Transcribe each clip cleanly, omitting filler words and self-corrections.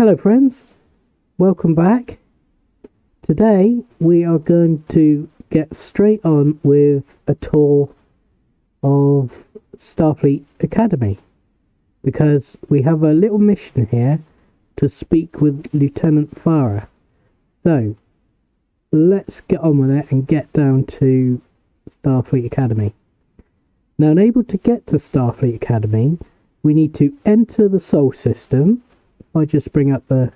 Hello friends, welcome back. Today we are going to get straight on with a tour of Starfleet Academy because we have a little mission here to speak with Lieutenant Farah. So let's get on with it and get down to Starfleet Academy. Now, unable to get to Starfleet Academy, we need to enter the Sol system. I just bring up the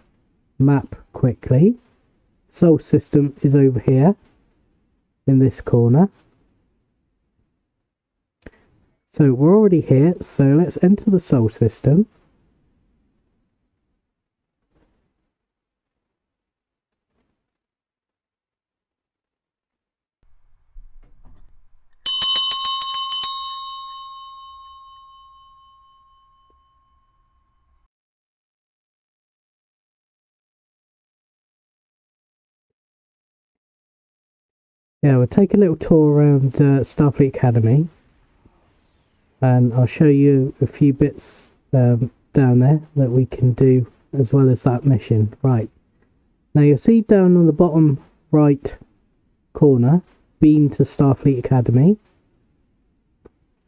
map quickly. Sol system is over here in this corner. So we're already here, so let's enter the Sol system. Yeah, we'll take a little tour around Starfleet Academy, and I'll show you a few bits down there that we can do as well as that mission. Right, now you'll see down on the bottom right corner, beam to Starfleet Academy.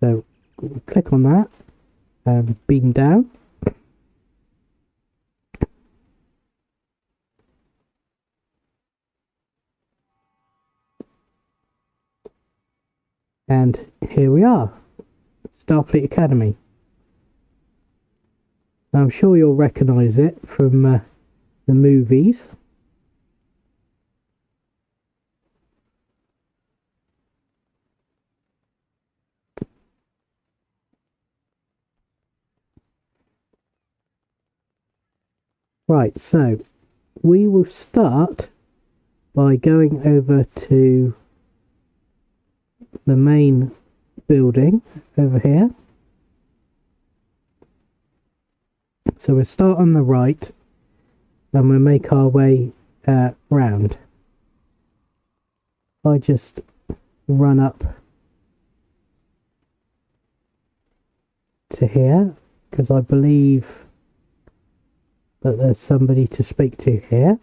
So click on that and beam down. And here we are, Starfleet Academy. Now, I'm sure you'll recognise it from the movies. Right, so we will start by going over to the main building over here. So we'll start on the right and we'll make our way round. I just run up to here because I believe that there's somebody to speak to here.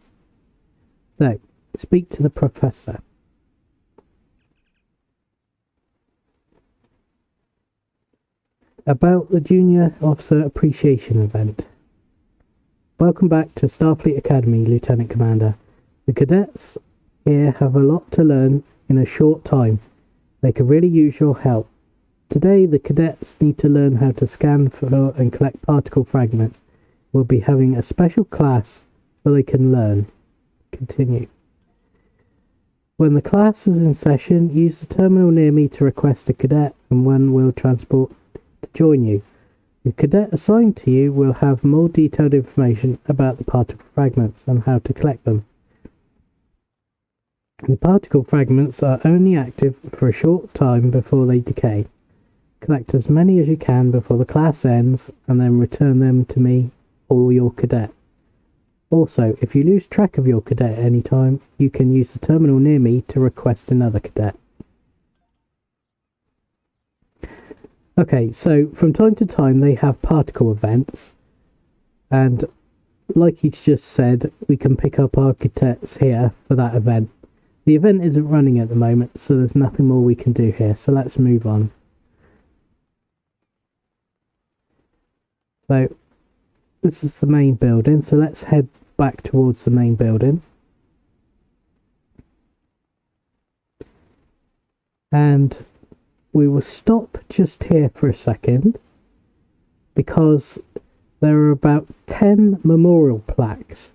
So speak to the professor. About the Junior Officer Appreciation Event. Welcome back to Starfleet Academy, Lieutenant Commander. The cadets here have a lot to learn in a short time. They could really use your help. Today, the cadets need to learn how to scan for and collect particle fragments. We'll be having a special class so they can learn. Continue. When the class is in session, use the terminal near me to request a cadet and one will transport to join you. The cadet assigned to you will have more detailed information about the particle fragments and how to collect them. The particle fragments are only active for a short time before they decay. Collect as many as you can before the class ends and then return them to me or your cadet. Also, if you lose track of your cadet at any time, you can use the terminal near me to request another cadet. Okay, so from time to time they have particle events, and like he's just said, we can pick up our cadets here for that event. The event isn't running at the moment, so there's nothing more we can do here, so let's move on. So this is the main building, so let's head back towards the main building. And we will stop just here for a second because there are about 10 memorial plaques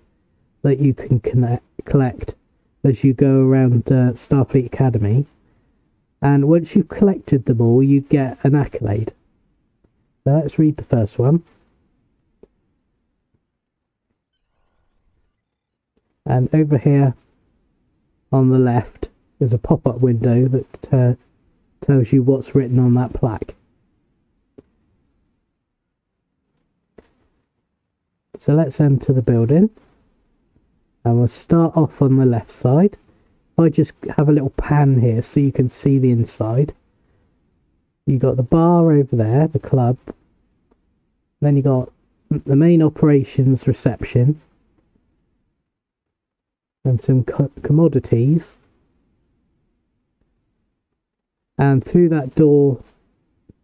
that you can collect as you go around Starfleet Academy, and once you've collected them all you get an accolade. So let's read the first one. And over here on the left there's a pop-up window that tells you what's written on that plaque. So let's enter the building and we'll start off on the left side. I just have a little pan here so you can see the inside. You got the bar over there, the club. Then you got the main operations reception, and some commodities. And through that door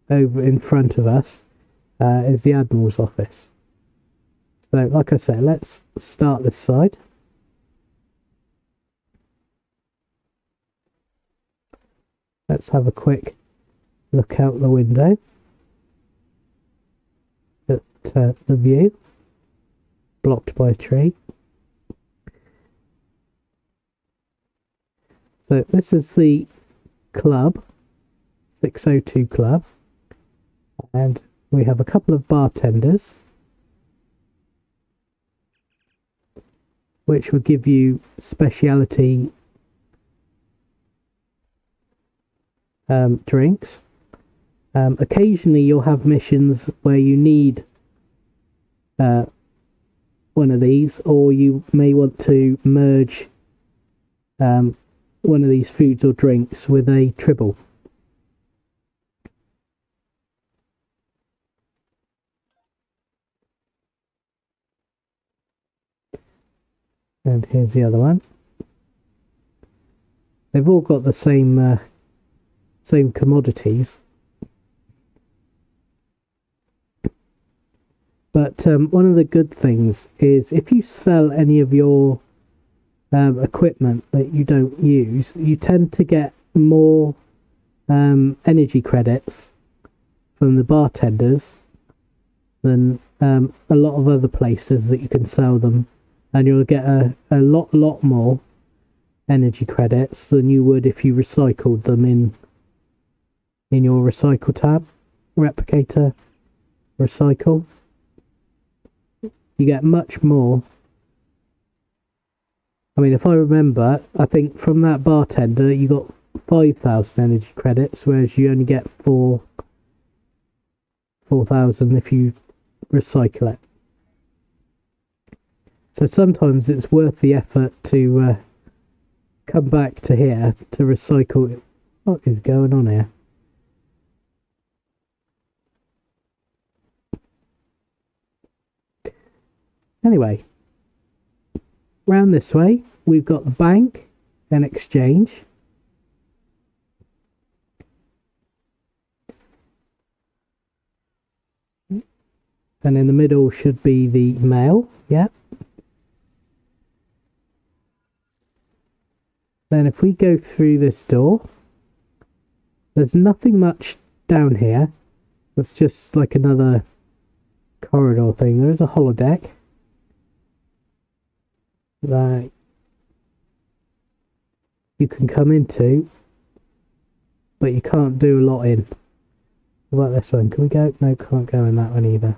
over in front of us is the Admiral's office. So, like I said, let's start this side. Let's have a quick look out the window at the view, blocked by a tree. So this is the club, 602 Club, and we have a couple of bartenders, which will give you specialty drinks. Occasionally you'll have missions where you need one of these, or you may want to merge one of these foods or drinks with a tribble. And here's the other one. They've all got the same commodities, but one of the good things is if you sell any of your equipment that you don't use, you tend to get more energy credits from the bartenders than a lot of other places that you can sell them, and you'll get a lot more energy credits than you would if you recycled them in your recycle tab, replicator, recycle. You get much more. I mean, if I remember, I think from that bartender you got 5,000 energy credits, whereas you only get 4,000 if you recycle it. So sometimes it's worth the effort to come back to here to recycle it. What is going on here? Anyway, round this way we've got the bank and exchange. And in the middle should be the mail, yeah. Then if we go through this door, there's nothing much down here. It's just like another corridor thing. There is a holodeck that you can come into, but you can't do a lot in. What about this one? Can we go? No, can't go in that one either.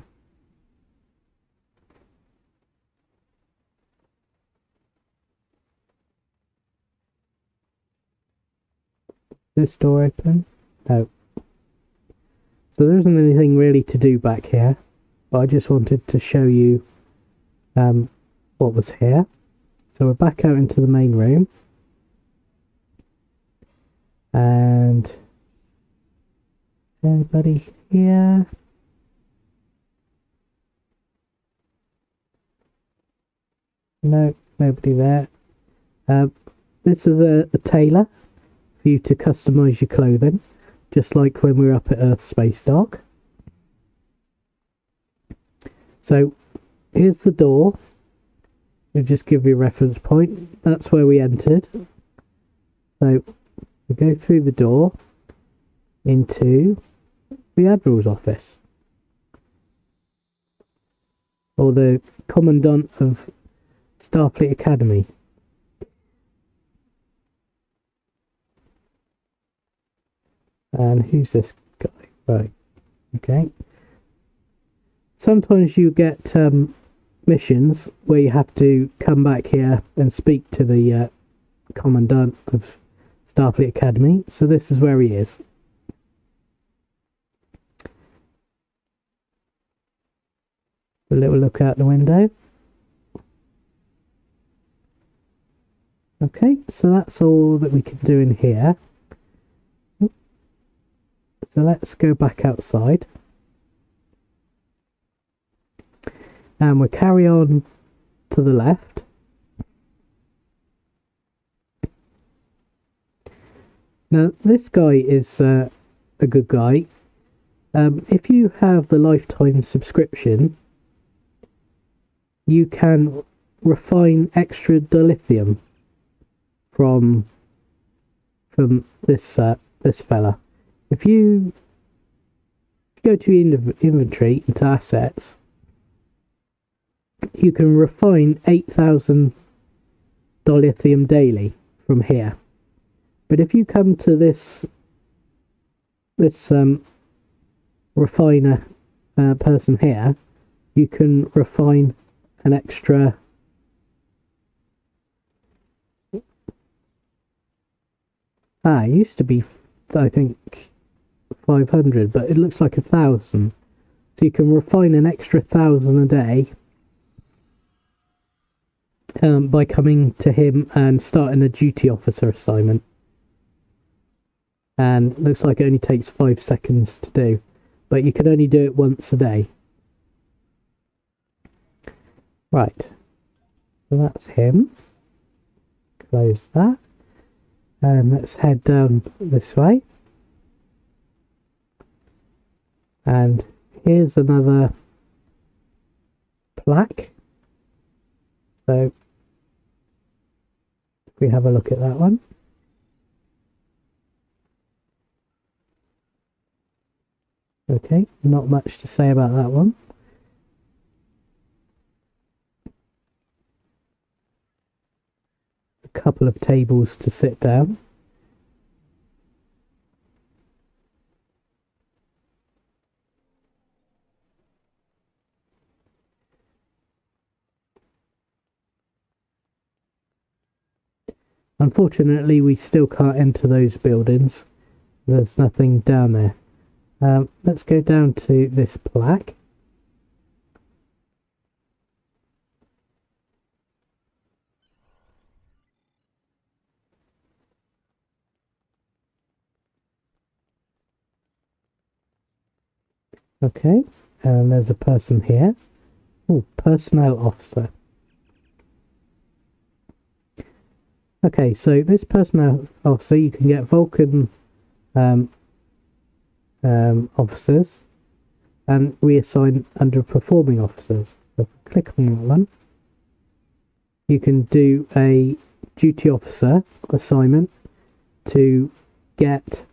This door open? No. So there isn't anything really to do back here, but I just wanted to show you what was here. So we're back out into the main room, and anybody here? No, nobody there. This is a tailor for you to customize your clothing, just like when we were up at Earth Space Dock. So here's the door. We'll just give you a reference point. That's where we entered. So we go through the door into the Admiral's office, or the Commandant of Starfleet Academy. And who's this guy? Right. Okay. Sometimes you get missions where you have to come back here and speak to the Commandant of Starfleet Academy. So this is where he is. A little look out the window. Okay, so that's all that we can do in here. So let's go back outside. And we'll carry on to the left. Now, this guy is a good guy. If you have the lifetime subscription, you can refine extra dilithium from this fella. If you go to inventory into assets, you can refine 8,000 dilithium daily from here. But if you come to this refiner person here, you can refine an extra it used to be, I think, 500, but it looks like 1,000. So you can refine an extra 1,000 a day by coming to him and starting a duty officer assignment. And looks like it only takes 5 seconds to do, but you can only do it once a day. Right, so that's him. Close that. And let's head down this way. And here's another plaque. So if we have a look at that one. Okay, not much to say about that one. A couple of tables to sit down. Unfortunately, we still can't enter those buildings. There's nothing down there. Let's go down to this plaque. Okay, and there's a person here. Oh, personnel officer. Okay, so this personnel officer, you can get Vulcan officers and reassign underperforming officers. So click on that one. You can do a duty officer assignment to get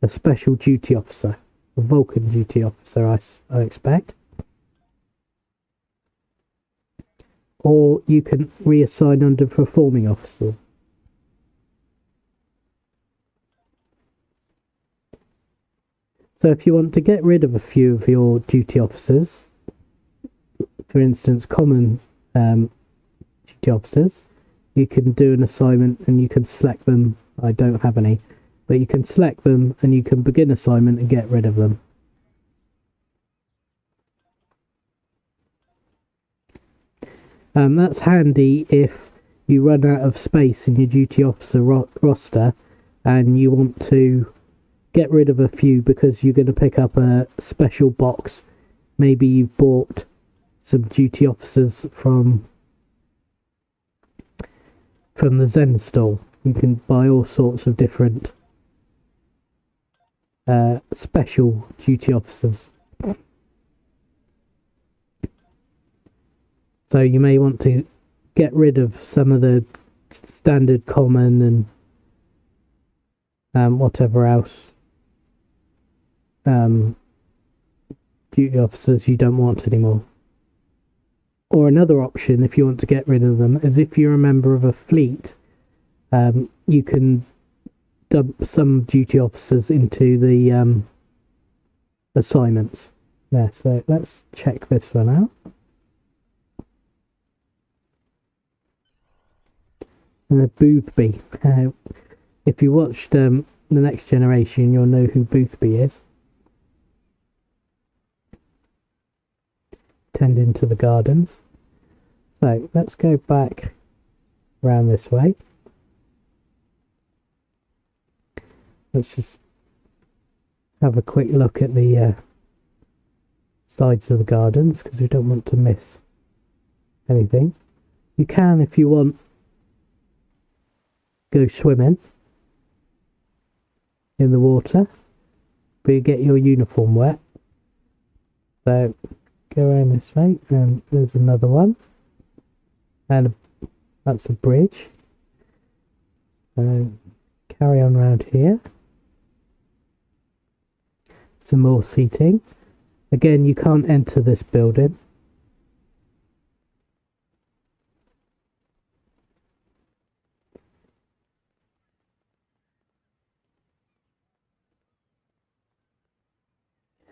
a special duty officer, a Vulcan duty officer, I expect. Or you can reassign underperforming officers. So if you want to get rid of a few of your duty officers, for instance, common duty officers, you can do an assignment and you can select them. I don't have any, but you can select them and you can begin assignment and get rid of them. That's handy if you run out of space in your duty officer roster and you want to get rid of a few because you're going to pick up a special box. Maybe you've bought some duty officers from the Zen store. You can buy all sorts of different special duty officers. So you may want to get rid of some of the standard common and whatever else duty officers you don't want anymore. Or another option, if you want to get rid of them, is if you're a member of a fleet, you can dump some duty officers into the assignments. There, so let's check this one out. Boothby. If you watched The Next Generation, you'll know who Boothby is. Tending to the gardens. So let's go back around this way. Let's just have a quick look at the sides of the gardens because we don't want to miss anything. You can, if you want, go swimming. in the water, but you get your uniform wet. So go around this way, and there's another one, and that's a bridge. So carry on around here. Some more seating. Again, you can't enter this building.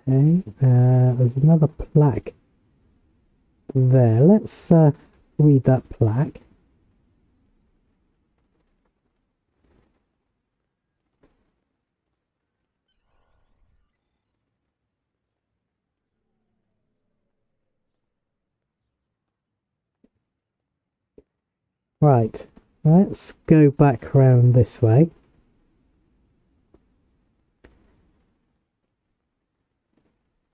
Okay, there's another plaque there. Let's read that plaque. Right, let's go back around this way.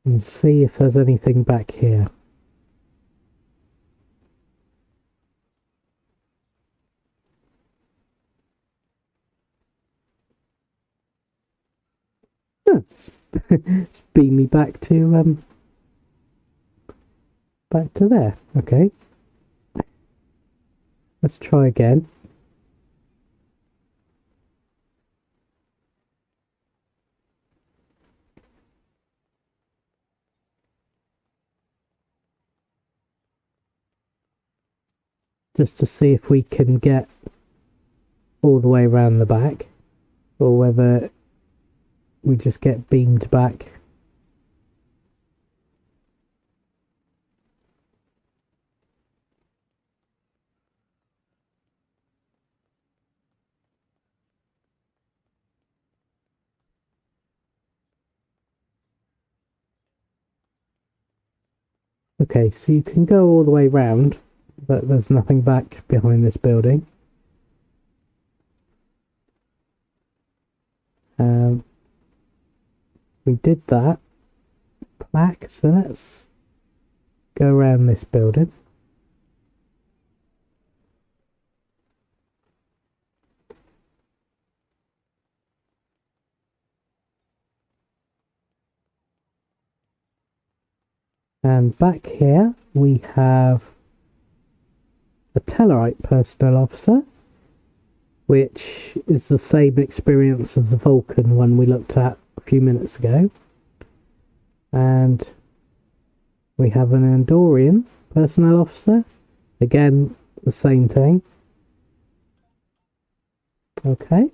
And see if there's anything back here. Beam me back to there. Okay. Let's try again. Just to see if we can get all the way around the back, or whether we just get beamed back. Okay, so you can go all the way round, but there's nothing back behind this building. We did that plaque, so let's go around this building. And back here we have a Tellarite personnel officer, which is the same experience as the Vulcan one we looked at a few minutes ago. And we have an Andorian personnel officer, again the same thing. Okay.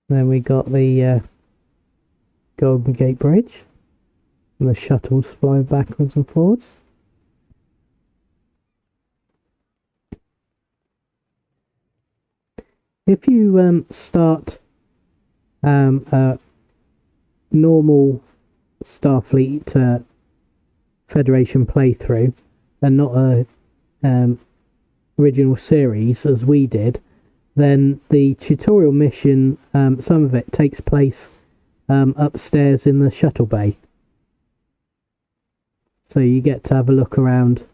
Then we got the Golden Gate Bridge, and the shuttles flying backwards and forwards. If you start a normal Starfleet Federation playthrough, and not a original series as we did, then the tutorial mission, some of it takes place upstairs in the shuttle bay. So you get to have a look around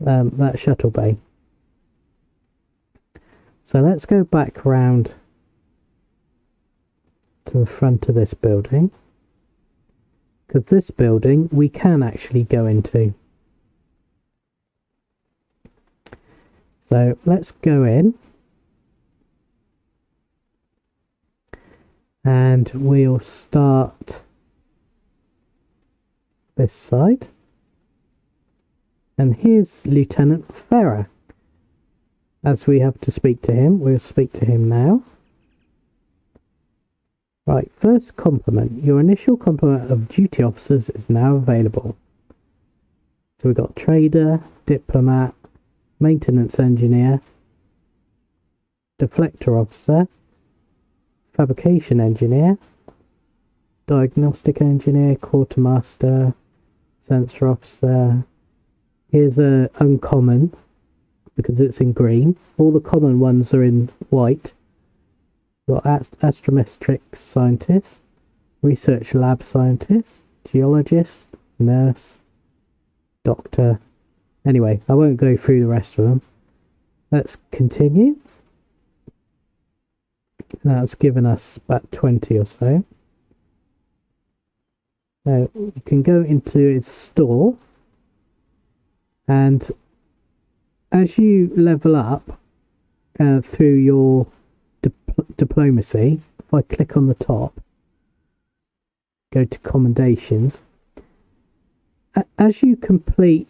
that shuttle bay. So let's go back round to the front of this building, because this building we can actually go into. So let's go in. And we'll start this side. And here's Lieutenant Farah. As we have to speak to him, we'll speak to him now. Right, first compliment. Your initial complement of duty officers is now available. So we've got trader, diplomat, maintenance engineer, deflector officer, fabrication engineer, diagnostic engineer, quartermaster, sensor officer. Here's a uncommon because it's in green. All the common ones are in white. Got astrometrics scientist, research lab scientist, geologist, nurse, doctor. Anyway, I won't go through the rest of them. Let's continue. That's given us about 20 or so. Now you can go into its store, and as you level up through your diplomacy, if I click on the top, go to commendations, as you complete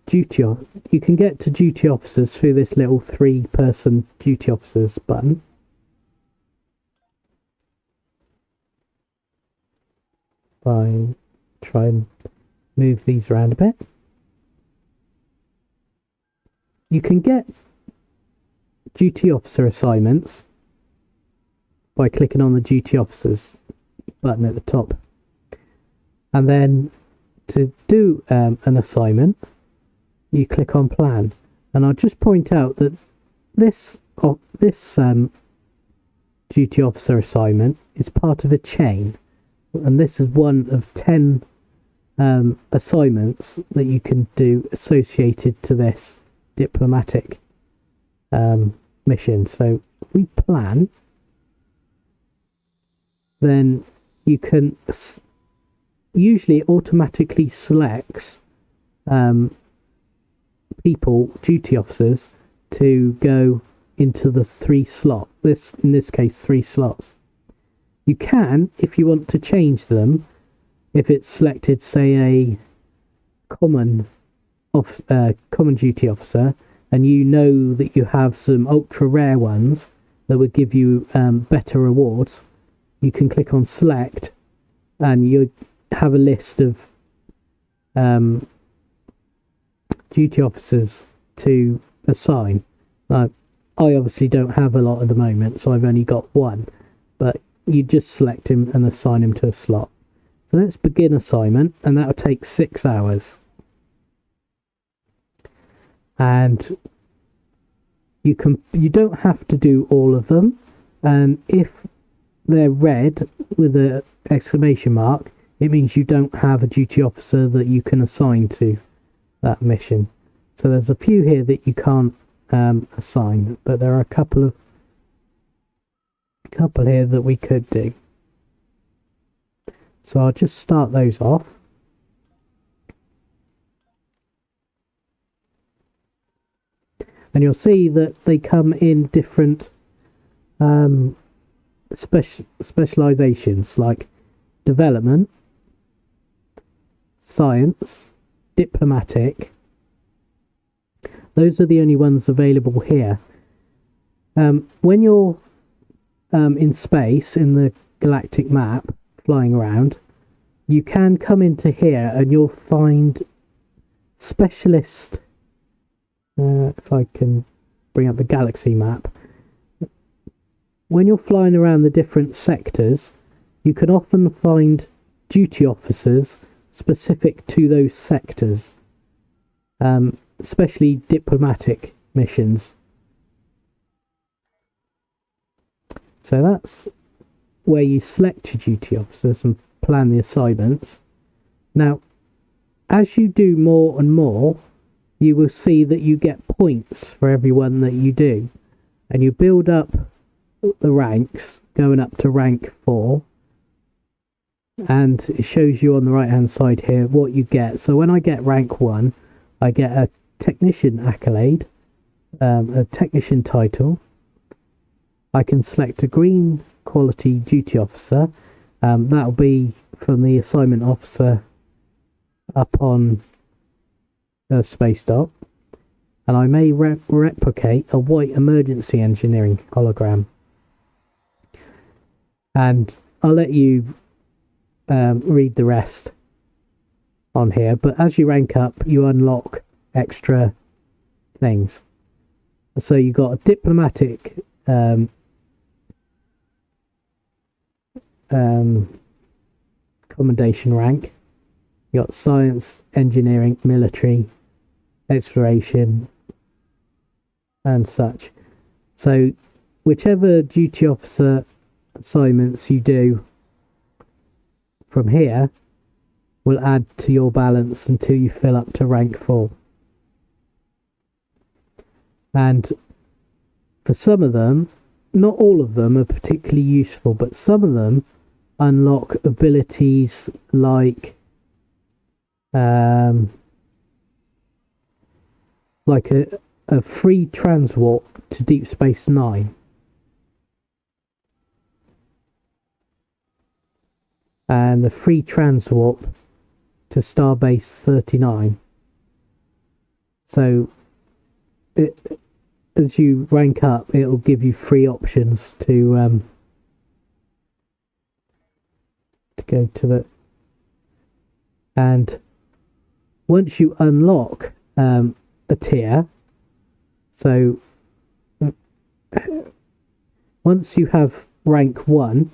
duty, you can get to duty officers through this little 3-person duty officers button. If I try and move these around a bit, you can get duty officer assignments by clicking on the duty officers button at the top, and then to do an assignment you click on plan. And I'll just point out that this duty officer assignment is part of a chain, and this is one of 10 assignments that you can do associated to this diplomatic mission. So if we plan, then you can usually automatically selects people, duty officers, to go into the 3 slot. In this case 3 slots. You can, if you want to change them, if it's selected, say, a common duty officer, and you know that you have some ultra rare ones that would give you better rewards, you can click on select, and you have a list of duty officers to assign. I obviously don't have a lot at the moment, so I've only got 1, but you just select him and assign him to a slot. So let's begin assignment, and that will take 6 hours. And you don't have to do all of them, and if they're red with an exclamation mark, it means you don't have a duty officer that you can assign to that mission. So there's a few here that you can't assign, but there are a couple here that we could do. So I'll just start those off. And you'll see that they come in different specializations, like development, science, diplomatic. Those are the only ones available here. When you're in space, in the galactic map, flying around, you can come into here and you'll find specialist. If I can bring up the galaxy map. When you're flying around the different sectors, you can often find duty officers specific to those sectors, especially diplomatic missions. So that's where you select your duty officers and plan the assignments. Now, as you do more and more, you will see that you get points for every one that you do, and you build up the ranks, going up to rank 4, and it shows you on the right hand side here what you get. So when I get rank 1, I get a technician accolade, a technician title. I can select a green quality duty officer. That'll be from the assignment officer up on the space dock, and I may replicate a white emergency engineering hologram. And I'll let you read the rest on here, but as you rank up, you unlock extra things. So you got a diplomatic commendation rank. You got science, engineering, military, exploration, and such. So whichever duty officer assignments you do from here will add to your balance until you fill up to rank 4. And for some of them, not all of them are particularly useful, but some of them unlock abilities like a free transwarp to Deep Space Nine, and a free transwarp to Starbase 39. So as you rank up, it'll give you 3 options to go to the. And once you unlock a tier, so once you have rank 1,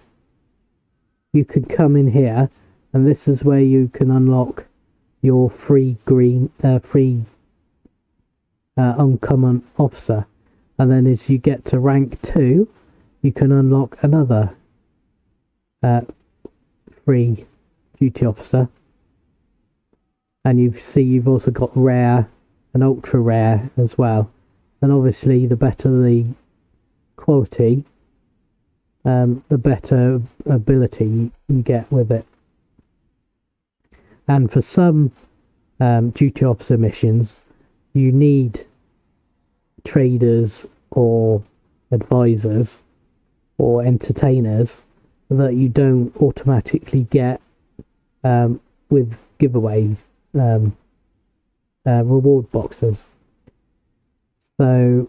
you can come in here, and this is where you can unlock your free uncommon officer. And then as you get to rank 2, you can unlock another free duty officer. And you've also got rare and ultra rare as well. And obviously the better the quality, the better ability you get with it. And for some duty officer missions, you need traders or advisors or entertainers that you don't automatically get with giveaways, reward boxes. So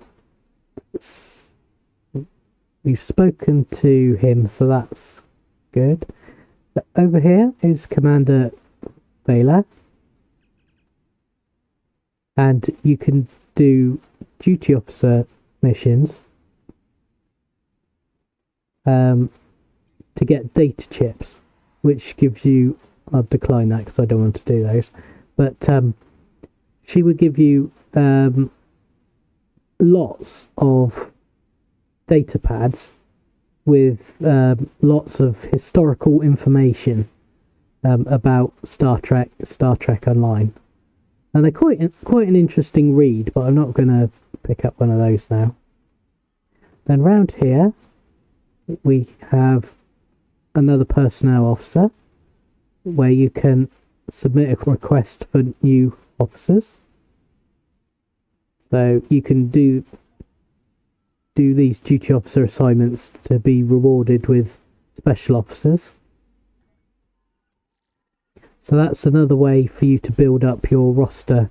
we've spoken to him, so that's good. But over here is Commander Baylor, and you can do duty officer missions to get data chips, which gives you, I'll decline that because I don't want to do those, but she would give you lots of data pads with lots of historical information about Star Trek Online. And they're quite an interesting read, but I'm not going to pick up one of those now. Then round here, we have another personnel officer, where you can submit a request for new officers. So you can do these duty officer assignments to be rewarded with special officers. So that's another way for you to build up your roster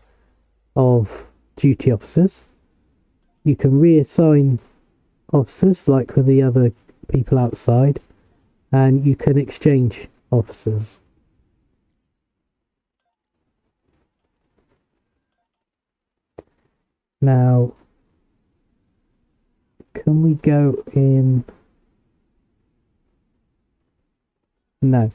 of duty officers. You can reassign officers like with the other people outside, and you can exchange officers. Now, can we go in? No.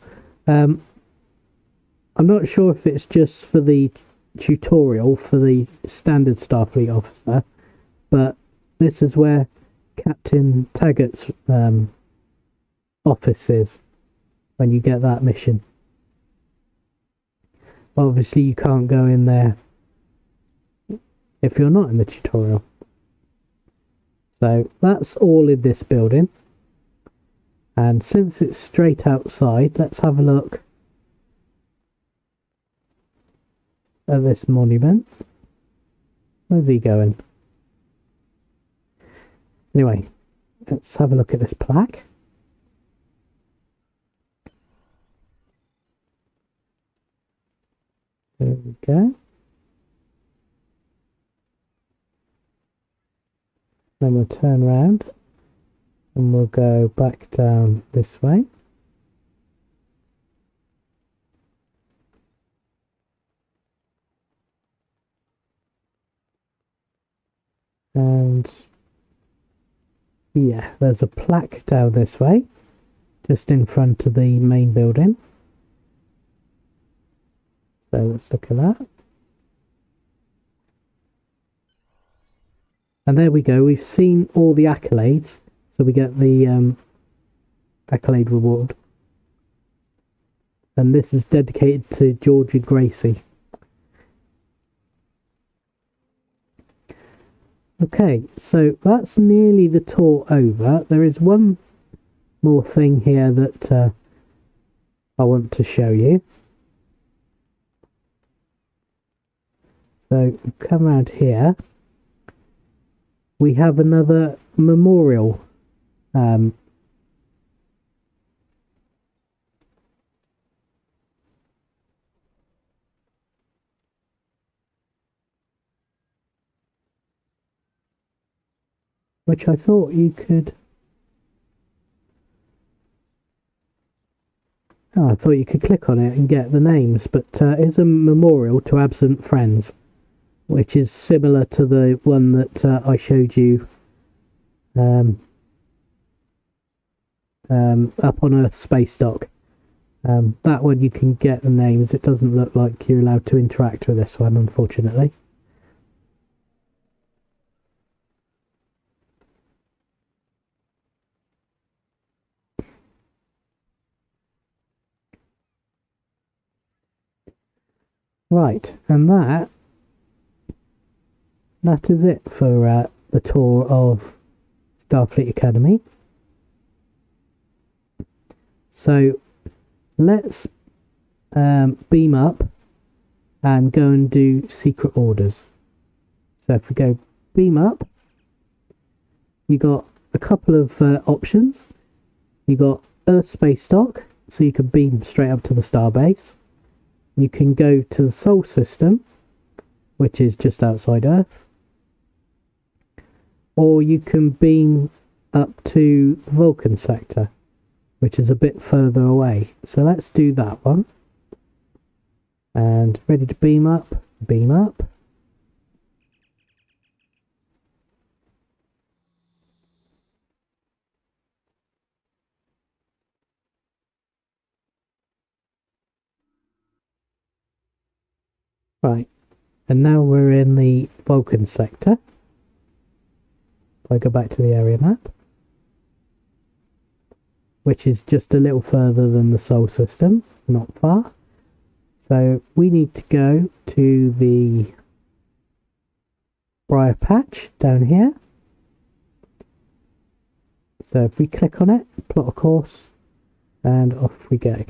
I'm not sure if it's just for the tutorial for the standard Starfleet officer, but this is where Captain Taggart's office is when you get that mission. Obviously you can't go in there if you're not in the tutorial. So that's all in this building, and since it's straight outside, let's have a look at this monument. Where's he going? Anyway, let's have a look at this plaque. There we go. Then we'll turn around and we'll go back down this way. And yeah, there's a plaque down this way, just in front of the main building. So let's look at that. And there we go, we've seen all the accolades. So we get the accolade reward. And this is dedicated to George and Gracie. Okay, so that's nearly the tour over. There is one more thing here that I want to show you. So come around here. We have another memorial. Which I thought you could... Oh, I thought you could click on it and get the names, but it's a memorial to absent friends, which is similar to the one that I showed you up on Earth Space Dock. That one you can get the names. It doesn't look like you're allowed to interact with this one, unfortunately. Right, and that is it for the tour of Starfleet Academy. So let's beam up and go and do secret orders. So if we go beam up, you got a couple of options. You got Earth Space Dock, so you can beam straight up to the starbase. You can go to the Sol system, which is just outside Earth, or you can beam up to Vulcan sector, which is a bit further away. So let's do that one. And ready to beam up, beam up. Right, and now we're in the Vulcan sector. If I go back to the area map, which is just a little further than the Sol system, not far. So we need to go to the Briar Patch down here. So if we click on it, plot a course, and off we go.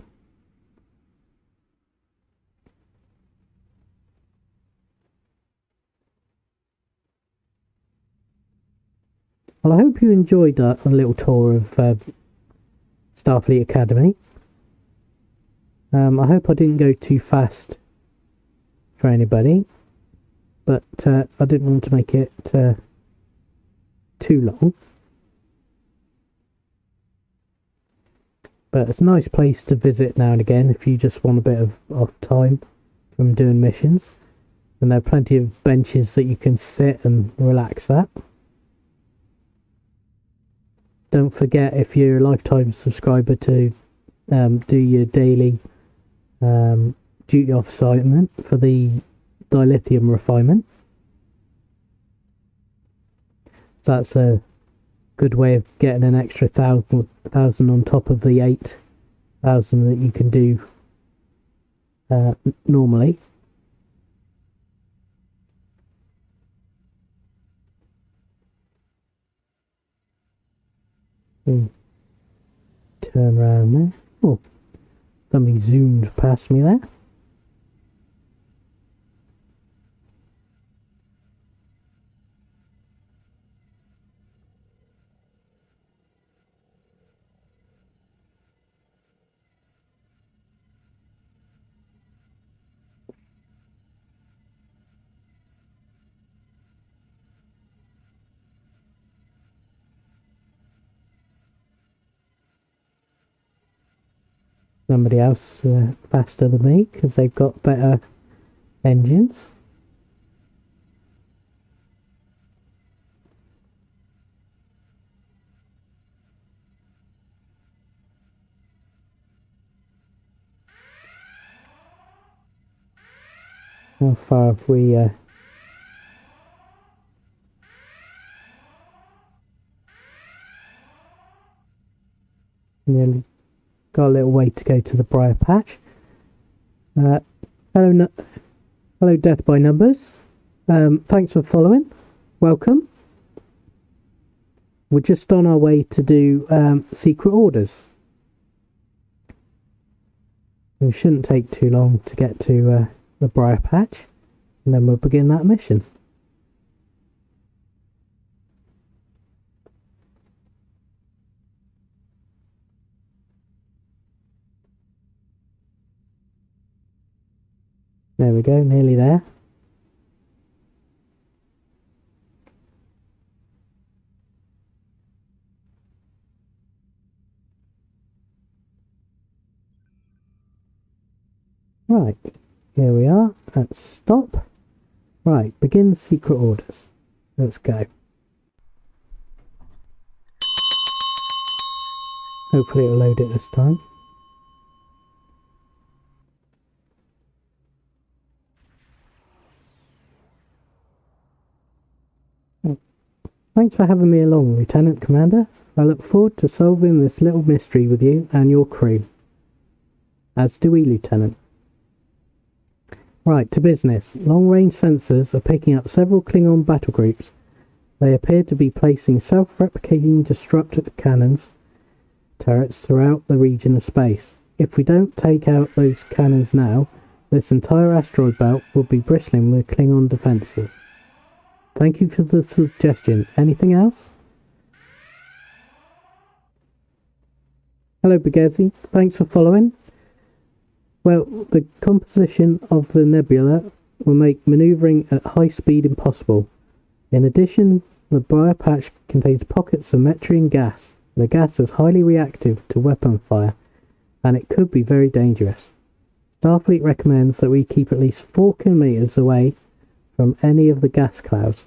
Well, I hope you enjoyed a little tour of Starfleet Academy. I hope I didn't go too fast for anybody, but I didn't want to make it too long. But it's a nice place to visit now and again if you just want a bit of off time from doing missions. And there are plenty of benches that you can sit and relax at. Don't forget, if you're a lifetime subscriber, to do your daily duty off assignment for the dilithium refinement. So that's a good way of getting an extra 1,000 on top of the 8,000 that you can do normally. Turn around there. Oh, somebody zoomed past me there. Somebody else faster than me because they've got better engines. How far have we And then got a little way to go to the briar patch. Hello, hello, Death by Numbers. Thanks for following. Welcome. We're just on our way to do secret orders. It shouldn't take too long to get to the briar patch, and then we'll begin that mission. There we go, nearly there. Right, here we are. Let's stop. Right, begin secret orders. Let's go. Hopefully it'll load it this time. Thanks for having me along, Lieutenant Commander. I look forward to solving this little mystery with you and your crew. As do we, Lieutenant. Right, to business. Long-range sensors are picking up several Klingon battle groups. They appear to be placing self-replicating disruptor cannons turrets throughout the region of space. If we don't take out those cannons now, this entire asteroid belt will be bristling with Klingon defences. Thank you for the suggestion. Anything else? Hello, Bugezi. Thanks for following. Well, the composition of the nebula will make manoeuvring at high speed impossible. In addition, the briar patch contains pockets of metrian gas. The gas is highly reactive to weapon fire, and it could be very dangerous. Starfleet recommends that we keep at least 4 kilometers away from any of the gas clouds.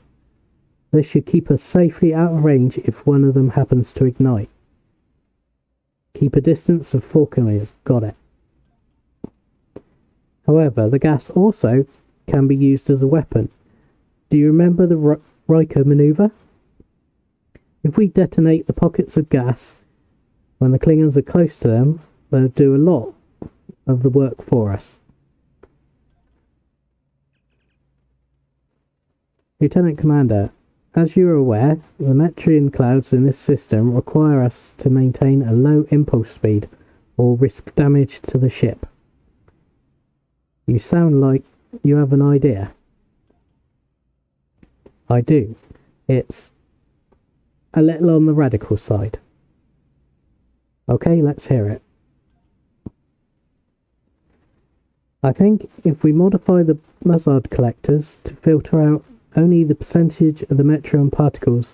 This should keep us safely out of range if one of them happens to ignite. Keep a distance of 4 kilometers. Got it. However, the gas also can be used as a weapon. Do you remember the Riker maneuver? If we detonate the pockets of gas when the Klingons are close to them, they'll do a lot of the work for us. Lieutenant Commander, as you are aware, the metrian clouds in this system require us to maintain a low impulse speed or risk damage to the ship. You sound like you have an idea. I do. It's a little on the radical side. Okay, let's hear it. I think if we modify the Muzzard collectors to filter out only the percentage of the metrion particles,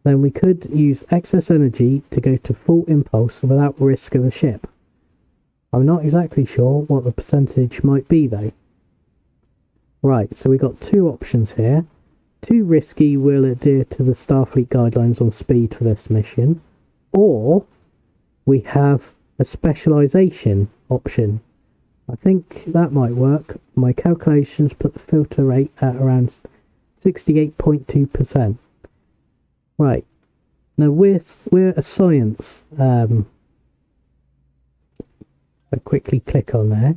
then we could use excess energy to go to full impulse without risk of the ship. I'm not exactly sure what the percentage might be though. Right, so we got 2 options here. Too risky will adhere to the Starfleet guidelines on speed for this mission, or we have a specialisation option. I think that might work. My calculations put the filter rate at around 68.2%. Right, now we're a science. I quickly click on there.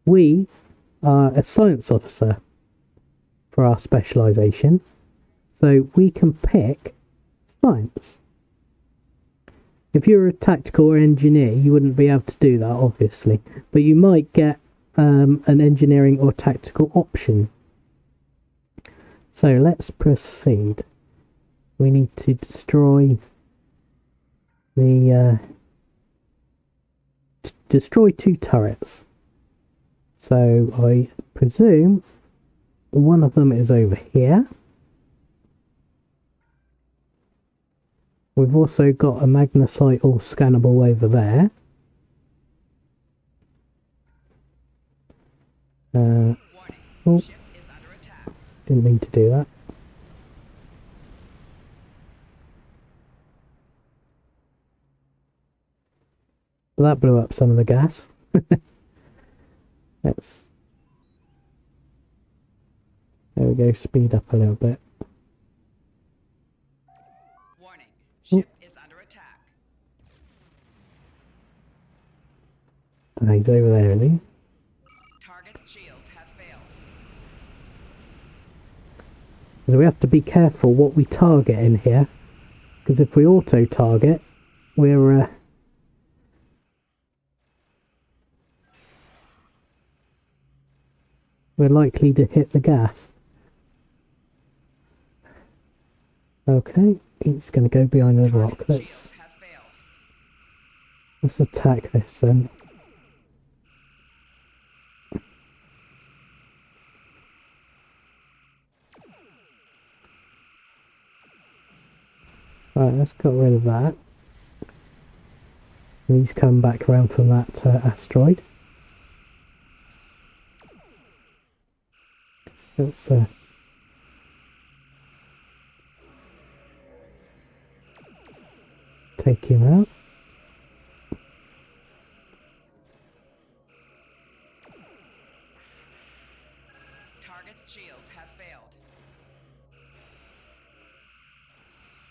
We are a science officer for our specialisation, so we can pick science. If you're a tactical or engineer, you wouldn't be able to do that, obviously, but you might get an engineering or tactical option. So let's proceed. We need to destroy the destroy 2 turrets. So I presume one of them is over here. We've also got a magnesite all scannable over there. Oh, didn't mean to do that. Well, that blew up some of the gas. Let's... There we go, speed up a little bit. Warning, ship is under attack. Oh, he's over there, isn't he? Target's shields have failed. So we have to be careful what we target in here, because if we auto-target, we're likely to hit the gas. Okay, he's going to go behind the rock. Let's attack this then. Right, let's get rid of that. And he's come back around from that asteroid. Let's take him out. Target's shields have failed.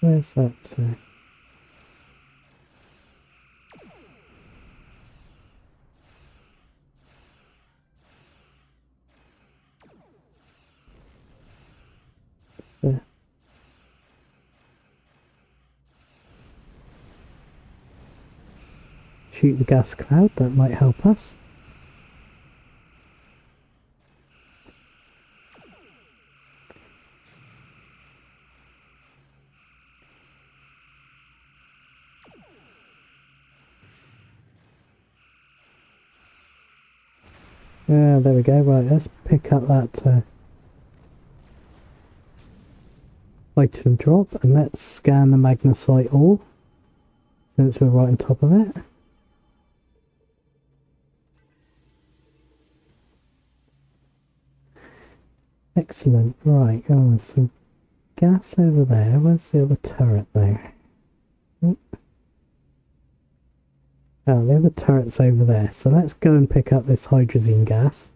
Where's that? There. Shoot the gas cloud, that might help us. Yeah, there we go. Right, let's pick up that item drop and let's scan the magnesite ore since we're right on top of it. Excellent. Right, oh, there's some gas over there. Where's the other turret there? Oh, the other turret's over there. So let's go and pick up this hydrogen gas.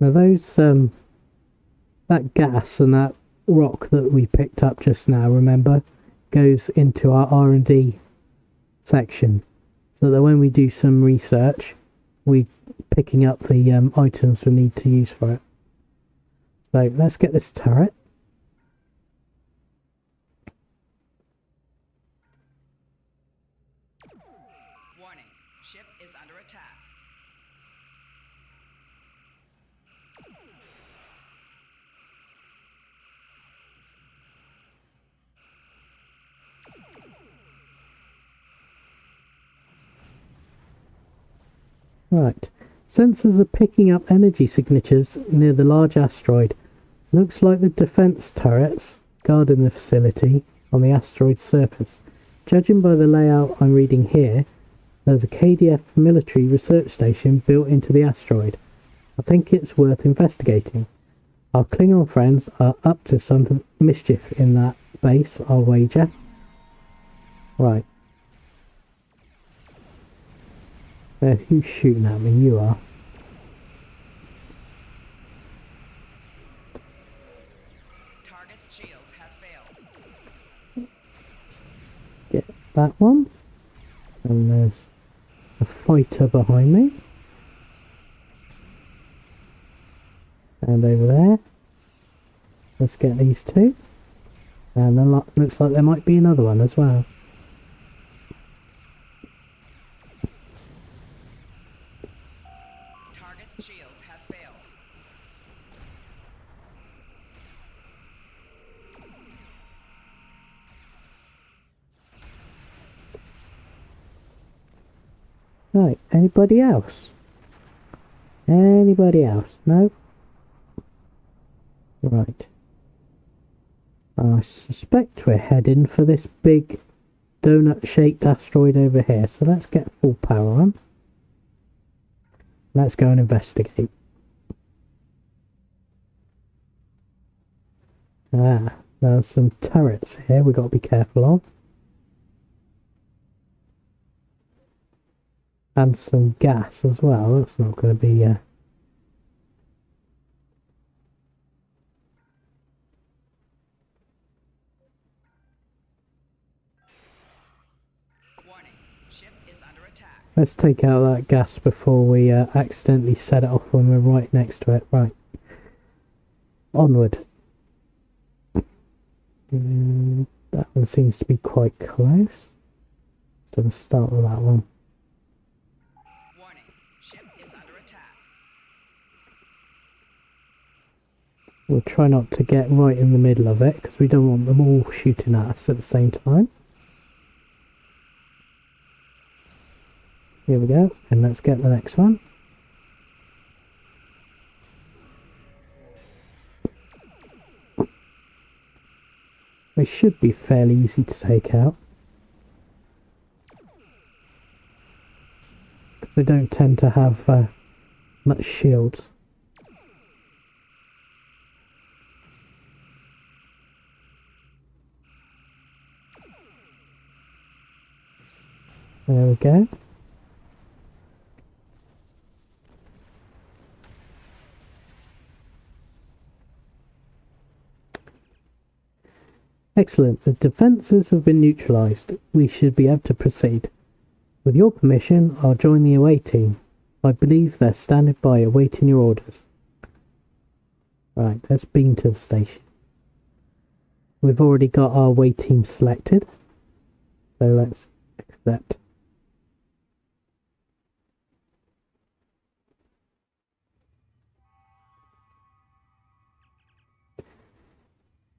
Now those, that gas and that rock that we picked up just now, remember, goes into our R&D section. So that when we do some research, we're picking up the items we need to use for it. So let's get this turret. Warning, ship is under attack. Right. Sensors are picking up energy signatures near the large asteroid. Looks like the defense turrets guarding the facility on the asteroid's surface. Judging by the layout I'm reading here, there's a KDF military research station built into the asteroid. I think it's worth investigating. Our Klingon friends are up to some mischief in that base, I'll wager. Right. Who's shooting at me? You are. Target's shields have failed. Get that one. And there's a fighter behind me. And over there. Let's get these two. And then looks like there might be another one as well. Target's shields have failed. Right, anybody else? Anybody else? No? Right. I suspect we're heading for this big donut-shaped asteroid over here, so let's get full power on. Let's go and investigate. Ah, there's some turrets here we've got to be careful of. And some gas as well. That's not going to be... Warning. Ship is under attack. Let's take out that gas before we accidentally set it off when we're right next to it. Right. Onward. That one seems to be quite close. So we'll start with that one. Warning. Ship is under attack. We'll try not to get right in the middle of it because we don't want them all shooting at us at the same time. Here we go, and let's get the next one. They should be fairly easy to take out, because they don't tend to have much shields. There we go. Excellent. The defences have been neutralised. We should be able to proceed. With your permission, I'll join the away team. I believe they're standing by awaiting your orders. Right, let's beam to the station. We've already got our away team selected. So let's accept.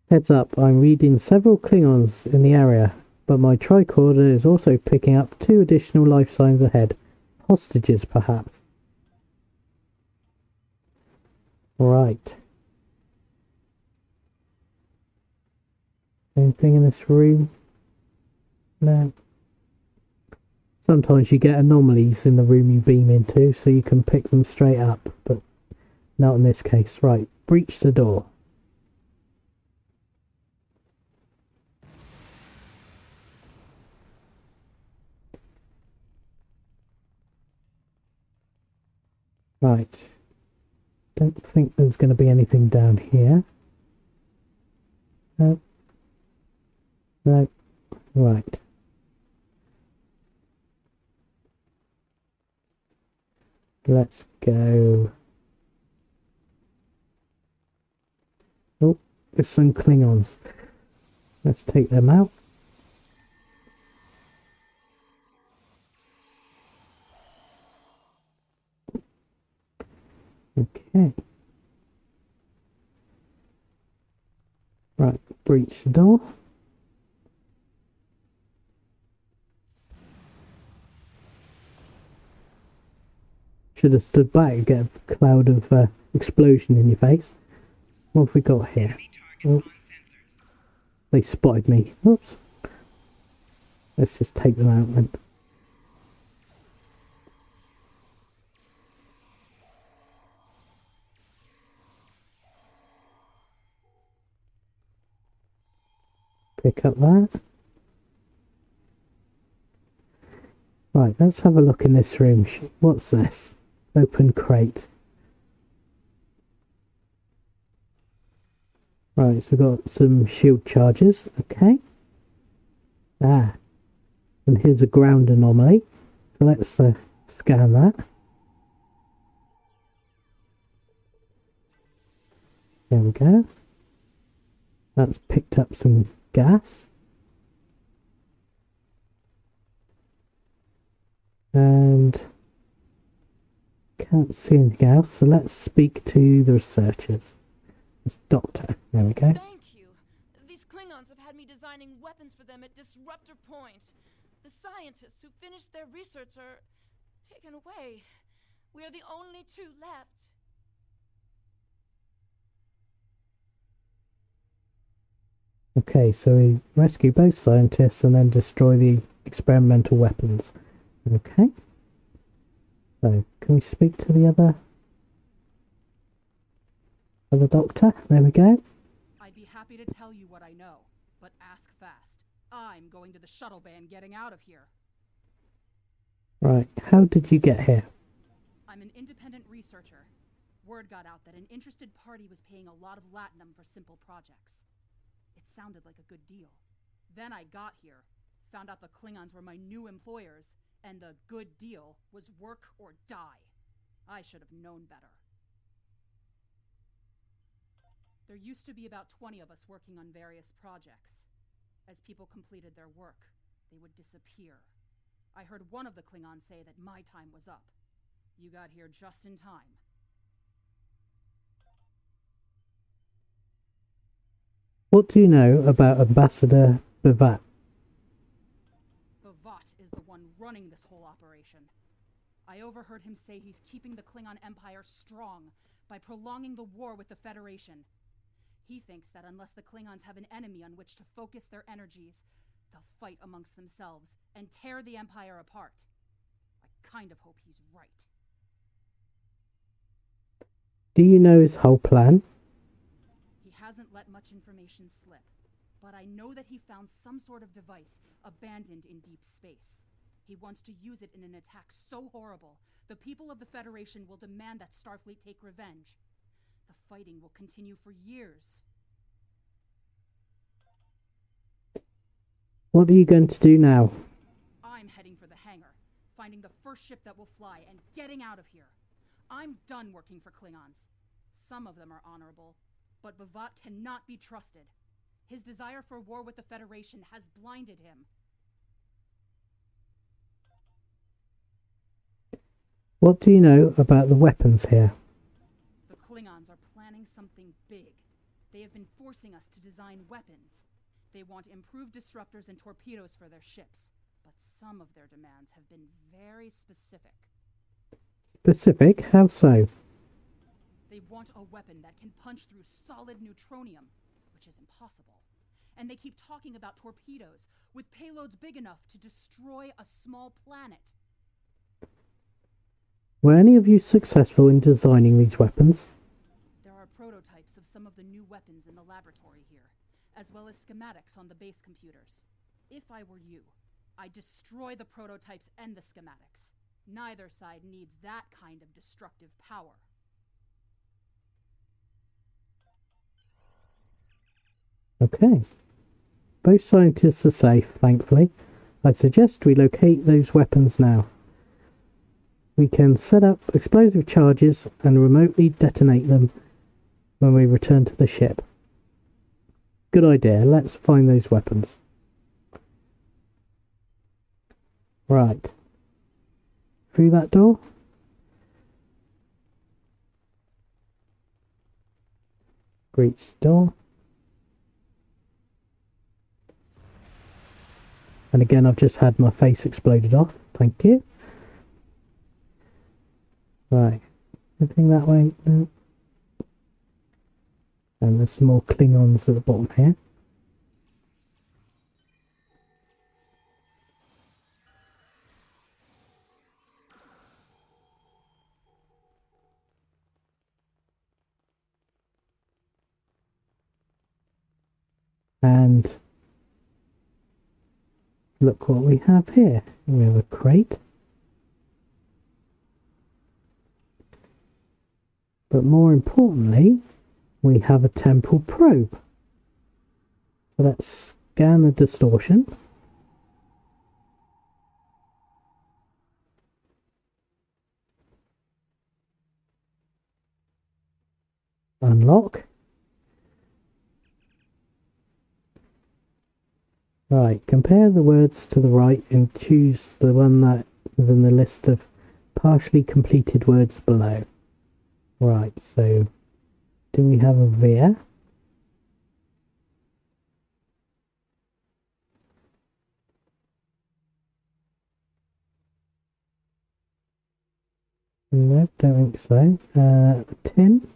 Heads up, I'm reading several Klingons in the area, but my tricorder is also picking up 2 additional life signs ahead. Hostages, perhaps. Right. Anything in this room? No. Sometimes you get anomalies in the room you beam into, so you can pick them straight up, but not in this case. Right, breach the door. Right. Don't think there's going to be anything down here. No. No. Right. Let's go. Oh, there's some Klingons. Let's take them out. Okay. Right, breach the door. Should have stood back and get a cloud of explosion in your face. What have we got here? Oh, they spotted me. Oops. Let's just take them out then. Pick up that. Right, let's have a look in this room. What's this? Open crate. Right, so we've got some shield charges. Okay. Ah. And here's a ground anomaly. So let's scan that. There we go. That's picked up some gas. And can't see anything else, so let's speak to the researchers. This doctor. There we go. Thank you. These Klingons have had me designing weapons for them at Disruptor Point. The scientists who finished their research are taken away. We are the only 2 left. Okay, so we rescue both scientists and then destroy the experimental weapons. Okay. So, can we speak to the other doctor? There we go. I'd be happy happy to tell you what I know, but ask fast. I'm going to the shuttle bay and getting out of here. Right, how did you get here? I'm an independent researcher. Word got out that an interested party was paying a lot of latinum for simple projects. It sounded like a good deal. Then I got here, found out the Klingons were my new employers, and the good deal was work or die. I should have known better. There used to be about 20 of us working on various projects. As people completed their work, they would disappear. I heard one of the Klingons say that my time was up. You got here just in time. What do you know about Ambassador Bivat? Bavat is the one running this whole operation. I overheard him say he's keeping the Klingon Empire strong by prolonging the war with the Federation. He thinks that unless the Klingons have an enemy on which to focus their energies, they'll fight amongst themselves and tear the Empire apart. I kind of hope he's right. Do you know his whole plan? He hasn't let much information slip, but I know that he found some sort of device abandoned in deep space. He wants to use it in an attack so horrible, the people of the Federation will demand that Starfleet take revenge. The fighting will continue for years. What are you going to do now? I'm heading for the hangar, finding the first ship that will fly, and getting out of here. I'm done working for Klingons. Some of them are honorable, but Bavat cannot be trusted. His desire for war with the Federation has blinded him. What do you know about the weapons here? The Klingons are planning something big. They have been forcing us to design weapons. They want improved disruptors and torpedoes for their ships, but some of their demands have been very specific. Specific? How so? They want a weapon that can punch through solid neutronium, which is impossible. And they keep talking about torpedoes, with payloads big enough to destroy a small planet. Were any of you successful in designing these weapons? There are prototypes of some of the new weapons in the laboratory here, as well as schematics on the base computers. If I were you, I'd destroy the prototypes and the schematics. Neither side needs that kind of destructive power. Okay. Both scientists are safe, thankfully. I suggest we locate those weapons now. We can set up explosive charges and remotely detonate them when we return to the ship. Good idea. Let's find those weapons. Right. Through that door? Breach door. And again, I've just had my face exploded off. Thank you. Right. Anything that way? No. And there's some more Klingons at the bottom here. And look what we have here. We have a crate. But more importantly, we have a temporal probe. So let's scan the distortion. Unlock. Right, compare the words to the right and choose the one that is in the list of partially completed words below. Right, so do we have a veer? No, don't think so. Tin?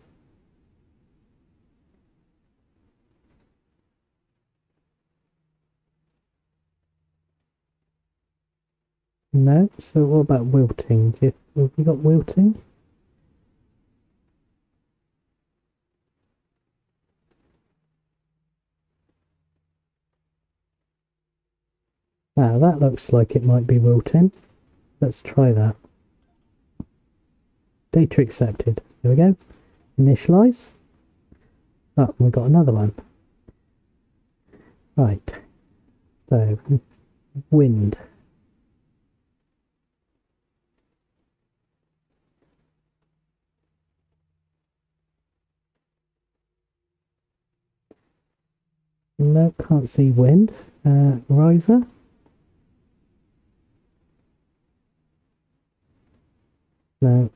No, so what about wilting? Have we got wilting? Now that looks like it might be Wilton. Let's try that. Data accepted. There we go. Initialize. Oh, we got another one. Right. So, wind. No, can't see wind. Riser. No,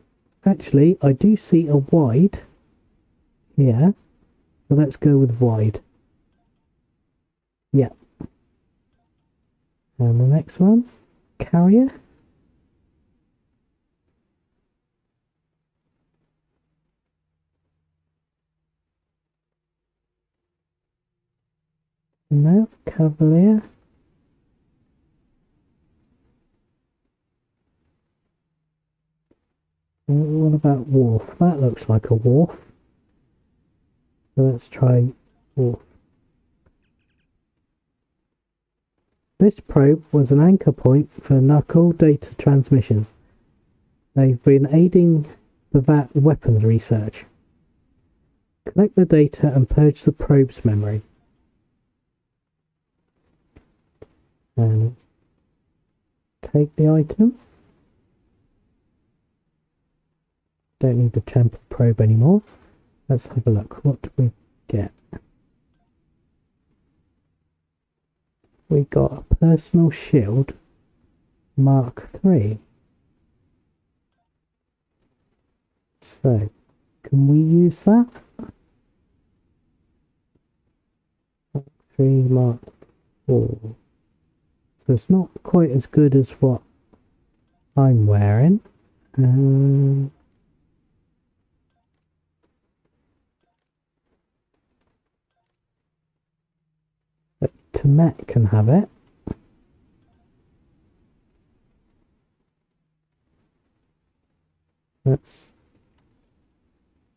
actually, I do see a wide here. So let's go with wide. Yeah. And the next one, carrier. No, cavalier. What about wharf? That looks like a wharf. So let's try wharf. This probe was an anchor point for Knuckle data transmissions. They've been aiding the VAT weapons research. Collect the data and purge the probe's memory. And take the item. Don't need the temporal probe anymore. Let's have a look. What do we get? We got a personal shield Mark III. So, can we use that? Mark III, Mark IV. So it's not quite as good as what I'm wearing. But Temet can have it. Let's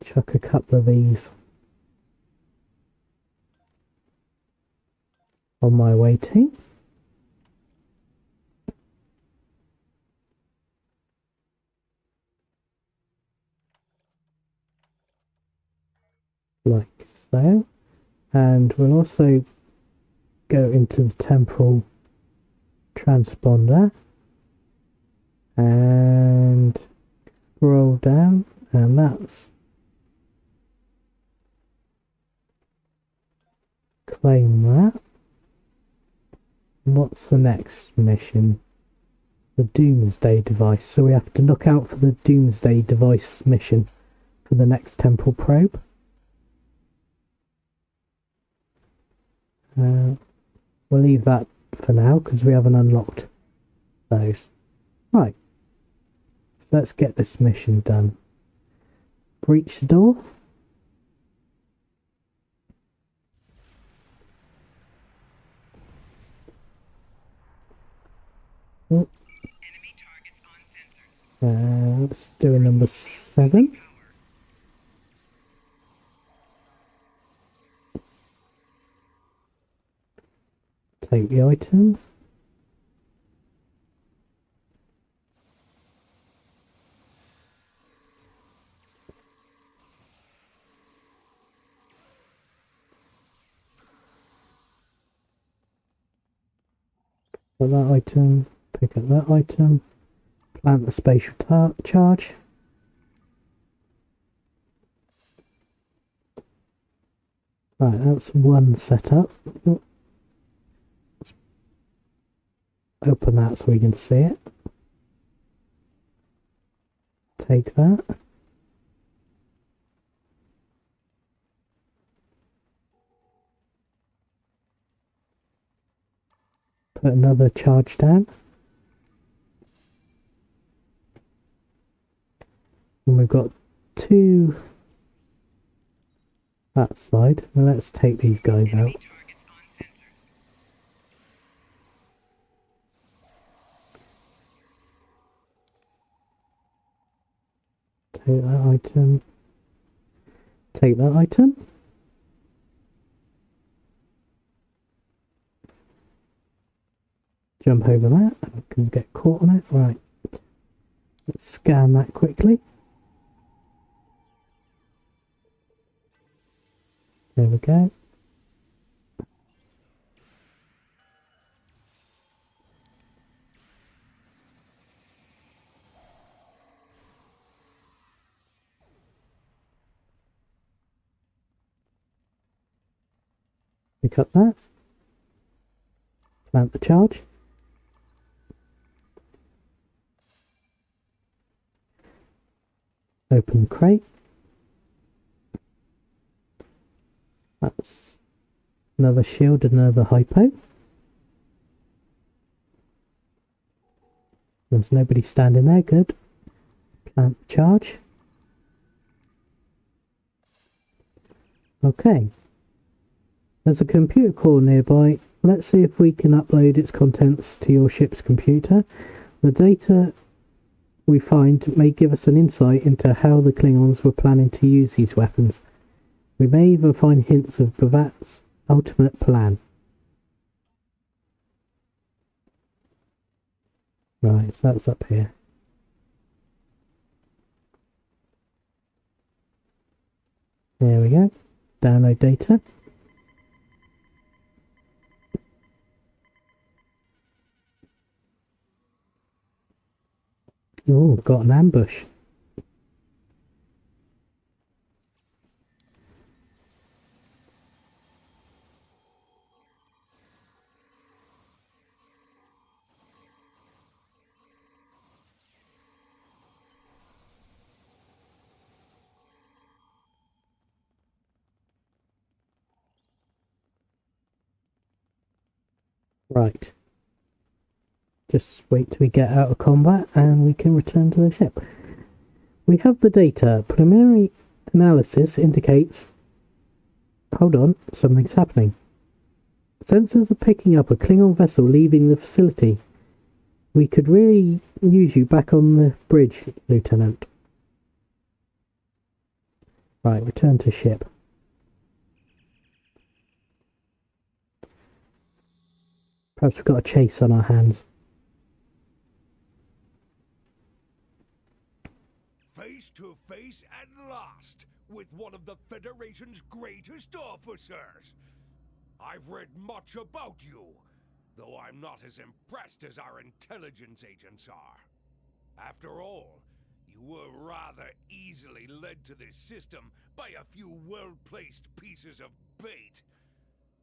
chuck a couple of these on my waiting. Like so. And we'll also go into the temporal transponder and scroll down, and that's claim that. What's the next mission? The Doomsday device. So we have to look out for the Doomsday device mission for the next temporal probe. We'll leave that for now because we haven't unlocked those. Right. So let's get this mission done. Breach the door. Oh. Enemy targets on sensors. Let's do a number 7. Take the item. Put that item. Pick up that item. Plant the spatial charge. Right, that's one setup. Open that so we can see it. Take that. Put another charge down. And we've got 2 that side. Now let's take these guys out. Take that item. Take that item. jump over that. I can get caught on it. Right. Let's scan that quickly. There we go. Pick up that. Plant the charge. Open the crate. That's another shield, another hypo. There's nobody standing there, good. Plant the charge. Okay. There's a computer core nearby. Let's see if we can upload its contents to your ship's computer. The data we find may give us an insight into how the Klingons were planning to use these weapons. We may even find hints of Bavat's ultimate plan. Right, so that's up here. There we go. Download data. Oh, got an ambush. Right. Just wait till we get out of combat and we can return to the ship. We have the data. Preliminary analysis indicates... Hold on, something's happening. Sensors are picking up a Klingon vessel leaving the facility. We could really use you back on the bridge, Lieutenant. Right, return to ship. Perhaps we've got a chase on our hands. Face to face at last with one of the Federation's greatest officers. I've read much about you, though I'm not as impressed as our intelligence agents are. After all, you were rather easily led to this system by a few well-placed pieces of bait.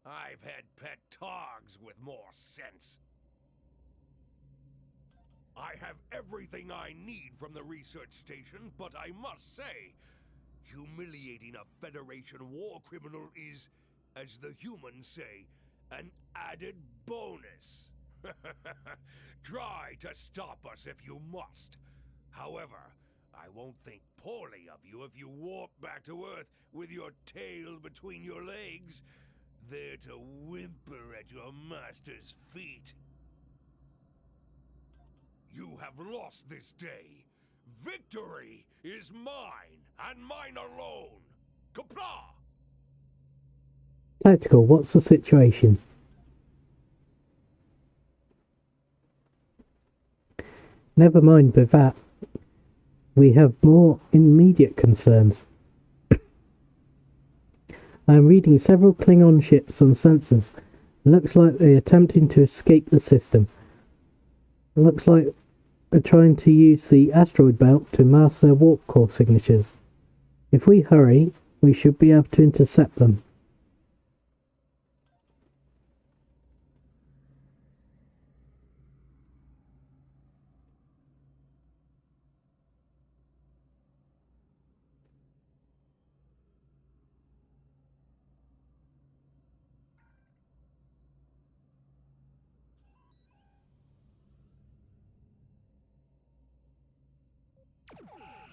I've had pet dogs with more sense. I have everything I need from the research station, but I must say, humiliating a Federation war criminal is, as the humans say, an added bonus. Try to stop us if you must. However, I won't think poorly of you if you warp back to Earth with your tail between your legs, there to whimper at your master's feet. You have lost this day. Victory is mine, and mine alone. Qapla'! Tactical, what's the situation? Never mind Bavat. We have more immediate concerns. I am reading several Klingon ships on sensors. It looks like they're attempting to escape the system. It looks like they're trying to use the asteroid belt to mask their warp core signatures. If we hurry, we should be able to intercept them.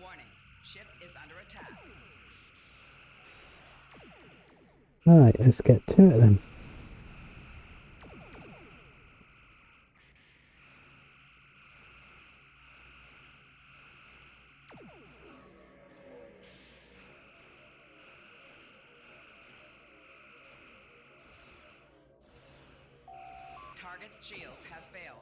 Warning, ship is under attack. Alright, let's get to it then. Target Target's shields have failed.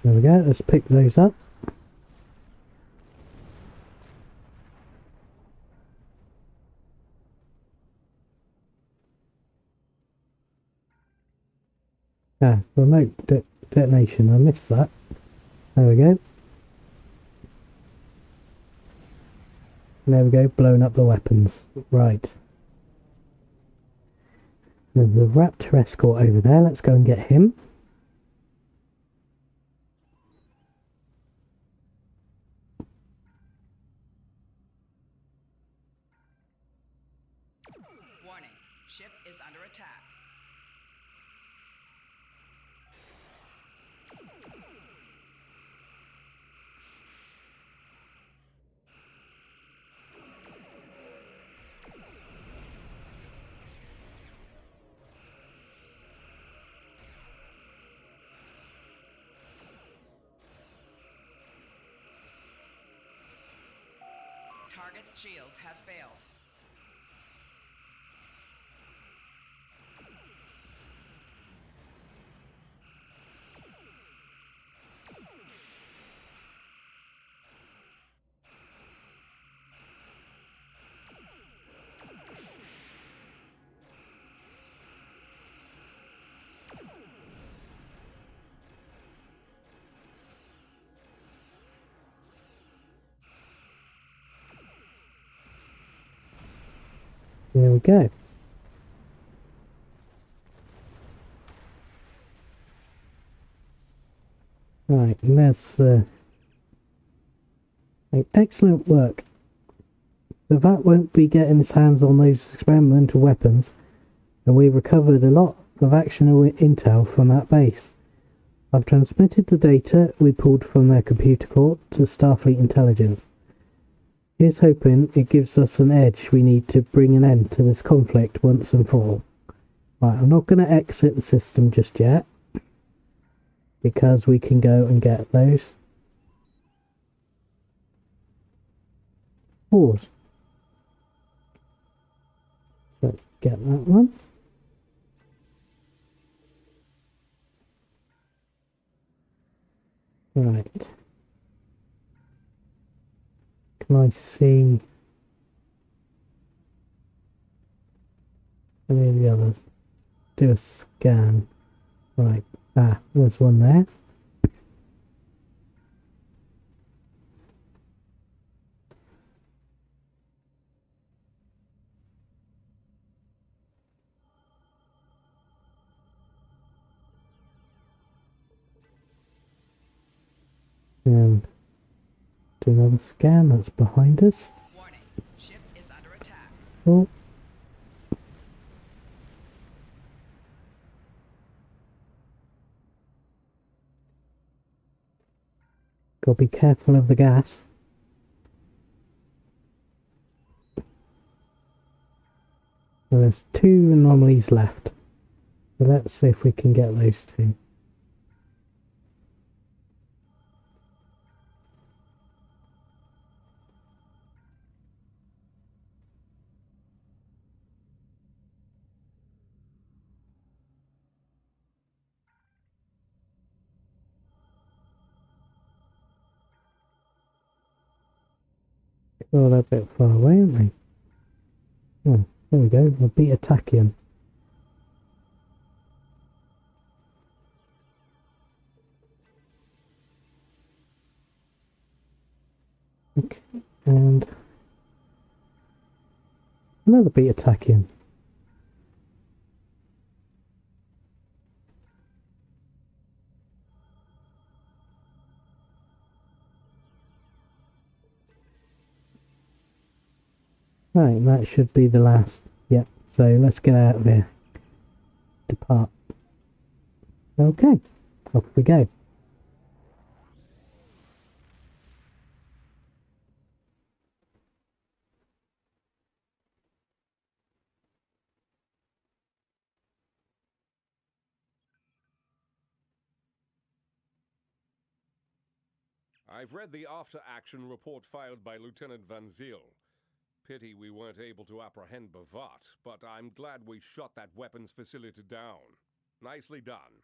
There we go, let's pick those up. Ah, remote detonation, I missed that. There we go. There we go, blowing up the weapons. Right. There's the Raptor escort over there, let's go and get him. Warning, ship is under attack. Target's shields have failed. There we go. Right, and there's excellent work. The VAT won't be getting his hands on those experimental weapons, and we recovered a lot of actionable intel from that base. I've transmitted the data we pulled from their computer core to Starfleet Intelligence. Here's hoping it gives us an edge we need to bring an end to this conflict once and for all. Right, I'm not going to exit the system just yet, because we can go and get those. Pause. Let's get that one. Right. Can I see any of the others? Do a scan. Right. Ah, there's one there. And do another scan. That's behind us. Warning, ship is under attack. Oh. Gotta be careful of the gas. So there's 2 anomalies left. So let's see if we can get those 2. Oh, they're a bit far away, aren't they? Oh, there we go. A beta tachyon. Okay, and another beat attacking. Right, that should be the last. Yep, so let's get out of here. Depart. Okay, off we go. I've read the after-action report filed by Lieutenant Van Zyl. Pity we weren't able to apprehend Bavat, but I'm glad we shot that weapons facility down. Nicely done.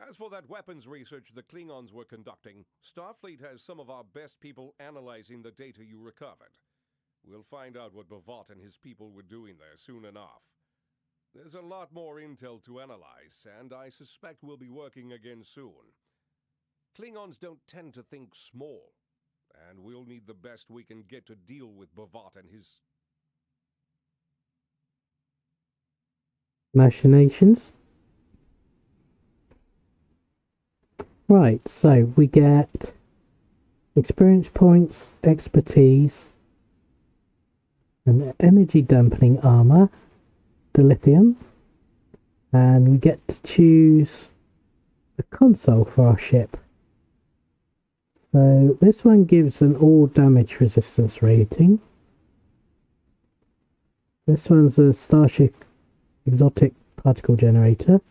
As for that weapons research the Klingons were conducting, Starfleet has some of our best people analyzing the data you recovered. We'll find out what Bavat and his people were doing there soon enough. There's a lot more intel to analyze, and I suspect we'll be working again soon. Klingons don't tend to think small, and we'll need the best we can get to deal with Bavat and his... Machinations. Right, so we get experience points, expertise, and energy dampening armor, dilithium, and we get to choose the console for our ship. So this one gives an all damage resistance rating. This one's a Starship exotic particle generator.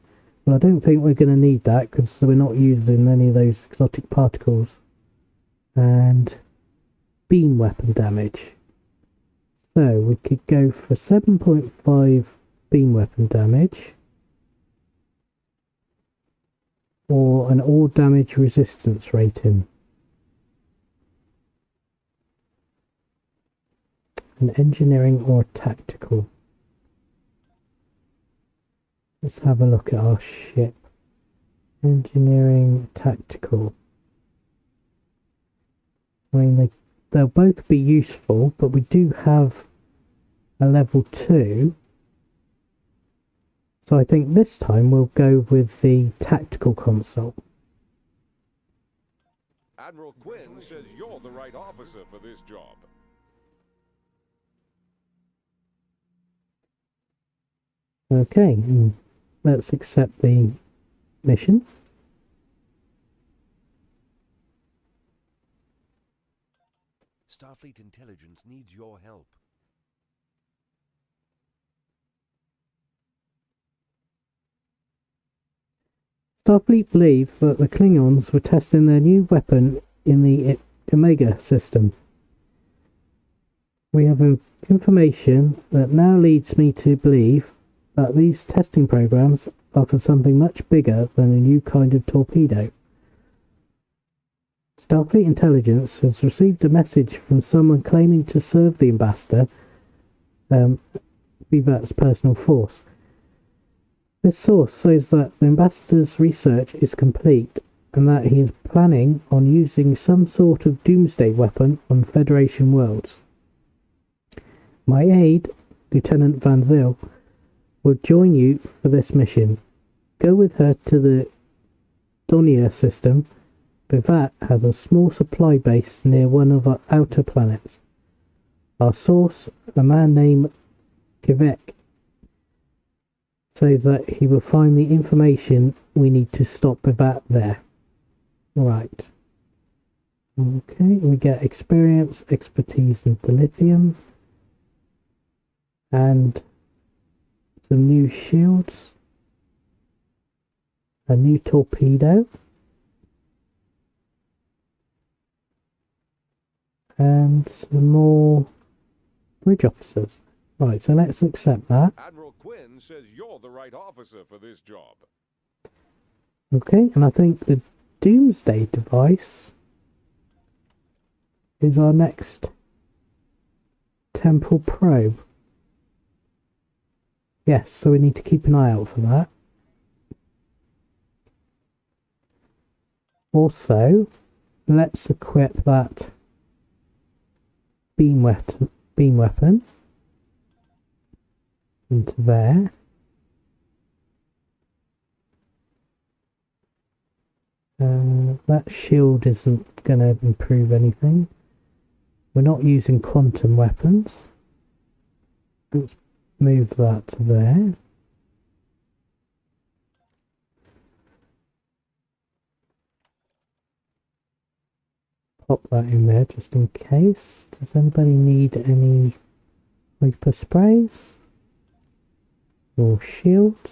Well, I don't think we're going to need that because we're not using any of those exotic particles. And beam weapon damage. So we could go for 7.5 beam weapon damage. Or an all damage resistance rating. An engineering or tactical. Let's have a look at our ship. Engineering, tactical. I mean, they'll both be useful, but we do have a level 2. So I think this time we'll go with the tactical console. Admiral Quinn says you're the right officer for this job. Okay, let's accept the mission. Starfleet intelligence needs your help. Starfleet believe that the Klingons were testing their new weapon in the Omega system. We have information that now leads me to believe that these testing programs are for something much bigger than a new kind of torpedo. Starfleet intelligence has received a message from someone claiming to serve the ambassador, Vivat's personal force. This source says that the ambassador's research is complete and that he is planning on using some sort of doomsday weapon on Federation worlds. My aide, Lieutenant Van Zyl, will join you for this mission. Go with her to the Donia system. Vivat has a small supply base near one of our outer planets. Our source, a man named Kivek, says that he will find the information we need to stop Vivat there. Right. Okay, we get experience, expertise, and dilithium. And some new shields. A new torpedo. And some more bridge officers. Right, so let's accept that. Admiral Quinn says you're the right officer for this job. Okay, and I think the Doomsday device is our next Temporal probe. Yes, so we need to keep an eye out for that. Also, let's equip that beam weapon into there. That shield isn't going to improve anything. We're not using quantum weapons. Let's move that to there. Pop that in there just in case. Does anybody need any vapor sprays or shields?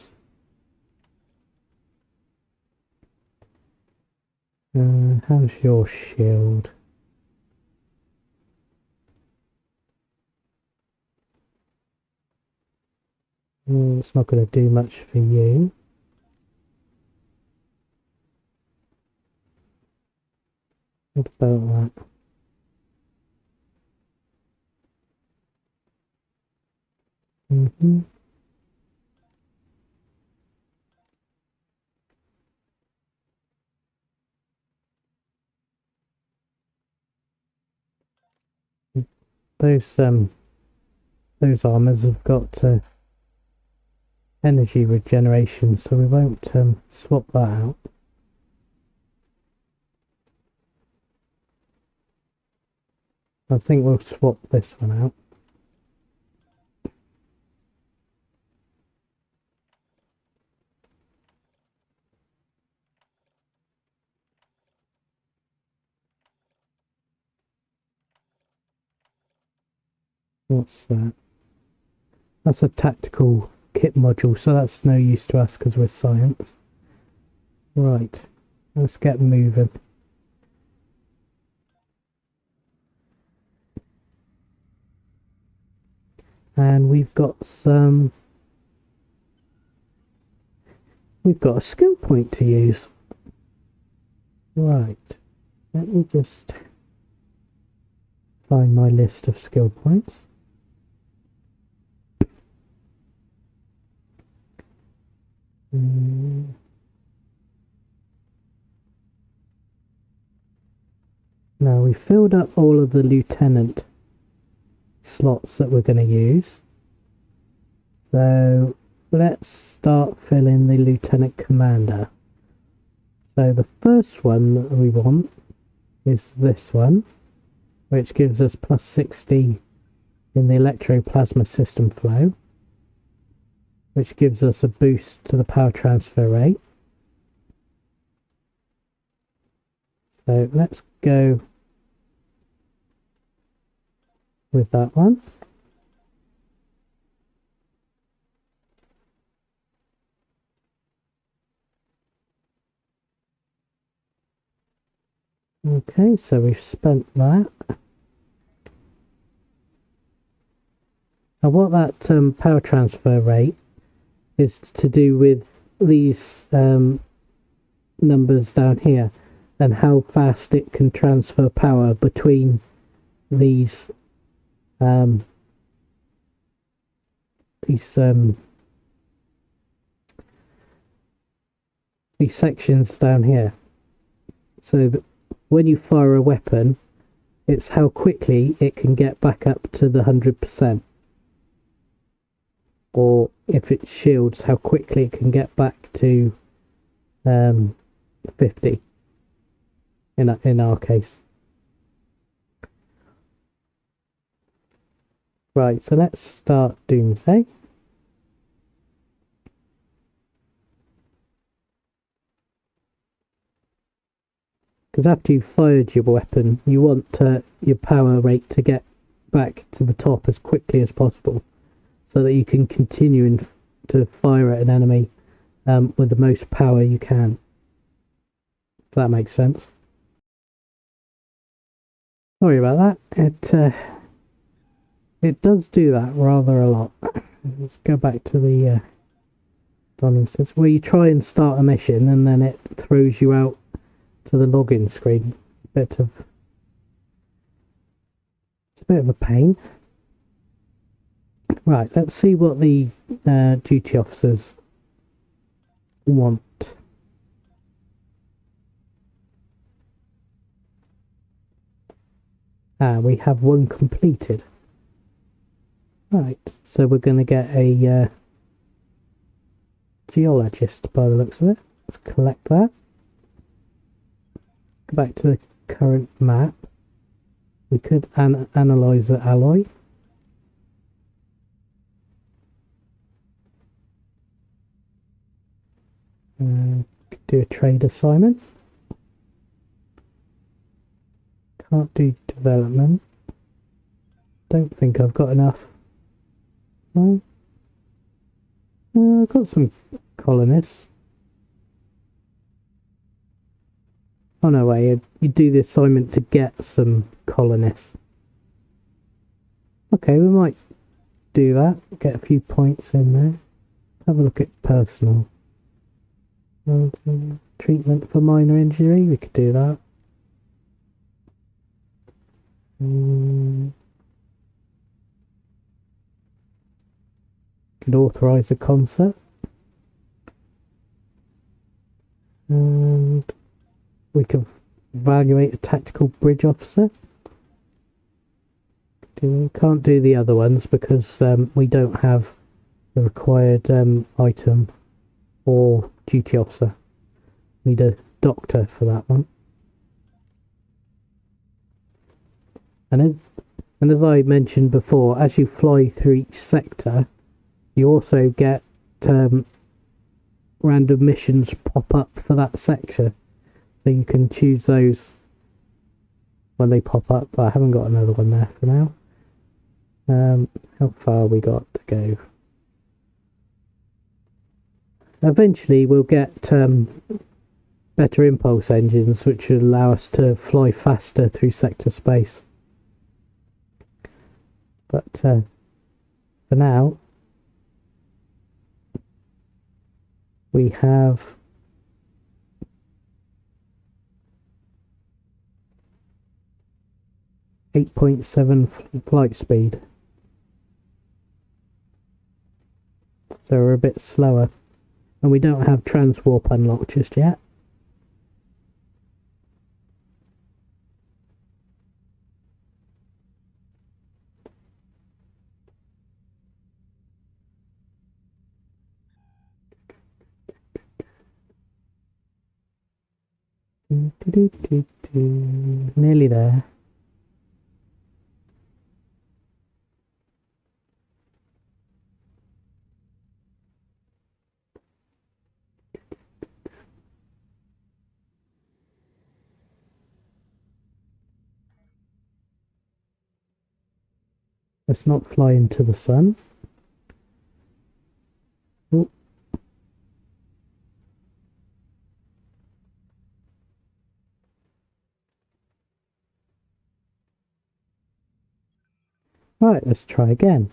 How's your shield? It's not going to do much for you. What about that? Those armors have got energy regeneration, so we won't swap that out. I think we'll swap this one out. What's that? That's a tactical kit module, so that's no use to us because we're science. Right, let's get moving. And we've got a skill point to use. Right, let me just find my list of skill points. Now we filled up all of the lieutenant slots that we're going to use. So let's start filling the lieutenant commander. So the first one that we want is this one, which gives us plus 60 in the electroplasma system flow, which gives us a boost to the power transfer rate. So let's go with that one. Okay, so we've spent that. Now what that power transfer rate is to do with these numbers down here and how fast it can transfer power between these sections down here. So that when you fire a weapon, it's how quickly it can get back up to the 100%. Or if it shields, how quickly it can get back to 50 in our case. Right, so let's start Doomsday. Because after you've fired your weapon, you want your power rate to get back to the top as quickly as possible, so that you can continue to fire at an enemy with the most power you can. If that makes sense. Sorry about that. It does do that rather a lot. Let's go back to the instance where you try and start a mission and then it throws you out to the login screen. It's a bit of a pain. Right, let's see what the duty officers want. We have one completed. Right, so we're going to get a geologist by the looks of it. Let's collect that. Go back to the current map. We could analyze the alloy. Could do a trade assignment. Can't do development. Don't think I've got enough. No. I've got some colonists. Oh no way, you do the assignment to get some colonists. Okay, we might do that. Get a few points in there. Have a look at personal. Treatment for minor injury, we could do that. Could authorise a concert. And we can evaluate a tactical bridge officer. Can't do the other ones because we don't have the required item or duty officer. Need a doctor for that one. And as I mentioned before, as you fly through each sector, you also get random missions pop up for that sector. So you can choose those when they pop up, but I haven't got another one there for now. How far we got to go? Eventually we'll get better impulse engines which will allow us to fly faster through sector space. But for now we have 8.7 flight speed. So we're a bit slower. And we don't have transwarp unlocked just yet. Nearly there. Let's not fly into the sun. Oh. Right, let's try again.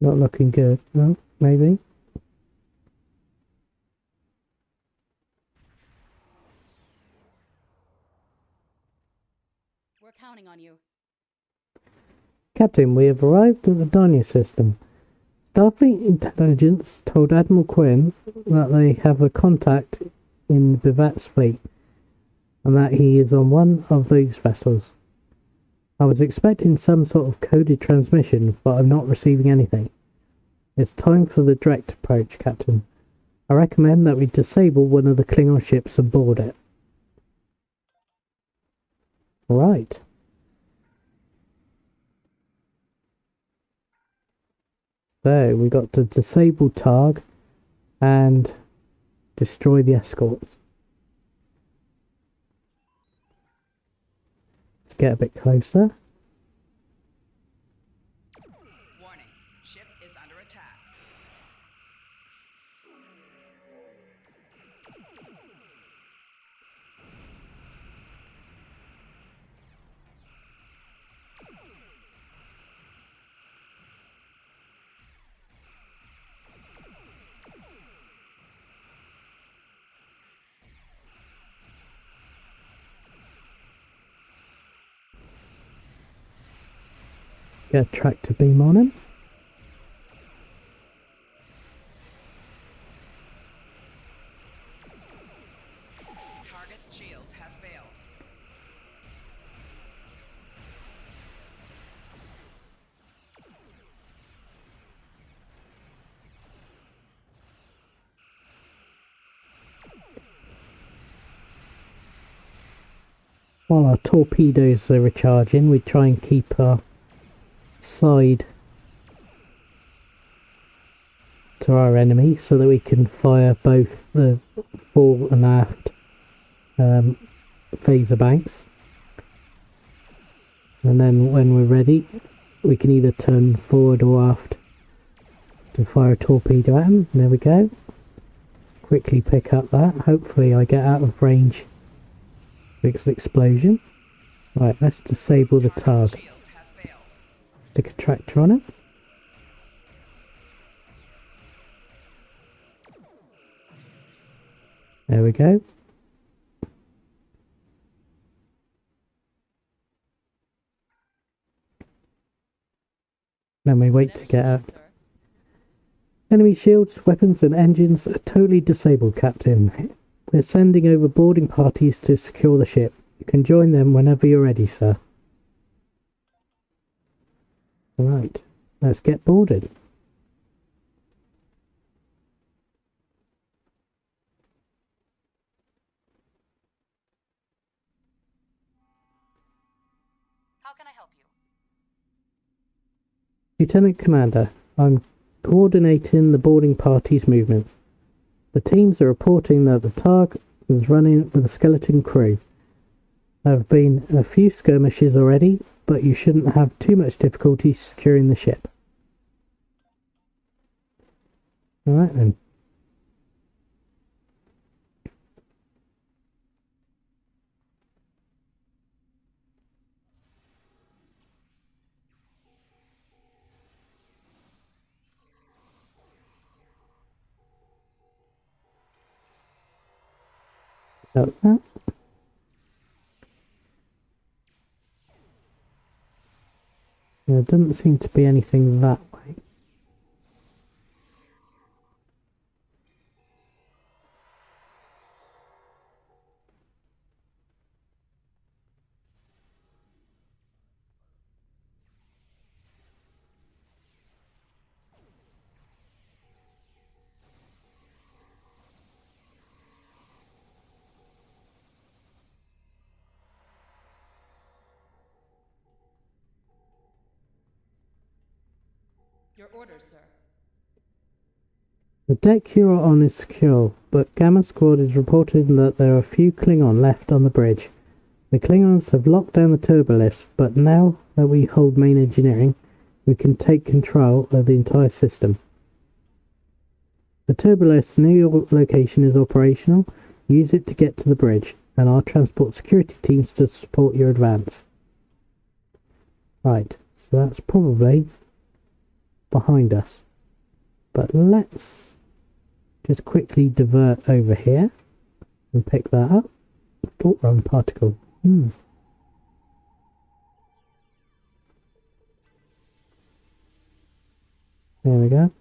Not looking good. No, maybe. We're counting on you. Captain, we have arrived at the Dania system. Starfleet intelligence told Admiral Quinn that they have a contact in Bivat's fleet, and that he is on one of those vessels. I was expecting some sort of coded transmission, but I'm not receiving anything. It's time for the direct approach, Captain. I recommend that we disable one of the Klingon ships and board it. Right. So we got to disable Targ and destroy the escorts. Let's get a bit closer. Get a tractor beam on him. Target's shields have failed. While our torpedoes are recharging, we try and keep our side to our enemy so that we can fire both the fore and aft phaser banks. And then when we're ready, we can either turn forward or aft to fire a torpedo at them. There we go. Quickly pick up that. Hopefully I get out of range. Fix the explosion. Right, let's disable the target. Shields have failed. Stick a tractor on it. There we go. Then we wait to get out. Enemy shields, weapons and engines are totally disabled, Captain. We're sending over boarding parties to secure the ship. You can join them whenever you're ready, sir. Right, let's get boarded. How can I help you? Lieutenant Commander, I'm coordinating the boarding party's movements. The teams are reporting that the target is running with a skeleton crew. There have been a few skirmishes already, but you shouldn't have too much difficulty securing the ship. Alright then. Like that. There doesn't seem to be anything that way. Your orders, sir. The deck you're on is secure, but Gamma Squad is reporting that there are a few Klingon left on the bridge. The Klingons have locked down the turbolifts, but now that we hold main engineering, we can take control of the entire system. The turbolift's new location is operational. Use it to get to the bridge, and I'll transport security teams to support your advance. Right, so that's probably behind us. But let's just quickly divert over here and pick that up. Thought wrong particle. There we go.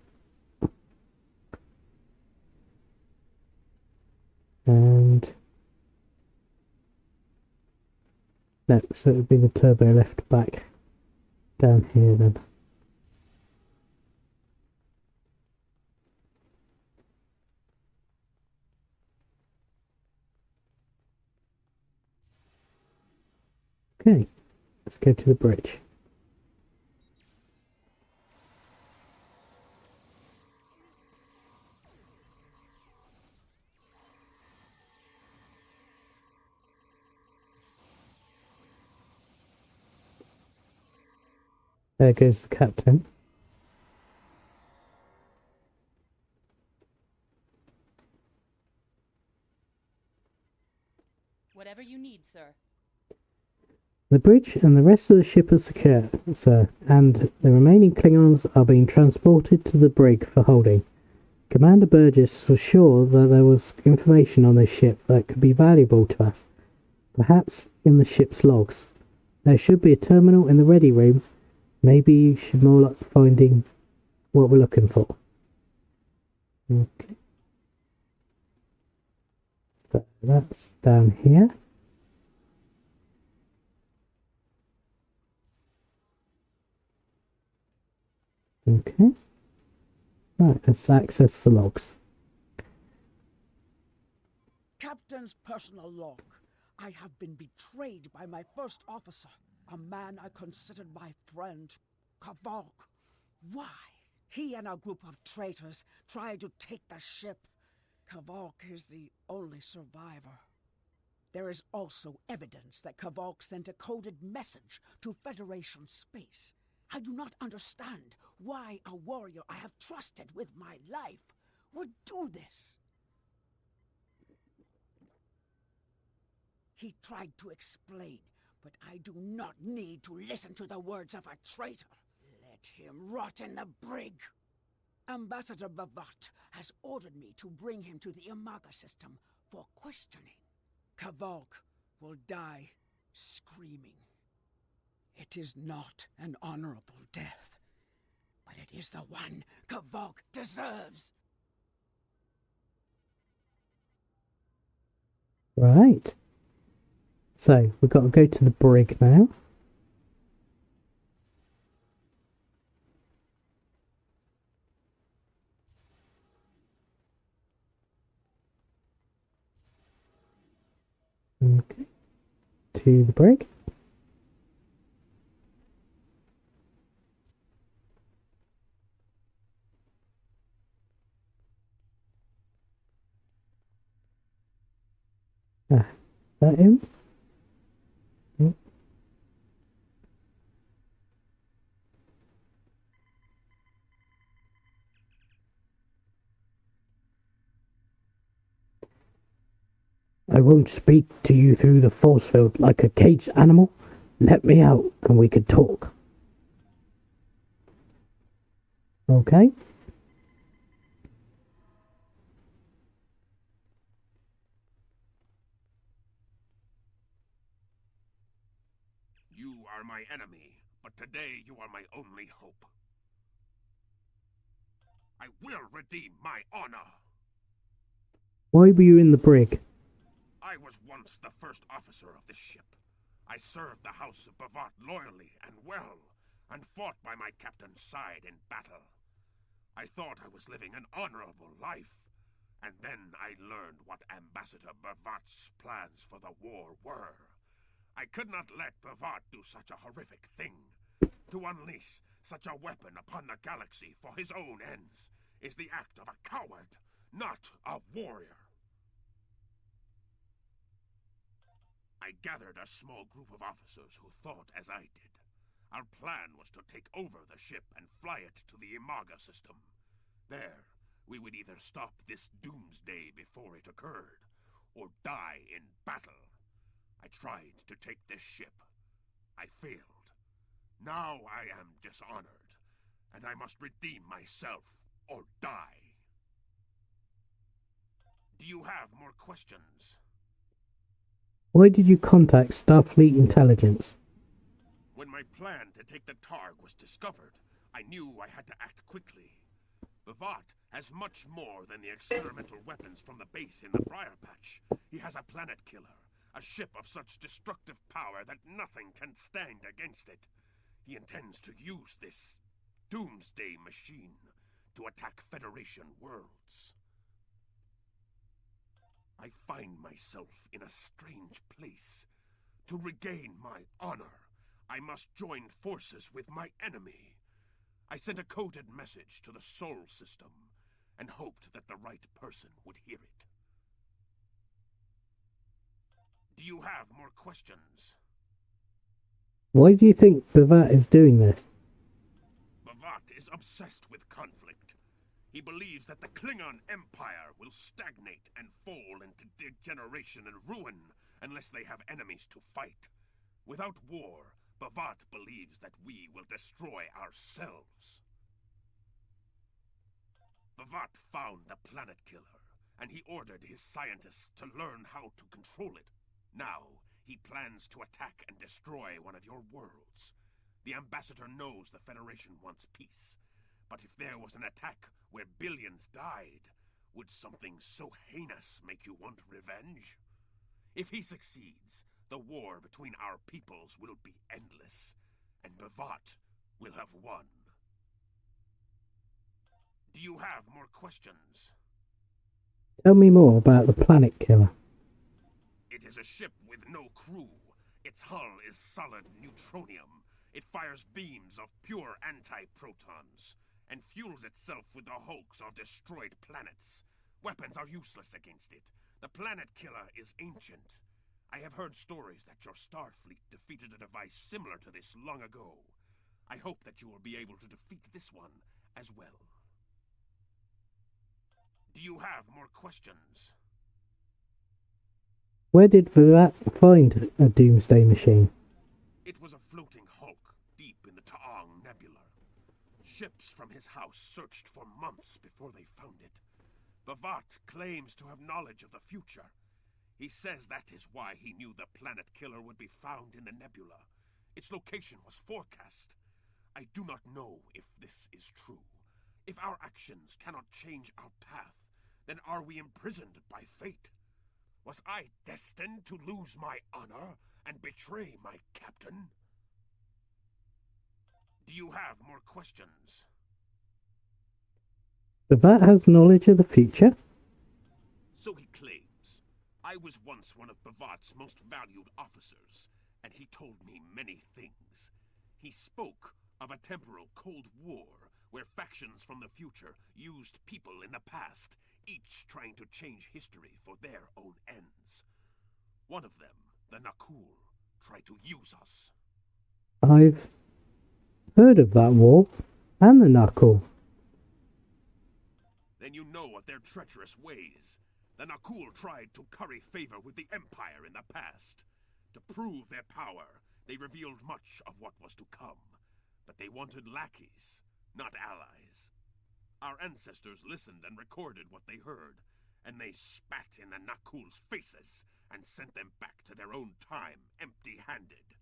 And no, so it would be the turbo lift back down here then. Okay, let's go to the bridge. There goes the captain. Whatever you need, sir. The bridge and the rest of the ship are secure, sir, and the remaining Klingons are being transported to the brig for holding. Commander Burgess was sure that there was information on this ship that could be valuable to us, perhaps in the ship's logs. There should be a terminal in the ready room Maybe you should more like finding what we're looking for. Okay. So that's down here. Okay. Right, let's access the logs. Captain's personal log. I have been betrayed by my first officer, a man I considered my friend, Kavok. Why? He and a group of traitors tried to take the ship. Kavok is the only survivor. There is also evidence that Kavok sent a coded message to Federation space. I do not understand why a warrior I have trusted with my life would do this. He tried to explain, but I do not need to listen to the words of a traitor. Let him rot in the brig. Ambassador Bavat has ordered me to bring him to the Imaga system for questioning. Kavok will die screaming. It is not an honorable death, but it is the one Kavok deserves. Right. So, we've got to go to the brig now. Okay. To the brig. Ah, is that him? Yep. I won't speak to you through the force field like a caged animal. Let me out and we can talk. Okay? You are my enemy, but today you are my only hope. I will redeem my honor. Why were you in the brig? I was once the first officer of this ship. I served the House of Bavat loyally and well, and fought by my captain's side in battle. I thought I was living an honorable life, and then I learned what Ambassador Bavat's plans for the war were. I could not let Bavat do such a horrific thing. To unleash such a weapon upon the galaxy for his own ends is the act of a coward, not a warrior. I gathered a small group of officers who thought as I did. Our plan was to take over the ship and fly it to the Imaga system. There, we would either stop this doomsday before it occurred, or die in battle. I tried to take this ship. I failed. Now I am dishonored, and I must redeem myself or die. Do you have more questions? Why did you contact Starfleet Intelligence? When my plan to take the Targ was discovered, I knew I had to act quickly. Bavat has much more than the experimental weapons from the base in the Briar Patch. He has a planet killer, a ship of such destructive power that nothing can stand against it. He intends to use this doomsday machine to attack Federation worlds. I find myself in a strange place. To regain my honor, I must join forces with my enemy. I sent a coded message to the Sol system and hoped that the right person would hear it. Do you have more questions? Why do you think Bavat is doing this? Bavat is obsessed with conflict. He believes that the Klingon Empire will stagnate and fall into degeneration and ruin unless they have enemies to fight. Without war, Bavat believes that we will destroy ourselves. Bavat found the planet killer, and he ordered his scientists to learn how to control it. Now, he plans to attack and destroy one of your worlds. The Ambassador knows the Federation wants peace. But if there was an attack where billions died, would something so heinous make you want revenge? If he succeeds, the war between our peoples will be endless, and Bavat will have won. Do you have more questions? Tell me more about the planet killer. It is a ship with no crew. Its hull is solid neutronium. It fires beams of pure anti-protons, and fuels itself with the hulks of destroyed planets. Weapons are useless against it. The planet killer is ancient. I have heard stories that your Starfleet defeated a device similar to this long ago. I hope that you will be able to defeat this one as well. Do you have more questions? Where did Virat find a doomsday machine? It was a floating hulk deep in the Taong Nebula. Ships from his house searched for months before they found it. Bavat claims to have knowledge of the future. He says that is why he knew the planet killer would be found in the nebula. Its location was forecast. I do not know if this is true. If our actions cannot change our path, then are we imprisoned by fate? Was I destined to lose my honor and betray my captain? Do you have more questions? Virat has knowledge of the future? So he claims. I was once one of Bavat's most valued officers, and he told me many things. He spoke of a temporal Cold War, where factions from the future used people in the past, each trying to change history for their own ends. One of them, the Nakul, tried to use us. I've heard of that war, and the Knuckle. Then you know of their treacherous ways. The Nakul tried to curry favor with the Empire in the past. To prove their power, they revealed much of what was to come. But they wanted lackeys, not allies. Our ancestors listened and recorded what they heard, and they spat in the Nakul's faces and sent them back to their own time empty-handed.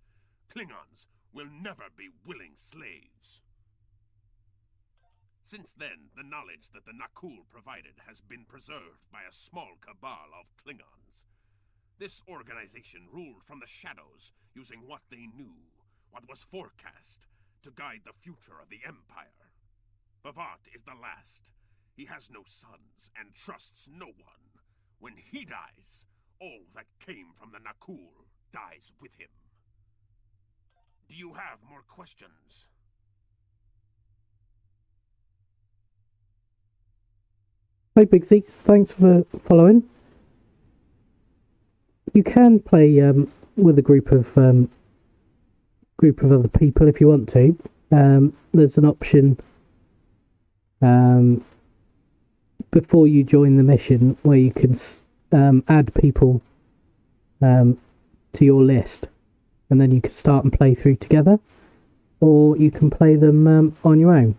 Klingons will never be willing slaves. Since then, the knowledge that the Nakul provided has been preserved by a small cabal of Klingons. This organization ruled from the shadows, using what they knew, what was forecast, to guide the future of the Empire. Bavat is the last. He has no sons and trusts no one. When he dies, all that came from the Nakul dies with him. Do you have more questions? Hi Big Z, thanks for following. You can play with a group of other people if you want to. There's an option before you join the mission where you can add people to your list, and then you can start and play through together, or you can play them on your own.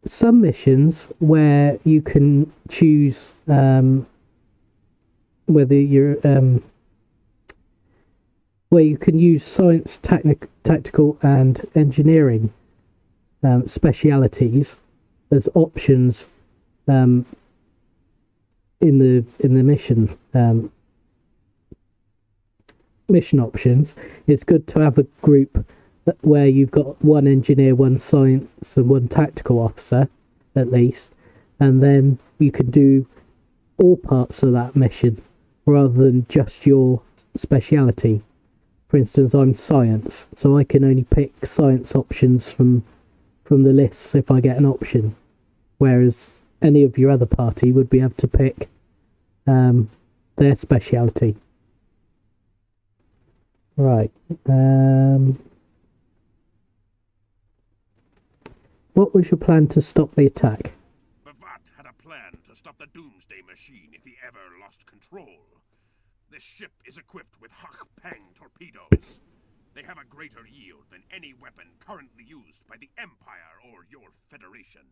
Some missions where you can choose whether you're where you can use science, tactical, and engineering specialities as options in the mission mission options. It's good to have a group where you've got one engineer, one science, and one tactical officer, at least, and then you can do all parts of that mission rather than just your speciality. For instance, I'm science, so I can only pick science options from the lists if I get an option, whereas any of your other party would be able to pick their speciality. Right. What was your plan to stop the attack? Bavat had a plan to stop the Doomsday Machine if he ever lost control. This ship is equipped with Hak-Pang torpedoes. They have a greater yield than any weapon currently used by the Empire or your Federation.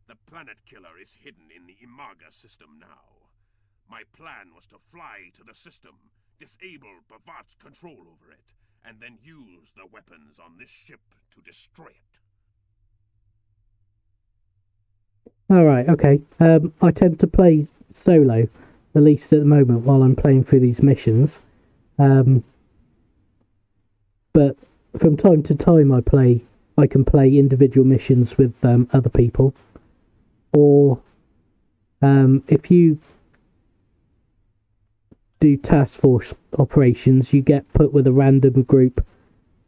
The planet killer is hidden in the Imaga system now. My plan was to fly to the system, disable Bavat's control over it, and then use the weapons on this ship to destroy it. Alright, okay. I tend to play solo, at least at the moment, while I'm playing through these missions. But from time to time I can play individual missions with other people. Or if you do task force operations, you get put with a random group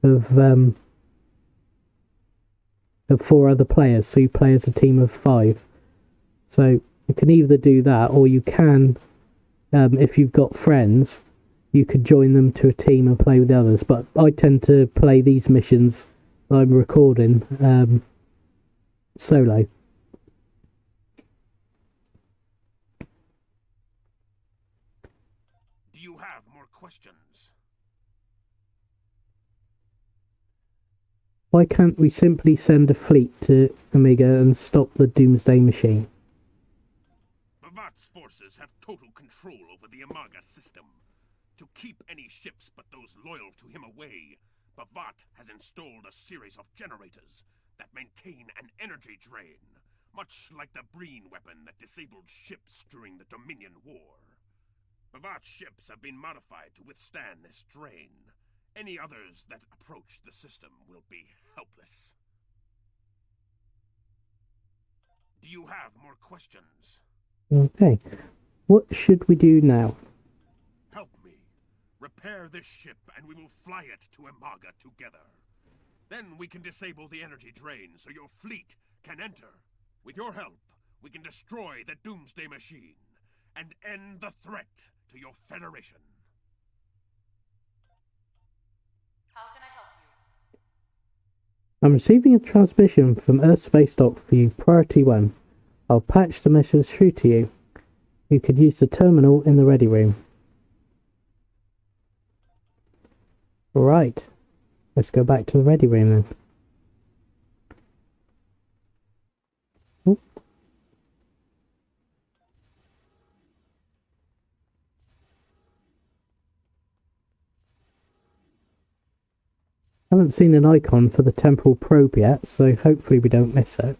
of 4 other players, so you play as a team of 5. So you can either do that, or you can, if you've got friends, you could join them to a team and play with the others. But I tend to play these missions that I'm recording solo. Do you have more questions? Why can't we simply send a fleet to Omega and stop the Doomsday Machine? Bavat's forces have total control over the Amaga system. To keep any ships but those loyal to him away, Bavat has installed a series of generators that maintain an energy drain, much like the Breen weapon that disabled ships during the Dominion War. Bavat's ships have been modified to withstand this drain. Any others that approach the system will be helpless. Do you have more questions? Okay. What should we do now? Help me. Repair this ship and we will fly it to Amaga together. Then we can disable the energy drain so your fleet can enter. With your help, we can destroy the Doomsday Machine and end the threat to your Federation. How can I help you? I'm receiving a transmission from Earth Space Dock for you, Priority 1. I'll patch the message through to you. You could use the terminal in the ready room. Right. Let's go back to the ready room then. Oh. Haven't seen an icon for the temporal probe yet, so hopefully we don't miss it.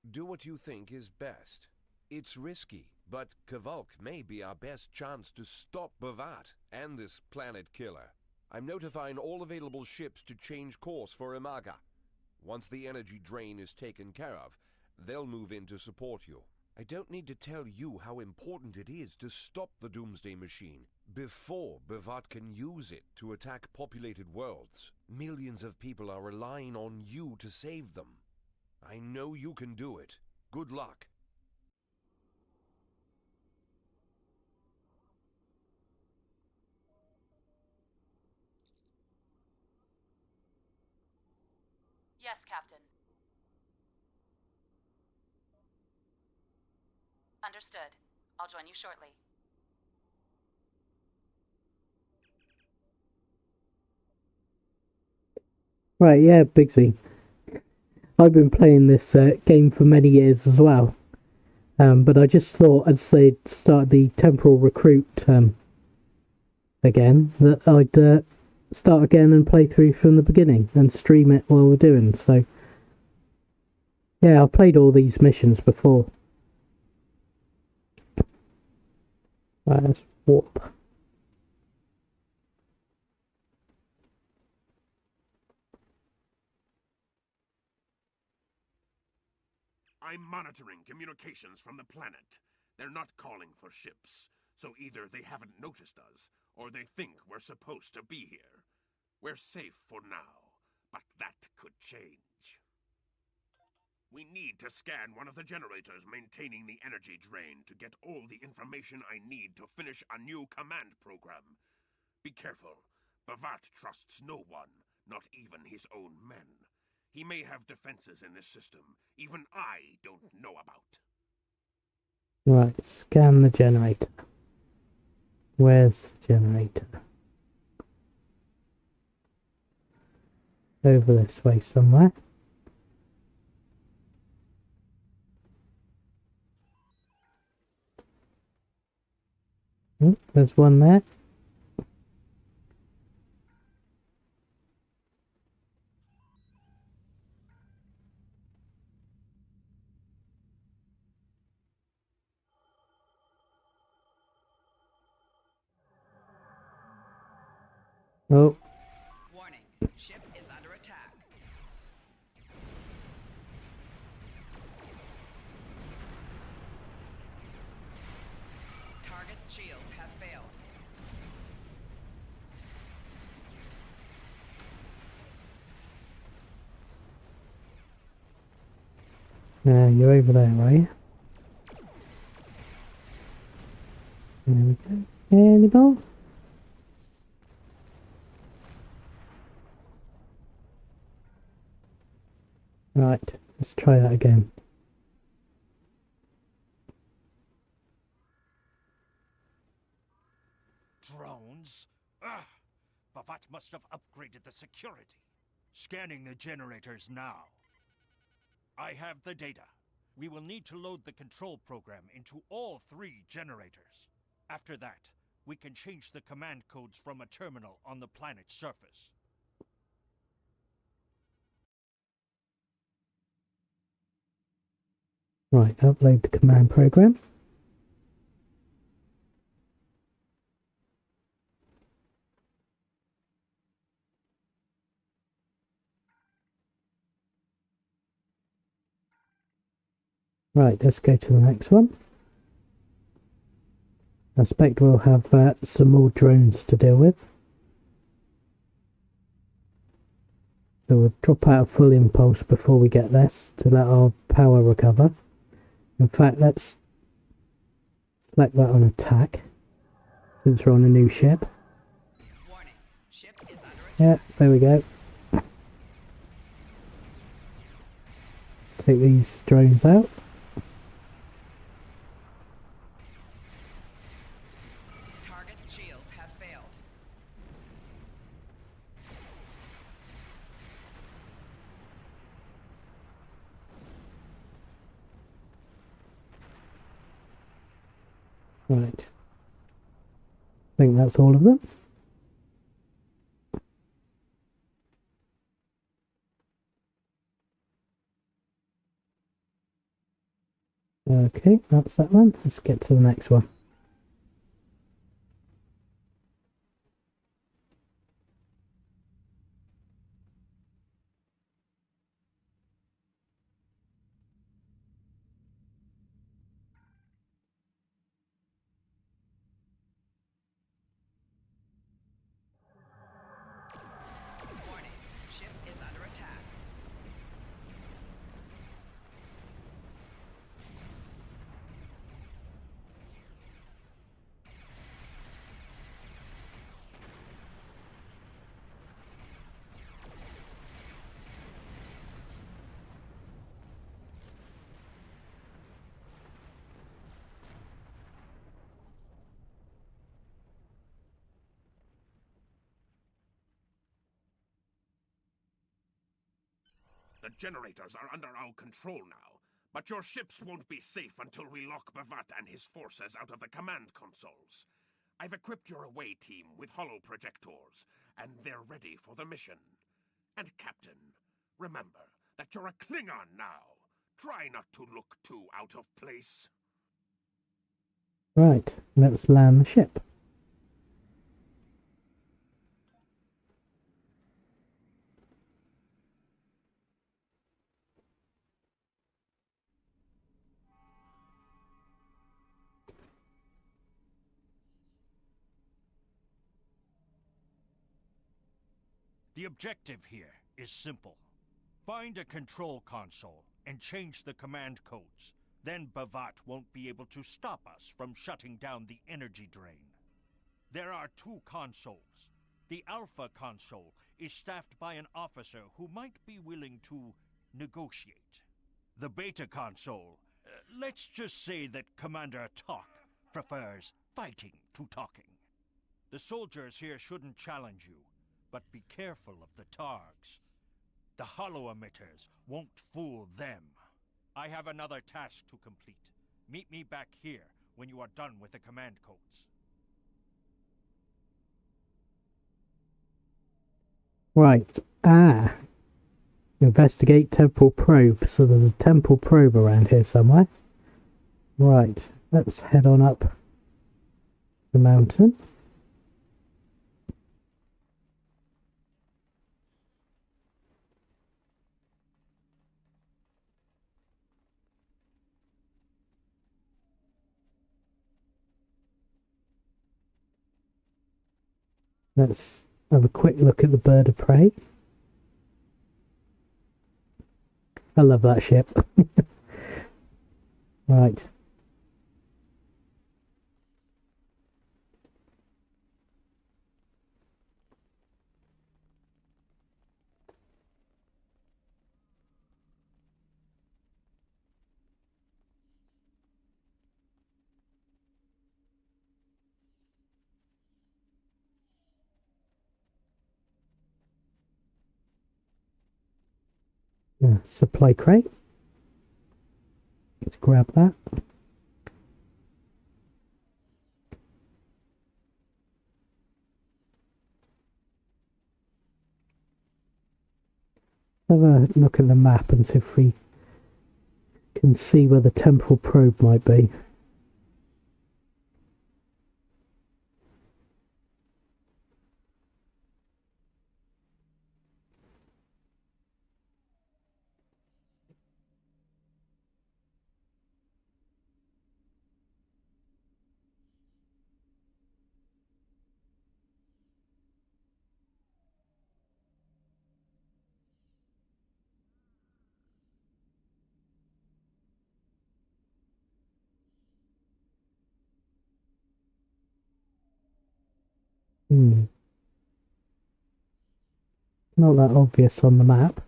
Do what you think is best. It's risky, but Kvalk may be our best chance to stop Bavat and this planet killer. I'm notifying all available ships to change course for Amaga. Once the energy drain is taken care of, they'll move in to support you. I don't need to tell you how important it is to stop the Doomsday Machine before Bavat can use it to attack populated worlds. Millions of people are relying on you to save them. I know you can do it. Good luck. Yes, Captain. Understood. I'll join you shortly. Right, yeah, Bigsy. I've been playing this game for many years as well. But I just thought, as they started the Temporal Recruit again, that I'd start again and play through from the beginning and stream it while we're doing. So, yeah, I've played all these missions before. Right, let's warp. I'm monitoring communications from the planet. They're not calling for ships, so either they haven't noticed us, or they think we're supposed to be here. We're safe for now, but that could change. We need to scan one of the generators maintaining the energy drain to get all the information I need to finish a new command program. Be careful. Bavat trusts no one, not even his own men. He may have defenses in this system even I don't know about. Right, scan the generator. Where's the generator? Over this way somewhere. Oh, there's one there. Oh, Warning. Ship is under attack. Target's shields have failed. you're over there, are you? There we go. Any more? Right, let's try that again. Drones? Ugh! Bavat must have upgraded the security. Scanning the generators now. I have the data. We will need to load the control program into all 3 generators. After that, we can change the command codes from a terminal on the planet's surface. Right, upload the command program. Right, let's go to the next one. I expect we'll have some more drones to deal with. So we'll drop out a full impulse before we get this to let our power recover. In fact, let's select that on attack, since we're on a new ship. Warning. Ship is under Yeah, attack. there we go. Take these drones out. Target's shields have failed. Right. I think that's all of them. Okay, that's that one. Let's get to the next one. Warning. Ship is under attack. The generators are under our control now, but your ships won't be safe until we lock Bavat and his forces out of the command consoles. I've equipped your away team with holo projectors, and they're ready for the mission. And Captain, remember that you're a Klingon now. Try not to look too out of place. Right, let's land the ship. The objective here is simple. Find a control console and change the command codes. Then Bavat won't be able to stop us from shutting down the energy drain. There are 2 consoles. The Alpha console is staffed by an officer who might be willing to negotiate. The Beta console, let's just say that Commander Talk prefers fighting to talking. The soldiers here shouldn't challenge you, but be careful of the Targs. The holo emitters won't fool them. I have another task to complete. Meet me back here when you are done with the command codes. Right. Investigate temporal probe. So there's a temporal probe around here somewhere. Right. Let's head on up the mountain. Let's have a quick look at the bird of prey. I love that ship. Right. Supply crate. Let's grab that. Have a look at the map and see if we can see where the temporal probe might be. Not that obvious on the map.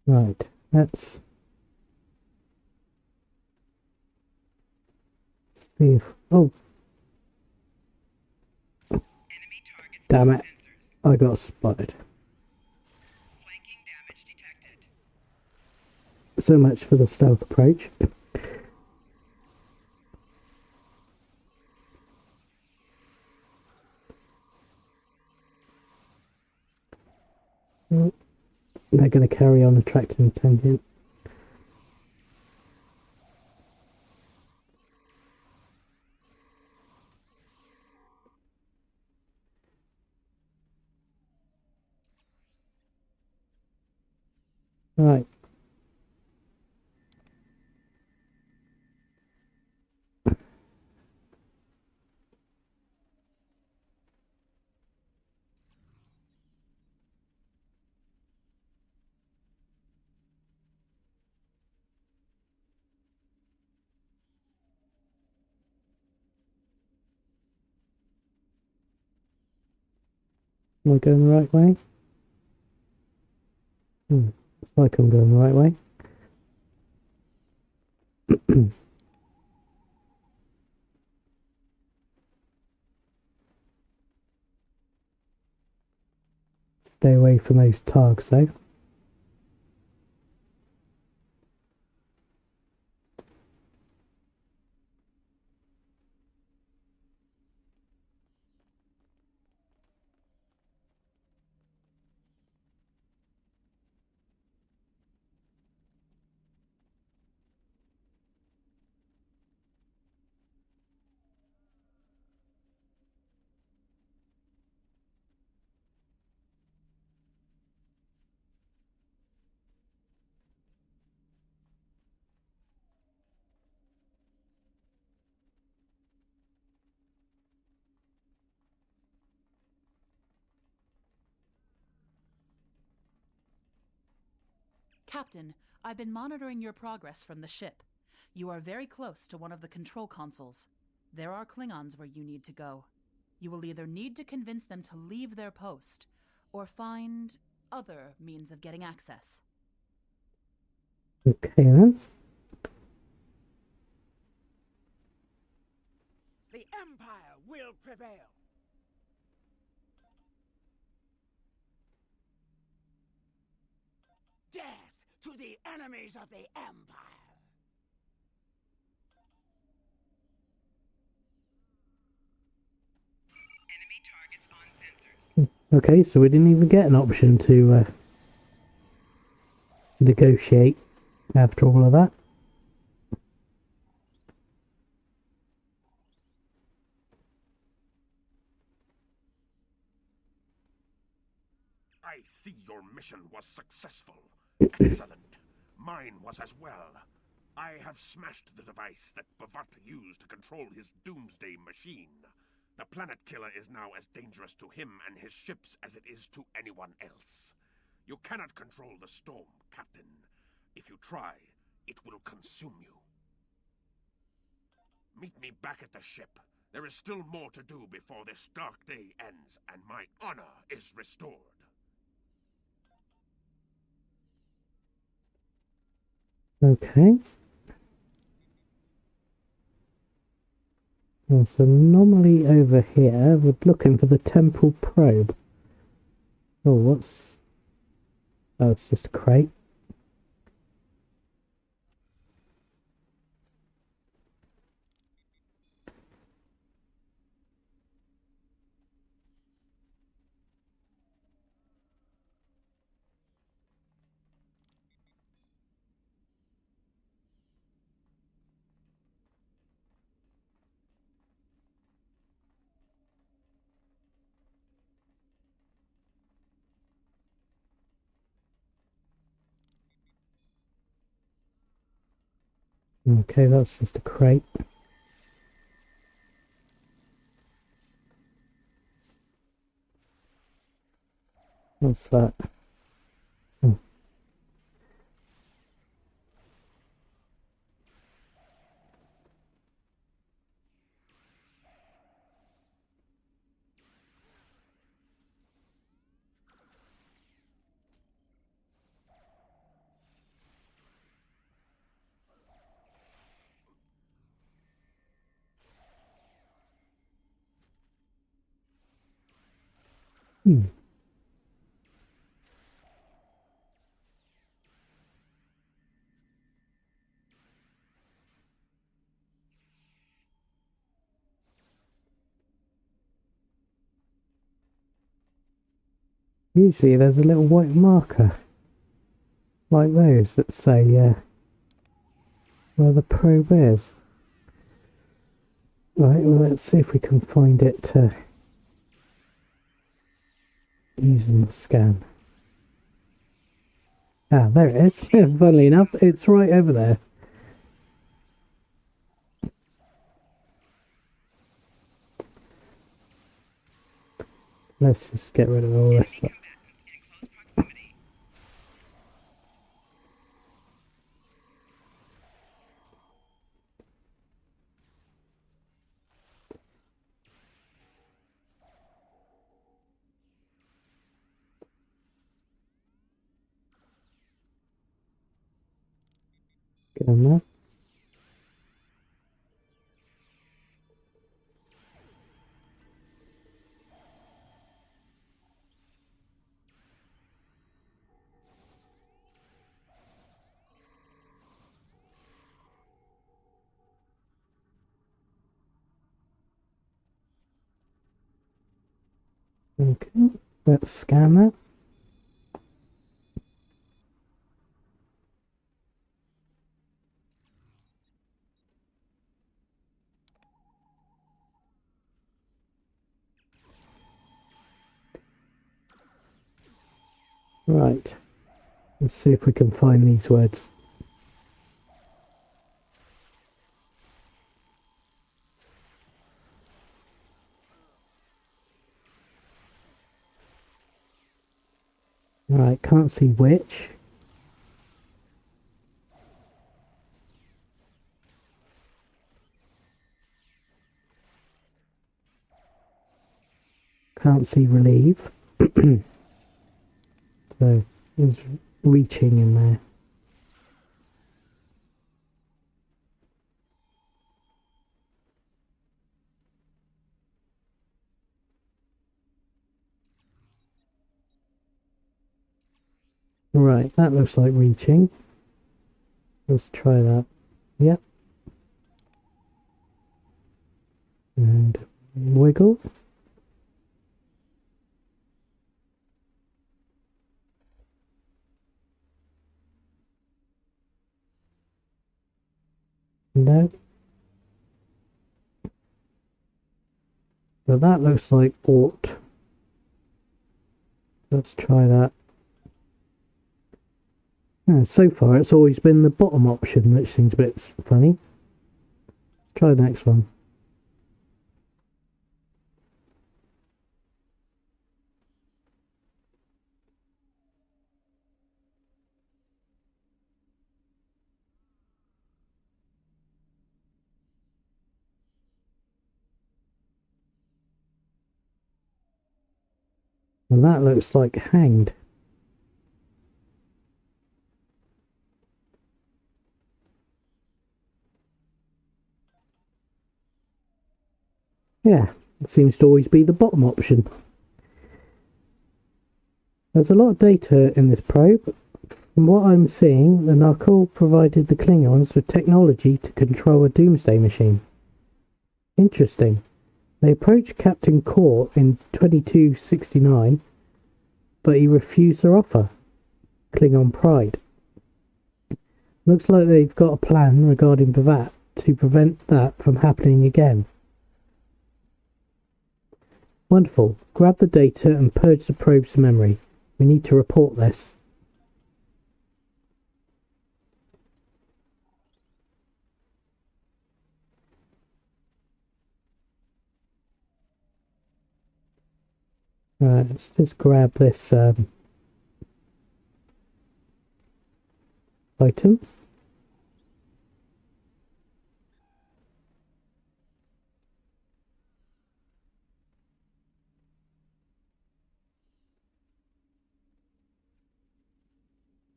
Right, let's see if... Oh, Enemy target damn it. sensors. I got spotted. Flanking damage detected. So much for the stealth approach. They're going to carry on attracting attention. Right. Am I going the right way? Looks like I'm going the right way. Stay away from those targs though. Captain, I've been monitoring your progress from the ship. You are very close to one of the control consoles. There are Klingons where you need to go. You will either need to convince them to leave their post, or find other means of getting access. Okay then. The Empire will prevail. Death to the enemies of the Empire! Enemy targets on sensors. Okay, so we didn't even get an option to negotiate after all of that. I see your mission was successful. Excellent. Mine was as well. I have smashed the device that Bavat used to control his doomsday machine. The planet killer is now as dangerous to him and his ships as it is to anyone else. You cannot control the storm, Captain. If you try, it will consume you. Meet me back at the ship. There is still more to do before this dark day ends and my honor is restored. Okay. Well, so normally over here we're looking for the temporal probe. Oh, what's... Oh, it's just a crate. Okay, that's just a crate. What's that? Oh. Hmm. Usually there's a little white marker like those that say where the probe is. Right, well, let's see if we can find it using the scan. Ah, there it is. Funnily enough, it's right over there. Let's just get rid of all this stuff. In close proximity. Get on there. Okay, let's scan that. Right, let's see if we can find these words. Right, can't see which. can't see relieve. So there's reaching in there. Right, that looks like reaching. Let's try that. Yep. And wiggle. No. So that looks like ought. Let's try that. Yeah, so far it's always been the bottom option, which seems a bit funny. Try the next one. And that looks like hanged. Yeah, it seems to always be the bottom option. There's a lot of data in this probe. From what I'm seeing, the Narkol provided the Klingons with technology to control a doomsday machine. Interesting. They approached Captain Kor in 2269, but he refused their offer. Klingon pride. Looks like they've got a plan regarding Bavat to prevent that from happening again. Wonderful. Grab the data and purge the probe's memory. We need to report this. Right, let's just grab this item.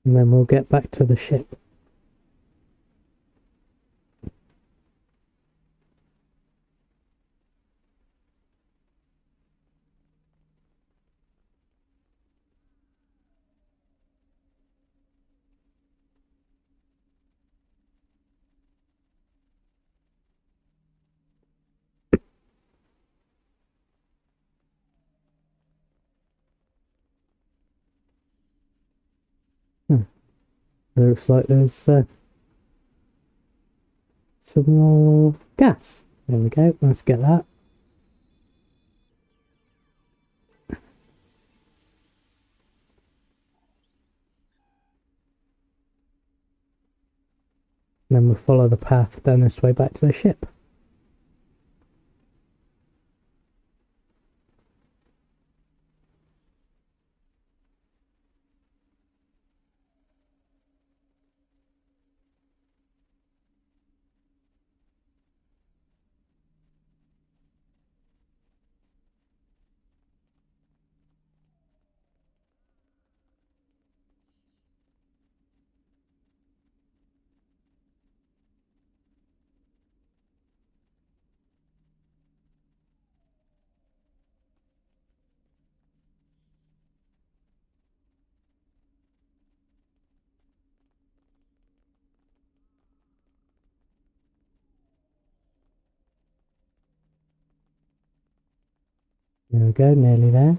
And then we'll get back to the ship. Looks like there's some more gas. There we go. Let's get that. And then we'll follow the path down this way back to the ship. There we go, nearly there.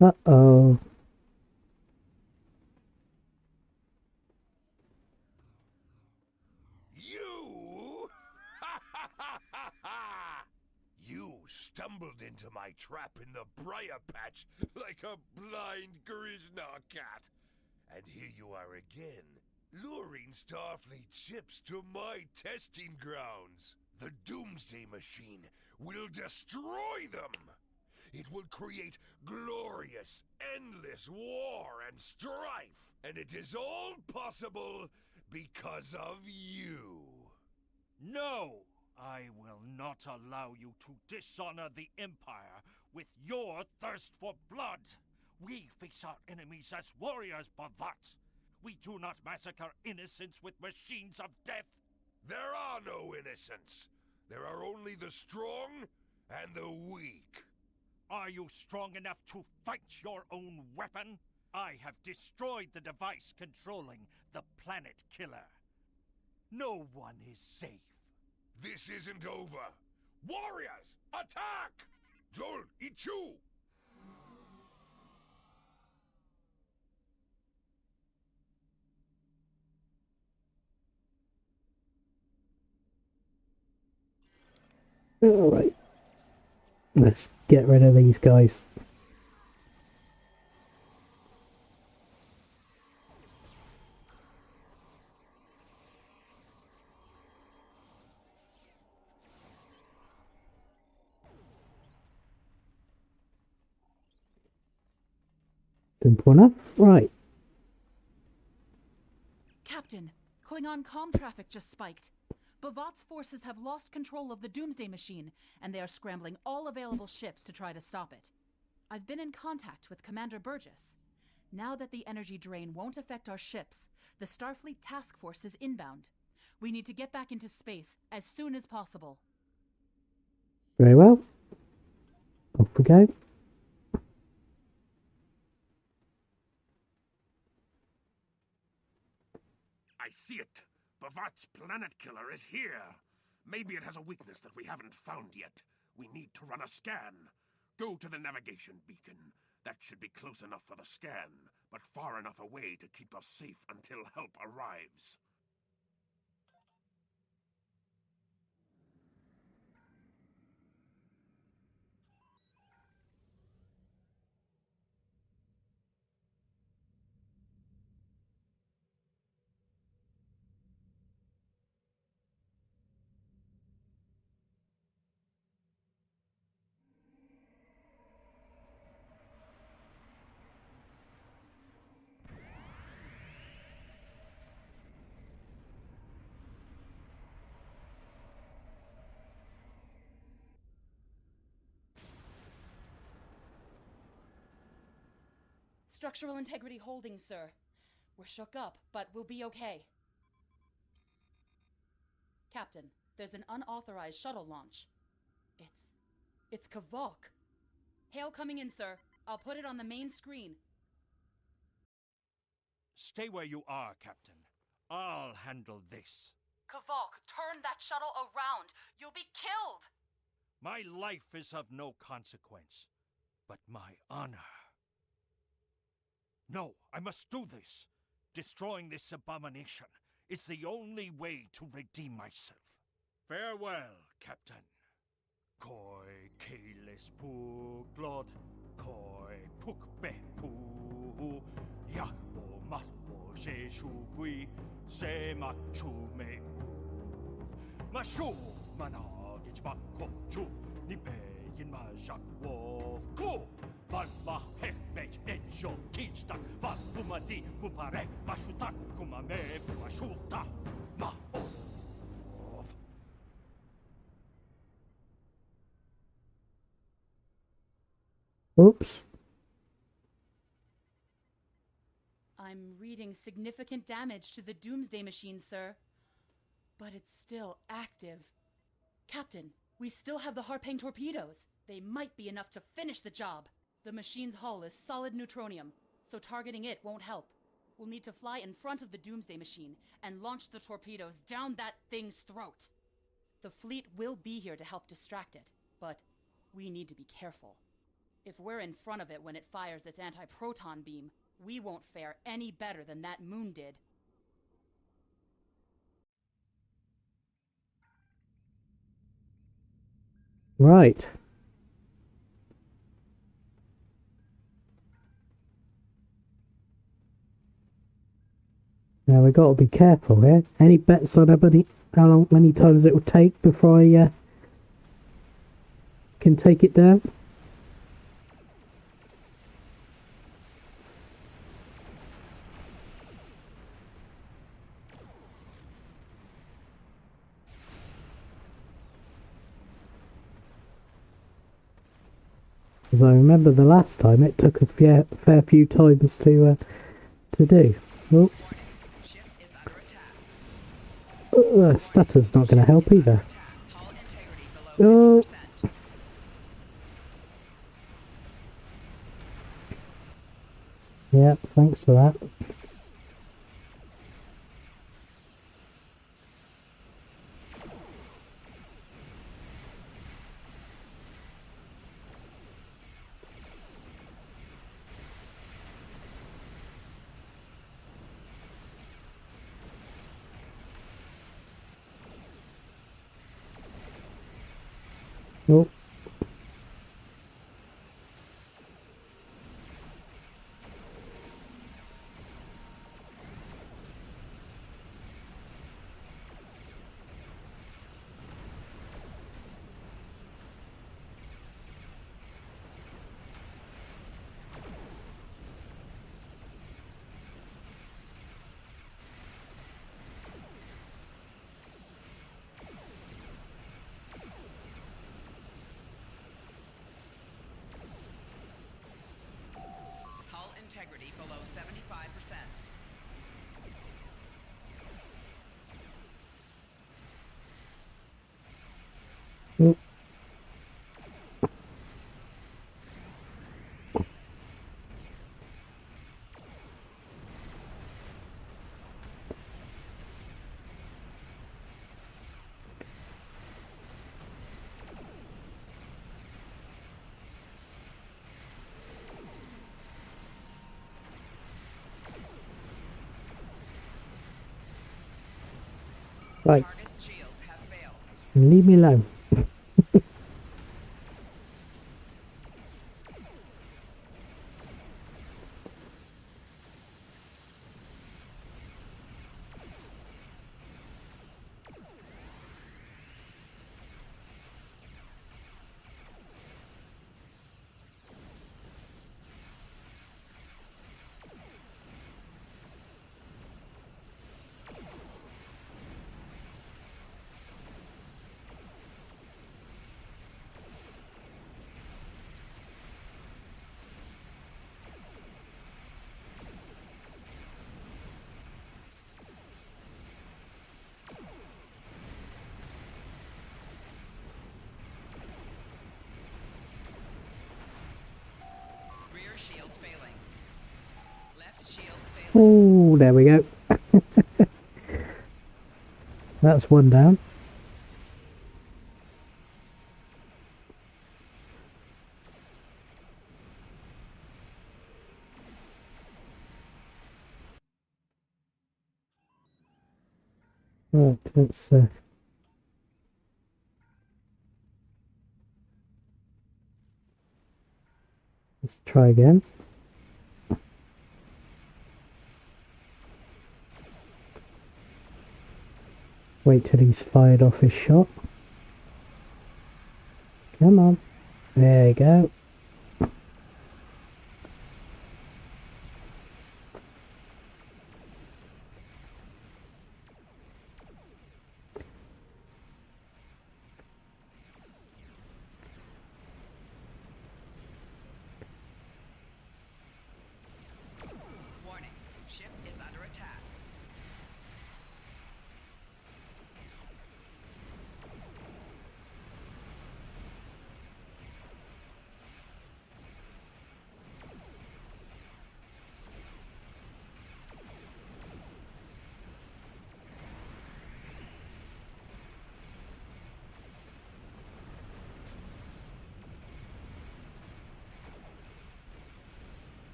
Uh-oh. You? You stumbled into my trap in the briar patch like a blind Grisnar cat. And here you are again, luring Starfleet ships to my testing grounds. The Doomsday Machine will destroy them. it will create glorious, endless war and strife. And it is all possible because of you. No! I will not allow you to dishonor the Empire with your thirst for blood. We face our enemies as warriors, Bavat. We do not massacre innocents with machines of death. There are no innocents. There are only the strong and the weak. Are you strong enough to fight your own weapon? I have destroyed the device controlling the planet killer. No one is safe. This isn't over. Warriors, attack! Joel, Ichu! Alright. Let's get rid of these guys. Simple enough. Right. Captain, Klingon comm traffic just spiked. Bavat's forces have lost control of the Doomsday Machine, and they are scrambling all available ships to try to stop it. I've been in contact with Commander Burgess. Now that the energy drain won't affect our ships, the Starfleet Task Force is inbound. We need to get back into space as soon as possible. Very well. Off we go. I see it. Bavat's planet killer is here. Maybe it has a weakness that we haven't found yet. We need to run a scan. Go to the navigation beacon. That should be close enough for the scan, but far enough away to keep us safe until help arrives. Structural integrity holding, sir. We're shook up, but we'll be okay. Captain, there's an unauthorized shuttle launch. It's Kavok. Hail coming in, sir. I'll put it on the main screen. Stay where you are, Captain. I'll handle this. Kavok, turn that shuttle around. You'll be killed! My life is of no consequence, but my honor. No, I must do this. Destroying this abomination is the only way to redeem myself. Farewell, Captain. Koi keles pu glod, koi puk be pu, yakbo matbo she shuvui, se machu me uv. Mashu managich bakko chu, ni be yin ma jak wolf ku. Van ma hekvej enjo kijtak, van bumadi bupare, mashutak kumame buashuta, ma ov. Oops. I'm reading significant damage to the Doomsday Machine, sir. But it's still active. Captain, we still have the Harpang torpedoes. They might be enough to finish the job. The machine's hull is solid neutronium, so targeting it won't help. We'll need to fly in front of the Doomsday Machine and launch the torpedoes down that thing's throat. The fleet will be here to help distract it, but we need to be careful. If we're in front of it when it fires its anti-proton beam, we won't fare any better than that moon did. Right. Now we got to be careful here. Any bets on how many times it will take before I can take it down? because I remember the last time it took a fair few times to do. Oh, Ship is under attack. stutter's not going to help either. Hull integrity below Oh, 50%. yeah, thanks for that. Oh. Hull integrity below 75%. Oh. Right, Target's shields have failed. leave me alone. Rear shields failing. Left shields failing. Oh, there we go. That's one down. Right, let's try again. Wait till he's fired off his shot. Come on. There you go. Warning. Ship is under attack.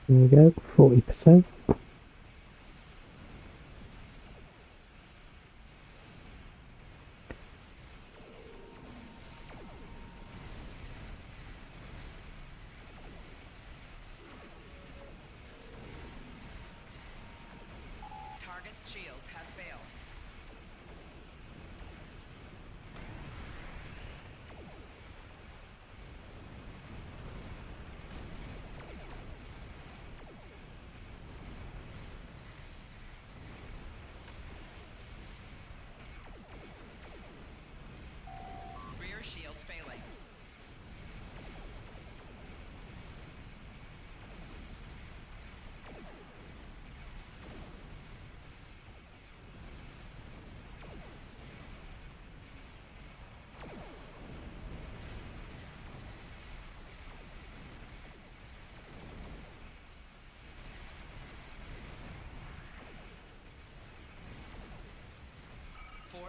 There we go. 40%. Target's shields have failed.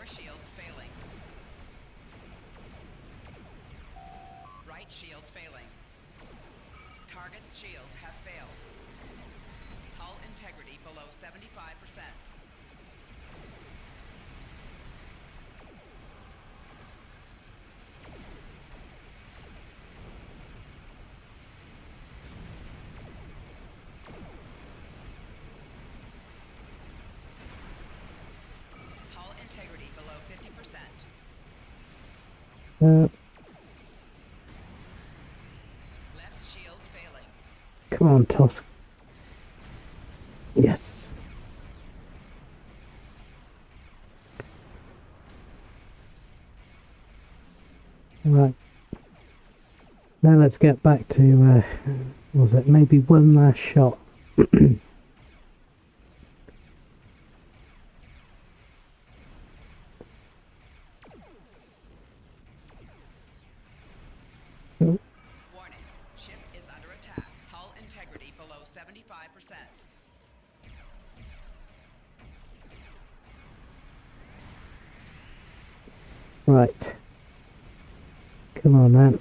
Lower shields failing. Right shields failing. Target's shields have failed. Hull integrity below 75%. Hull integrity below 50%. Left shield failing. Come on, Toss. Yes. Right. Now let's get back to, what was it, maybe one last shot. Oh, Warning. Ship is under attack. Hull integrity below 75%. right. Come on, man.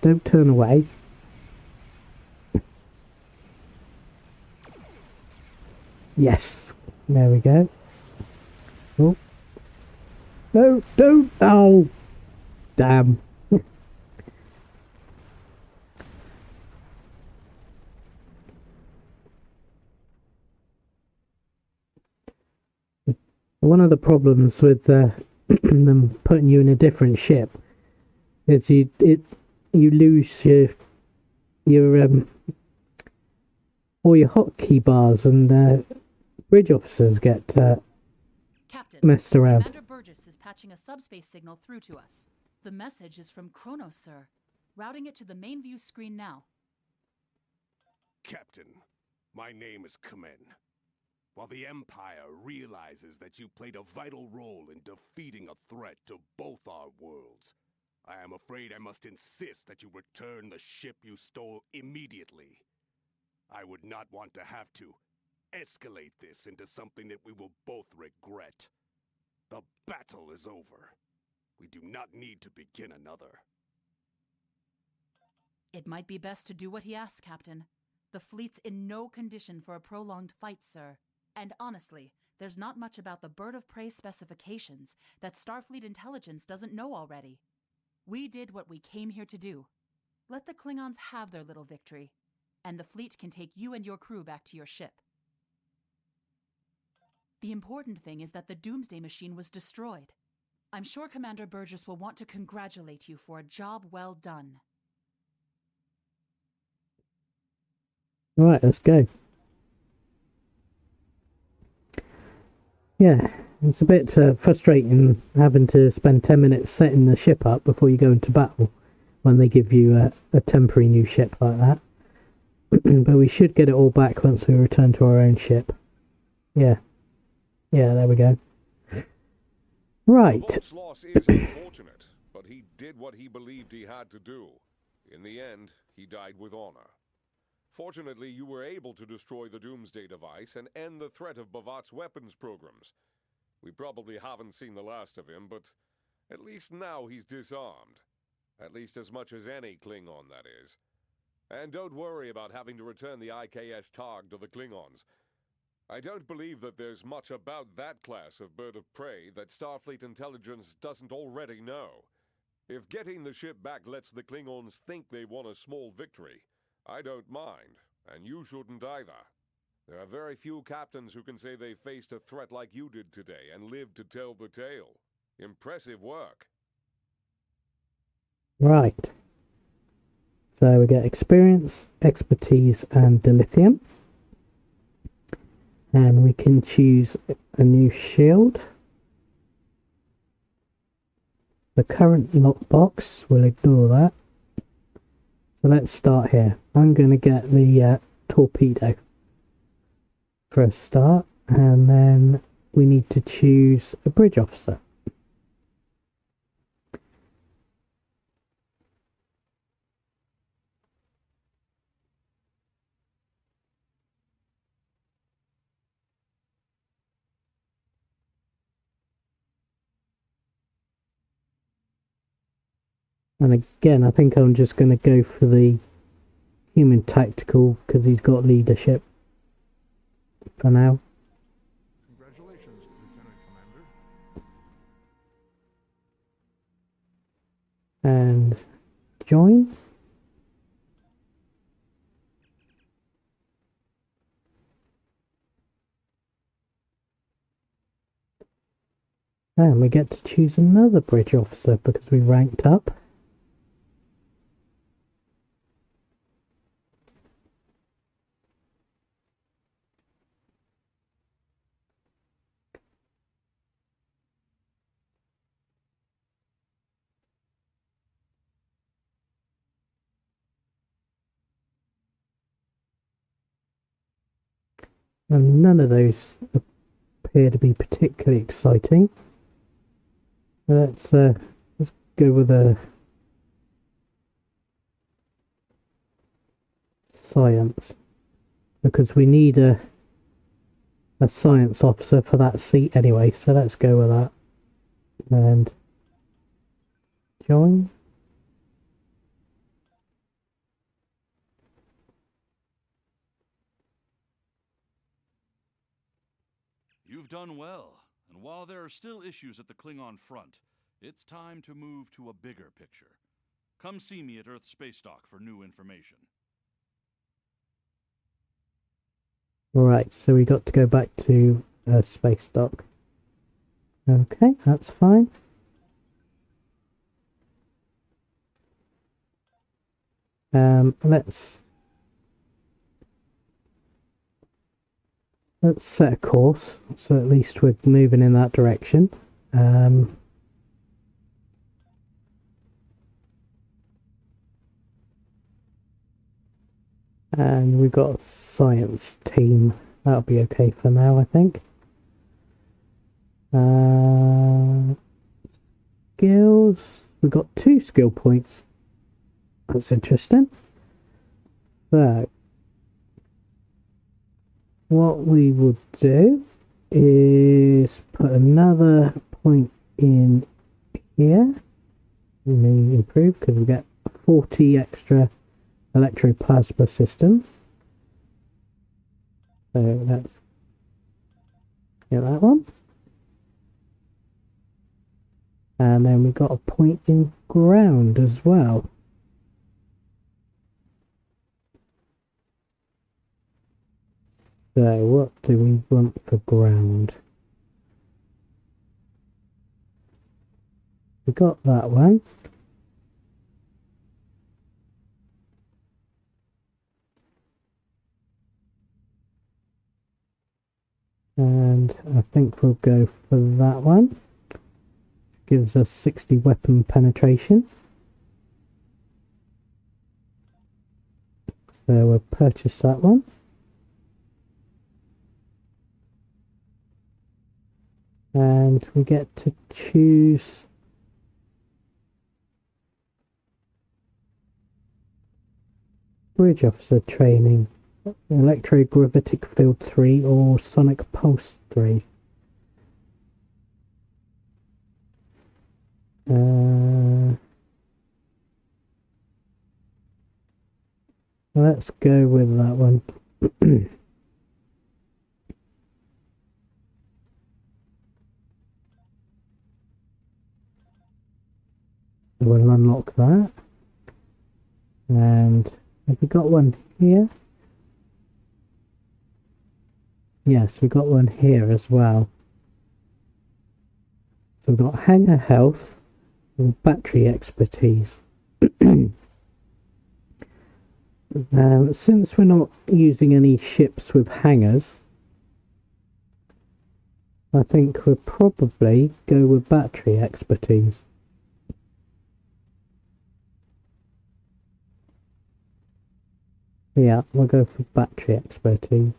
Don't turn away. Yes. There we go. Oh. No, don't. Oh. Damn. One of the problems with them putting you in a different ship is you lose your all your hotkey bars, and bridge officers get Captain, messed around. Commander Burgess is patching a subspace signal through to us. The message is from Kronos, sir. Routing it to the main view screen now. Captain, my name is Kamen. While the Empire realizes that you played a vital role in defeating a threat to both our worlds, I am afraid I must insist that you return the ship you stole immediately. I would not want to have to escalate this into something that we will both regret. The battle is over. We do not need to begin another. It might be best to do what he asks, Captain. The fleet's in no condition for a prolonged fight, sir. And honestly, there's not much about the Bird of Prey specifications that Starfleet intelligence doesn't know already. We did what we came here to do. Let the Klingons have their little victory, and the fleet can take you and your crew back to your ship. The important thing is that the Doomsday Machine was destroyed. I'm sure Commander Burgess will want to congratulate you for a job well done. Right, let's go. Yeah, it's a bit frustrating having to spend 10 minutes setting the ship up before you go into battle when they give you a temporary new ship like that. But we should get it all back once we return to our own ship. Yeah. Yeah, there we go. Right. Kavok's loss is unfortunate, but he did what he believed he had to do. In the end, he died with honor. Fortunately, you were able to destroy the Doomsday device and end the threat of Bavat's weapons programs. We probably haven't seen the last of him, but at least now he's disarmed. At least as much as any Klingon, that is. And don't worry about having to return the IKS Targ to the Klingons. I don't believe that there's much about that class of bird of prey that Starfleet intelligence doesn't already know. If getting the ship back lets the Klingons think they won a small victory, I don't mind, and you shouldn't either. There are very few captains who can say they faced a threat like you did today and lived to tell the tale. Impressive work. Right. So we get experience, expertise, and dilithium. And we can choose a new shield. The current lockbox, we'll ignore that. So let's start here. I'm going to get the torpedo for a start, and then we need to choose a bridge officer. And again, I think I'm just going to go for the human tactical because he's got leadership for now. Congratulations, Lieutenant Commander. And join. And we get to choose another bridge officer because we ranked up. And none of those appear to be particularly exciting. Let's go with a science because we need a science officer for that seat anyway. So let's go with that and join. You've done well, and while there are still issues at the Klingon front, it's time to move to a bigger picture. Come see me at Earth Space Dock for new information. Right, so we got to go back to Space Dock. Okay, that's fine. Let's set a course, so at least we're moving in that direction. And we've got a science team. That'll be okay for now, I think. Skills. We've got 2 skill points. That's interesting. So, what we would do is put another point in here. We may improve because we get 40 extra electroplasma systems. So let's get that one. And then we've got a point in ground as well. So what do we want for ground? We got that one. And I think we'll go for that one. Gives us 60 weapon penetration. So we'll purchase that one. And we get to choose bridge officer training, electrogravitic field 3 or sonic pulse 3. Let's go with that one. We'll unlock that. And have we got one here? Yes, we got one here as well. So we've got hangar health and battery expertise. Since we're not using any ships with hangars, I think we'll probably go with battery expertise. Yeah, we'll go for battery expertise.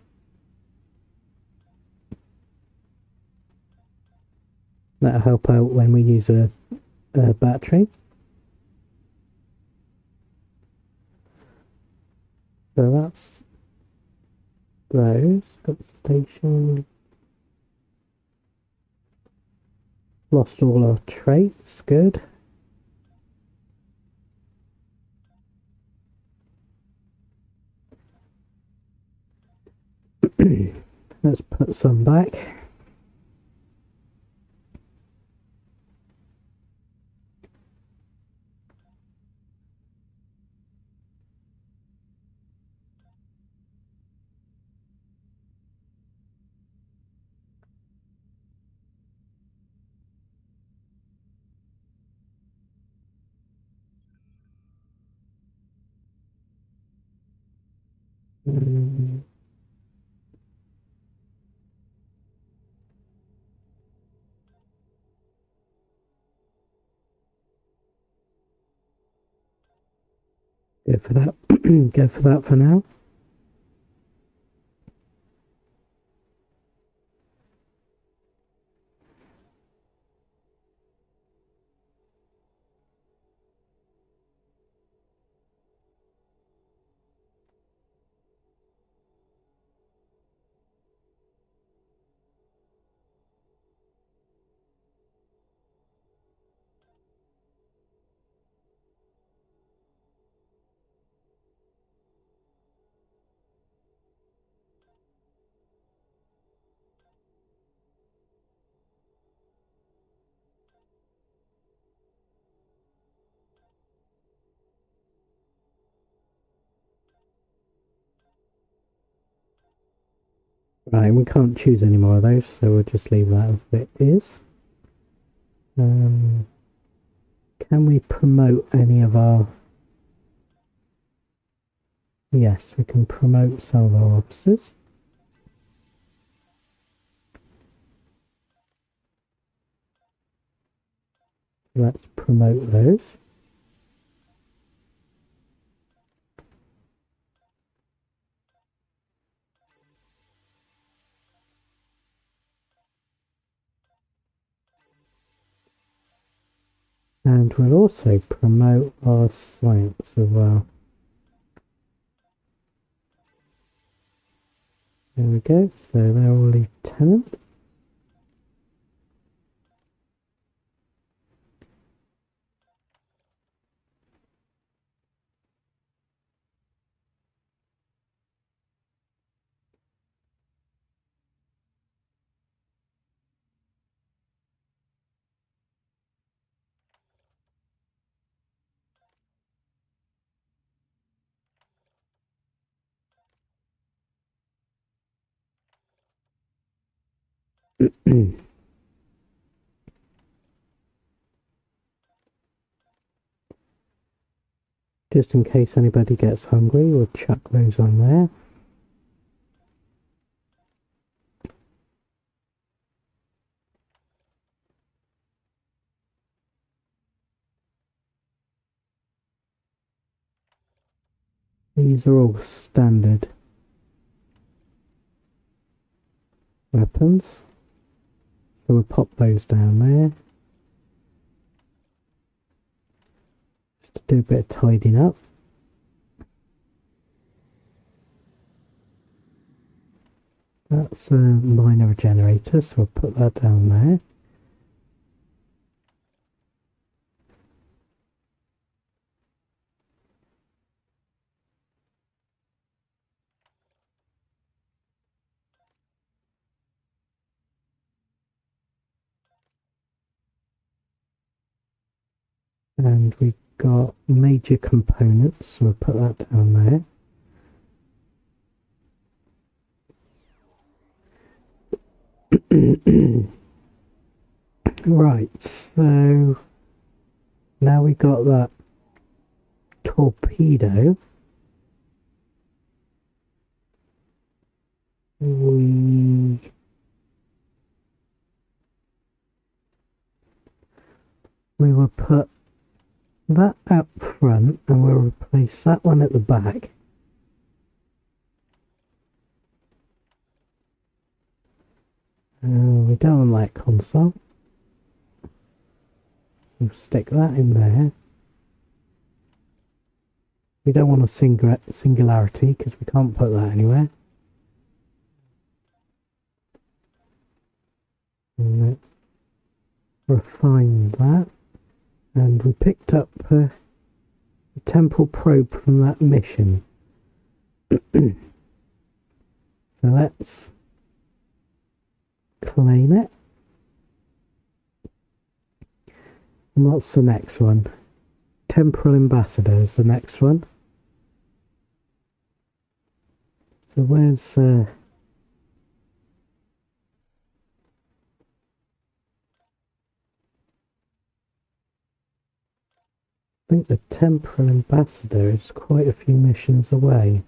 That'll help out when we use a battery. So that's those. Got the station. Lost all our traits. Good. Let's put some back. Go for that. Go for that for now. Right, we can't choose any more of those, so we'll just leave that as it is. Can we promote any of our... Yes, we can promote some of our officers. Let's promote those. And we'll also promote our science as well. There we go, so they're all lieutenants. Just in case anybody gets hungry, we'll chuck those on there. These are all standard weapons, so we'll pop those down there. Just to do a bit of tidying up. That's a minor generator, so we'll put that down there. And we've got major components, so we'll put that down there. Right, so now we got that torpedo. We will put that up front and we'll replace that one at the back. We don't want that console. We'll stick that in there. We don't want a singularity because we can't put that anywhere. And let's refine that. And we picked up a temporal probe from that mission. So So let's claim it. And what's the next one? Temporal Ambassador is the next one. So where's I think the Temporal Ambassador is quite a few missions away.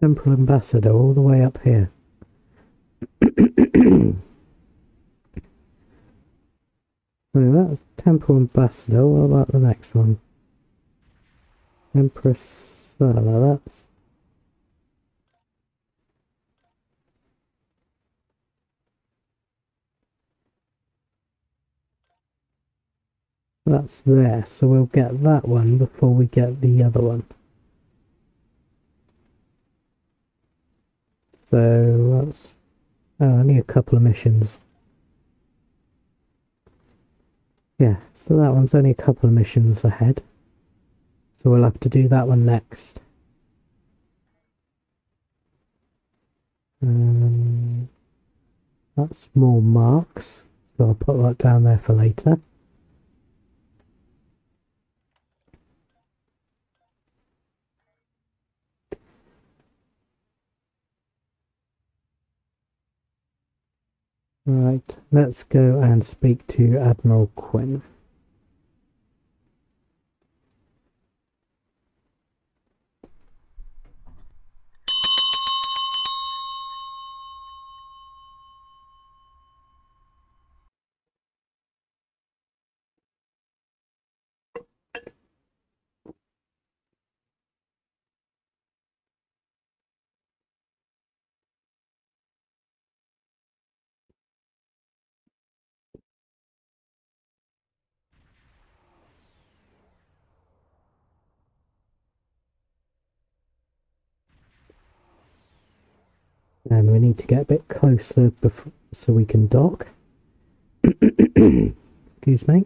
Temporal Ambassador all the way up here. So that's Temporal Ambassador. What about the next one? Empress Sala, that's there, so we'll get that one before we get the other one. So that's only a couple of missions. Yeah, so that one's only a couple of missions ahead. So we'll have to do that one next. That's more marks, so I'll put that down there for later. Right, let's go and speak to Admiral Quinn. And we need to get a bit closer so we can dock. Excuse me.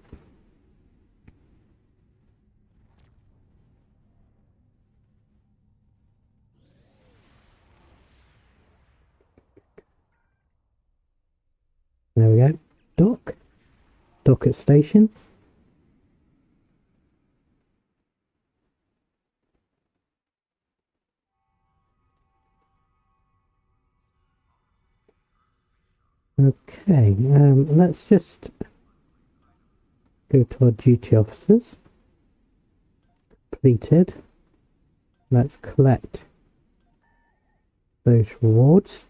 There we go. Dock. Dock at station. Okay, let's just go to our duty officers. Completed. Let's collect those rewards.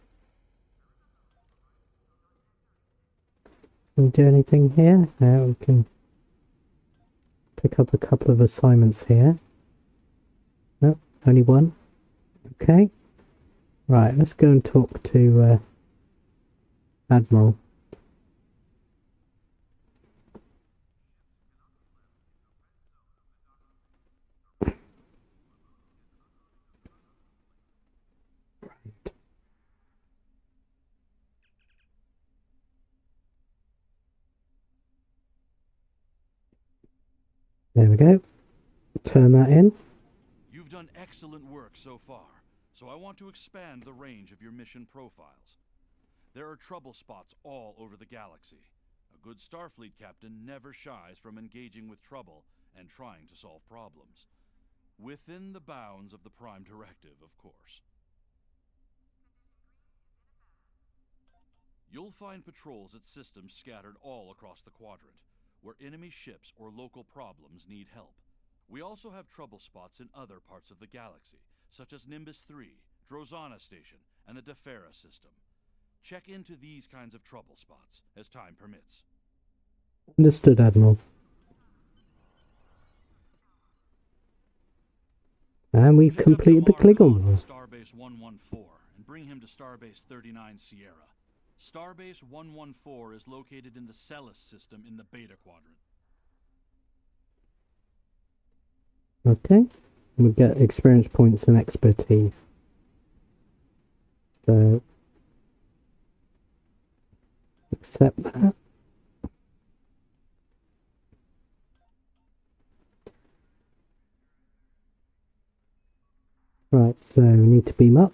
Can we do anything here? We can pick up a couple of assignments here. No, only one. Okay. Right, let's go and talk to Admiral. There we go. Turn that in. You've done excellent work so far, so I want to expand the range of your mission profiles. There are trouble spots all over the galaxy. A good Starfleet captain never shies from engaging with trouble and trying to solve problems. Within the bounds of the Prime Directive, of course. You'll find patrols at systems scattered all across the quadrant, where enemy ships or local problems need help. We also have trouble spots in other parts of the galaxy, such as Nimbus 3, Drozana Station, and the Defera system. Check into these kinds of trouble spots, as time permits. Understood, Admiral. And we've Pick up completed the Damar Klingon Khan War. from Starbase 114 and bring him to Starbase 39 Sierra. Starbase 114 is located in the Celis system in the Beta Quadrant. Okay. We get experience points and expertise. So accept that. Right, so we need to beam up.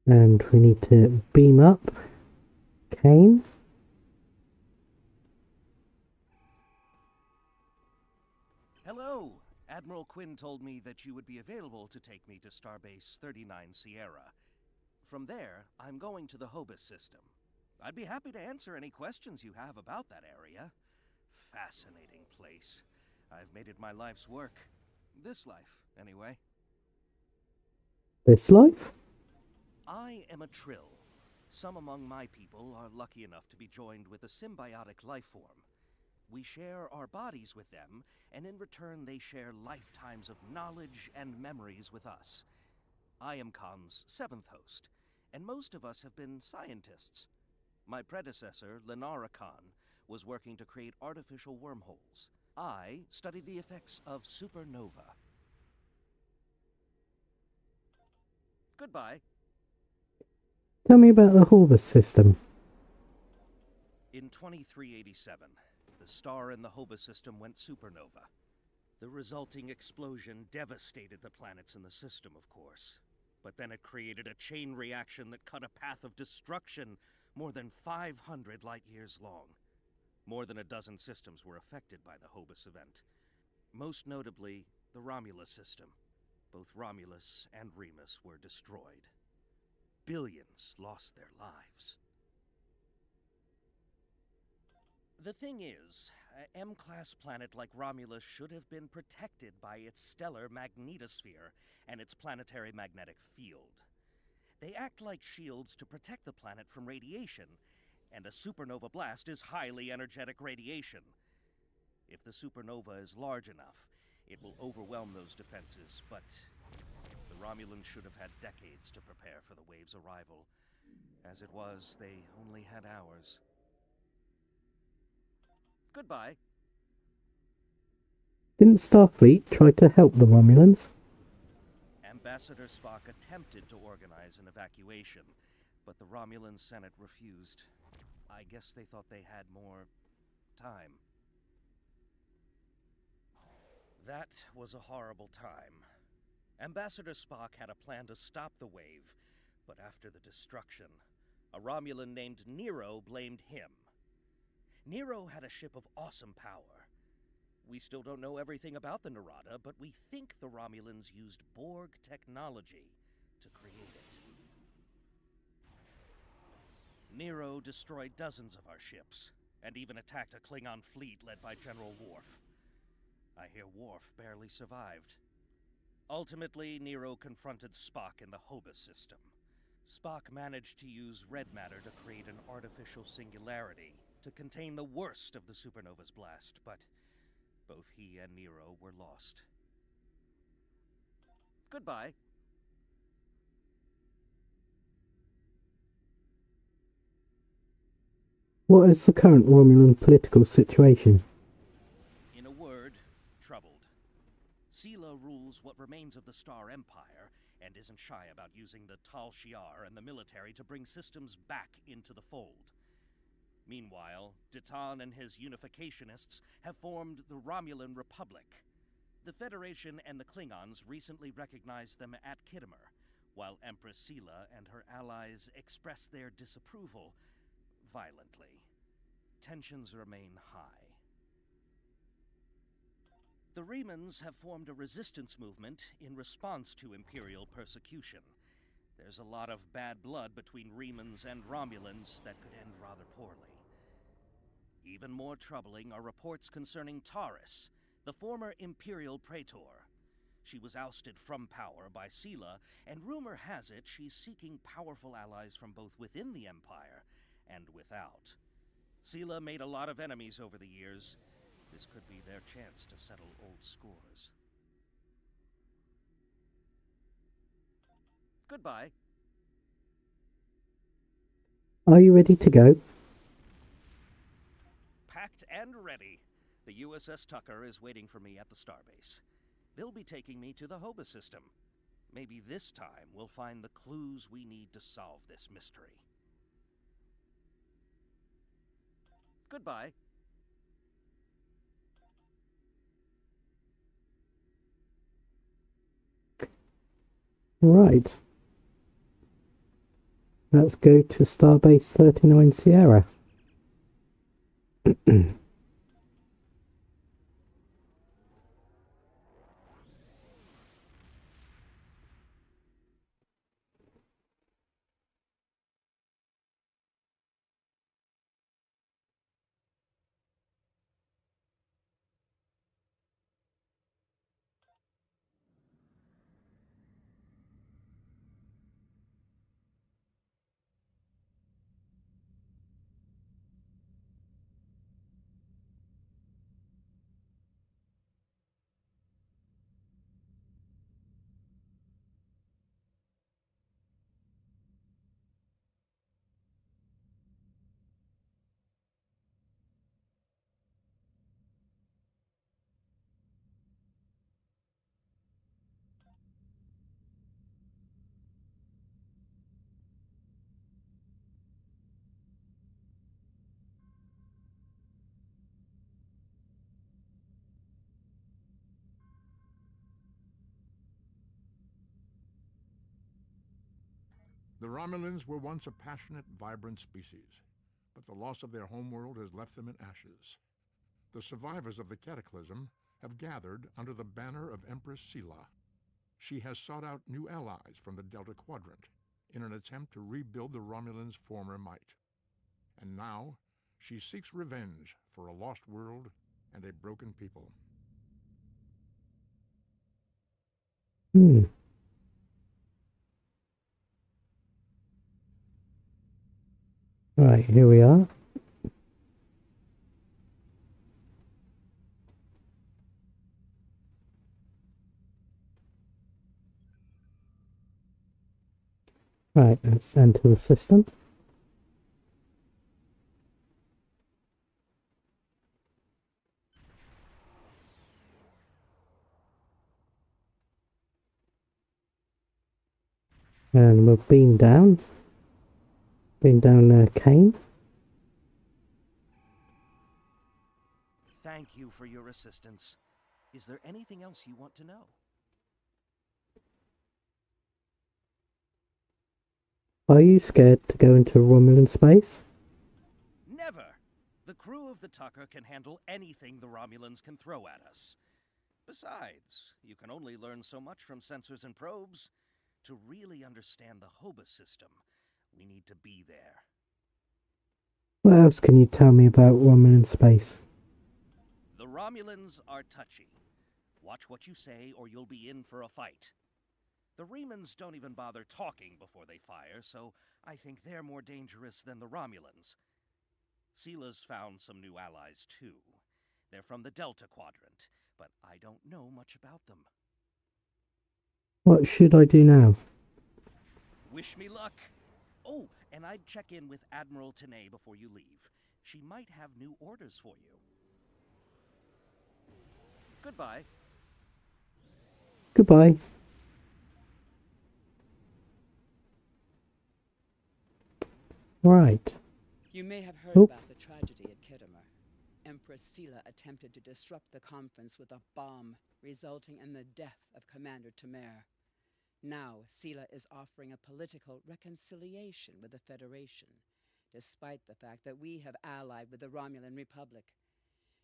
And we need to beam up Kane. Hello! Admiral Quinn told me that you would be available to take me to Starbase 39 Sierra. From there, I'm going to the Hobus system. I'd be happy to answer any questions you have about that area. Fascinating place. I've made it my life's work. This life, anyway. This life? I am a Trill. Some among my people are lucky enough to be joined with a symbiotic life form. We share our bodies with them, and in return they share lifetimes of knowledge and memories with us. I am Khan's 7th host, and most of us have been scientists. My predecessor, Lenara Khan, was working to create artificial wormholes. I studied the effects of supernova. Goodbye. Tell me about the Hobus system. In 2387, the star in the Hobus system went supernova. The resulting explosion devastated the planets in the system, of course. But then it created a chain reaction that cut a path of destruction more than 500 light-years long. More than a dozen systems were affected by the Hobus event. Most notably, the Romulus system. Both Romulus and Remus were destroyed. Billions lost their lives. The thing is, an M-class planet like Romulus should have been protected by its stellar magnetosphere and its planetary magnetic field. They act like shields to protect the planet from radiation, and a supernova blast is highly energetic radiation. If the supernova is large enough, it will overwhelm those defenses, but the Romulans should have had decades to prepare for the wave's arrival. As it was, they only had hours. Goodbye. Didn't Starfleet try to help the Romulans? Ambassador Spock attempted to organize an evacuation, but the Romulan Senate refused. I guess they thought they had more time. That was a horrible time. Ambassador Spock had a plan to stop the wave, but after the destruction, a Romulan named Nero blamed him. Nero had a ship of awesome power. We still don't know everything about the Narada, but we think the Romulans used Borg technology to create it. Nero destroyed dozens of our ships, and even attacked a Klingon fleet led by General Worf. I hear Worf barely survived. Ultimately, Nero confronted Spock in the Hobus system. Spock managed to use red matter to create an artificial singularity to contain the worst of the supernova's blast, but both he and Nero were lost. Goodbye. What is the current Romulan political situation? In a word, troubled. Sela rules what remains of the Star Empire, and isn't shy about using the Tal Shiar and the military to bring systems back into the fold. Meanwhile, Ditan and his unificationists have formed the Romulan Republic. The Federation and the Klingons recently recognized them at Khitomer, while Empress Sela and her allies express their disapproval violently. Tensions remain high. The Remans have formed a resistance movement in response to Imperial persecution. There's a lot of bad blood between Remans and Romulans that could end rather poorly. Even more troubling are reports concerning Taurus, the former Imperial Praetor. She was ousted from power by Sela, and rumor has it she's seeking powerful allies from both within the Empire and without. Sela made a lot of enemies over the years. This could be their chance to settle old scores. Goodbye. Are you ready to go? Packed and ready. The USS Tucker is waiting for me at the starbase. They'll be taking me to the Hoba system. Maybe this time we'll find the clues we need to solve this mystery. Goodbye. Right. Let's go to Starbase 39 Sierra. The Romulans were once a passionate, vibrant species, but the loss of their homeworld has left them in ashes. The survivors of the cataclysm have gathered under the banner of Empress Sela. She has sought out new allies from the Delta Quadrant in an attempt to rebuild the Romulans' former might. And now, she seeks revenge for a lost world and a broken people. Right, here we are. Right, let's enter the system. And we'll beam down. Beam down Kane. Thank you for your assistance. Is there anything else you want to know? Are you scared to go into Romulan space? Never! The crew of the Tucker can handle anything the Romulans can throw at us. Besides, you can only learn so much from sensors and probes. To really understand the Hoba system, we need to be there. What else can you tell me about Romulan space? The Romulans are touchy. Watch what you say or you'll be in for a fight. The Remans don't even bother talking before they fire, so I think they're more dangerous than the Romulans. Sela's found some new allies, too. They're from the Delta Quadrant, but I don't know much about them. What should I do now? Wish me luck. Oh, and I'd check in with Admiral Tenay before you leave. She might have new orders for you. Goodbye. Goodbye. Right. You may have heard about the tragedy at Khitomer. Empress Sela attempted to disrupt the conference with a bomb, resulting in the death of Commander Temer. Now, Sela is offering a political reconciliation with the Federation, despite the fact that we have allied with the Romulan Republic.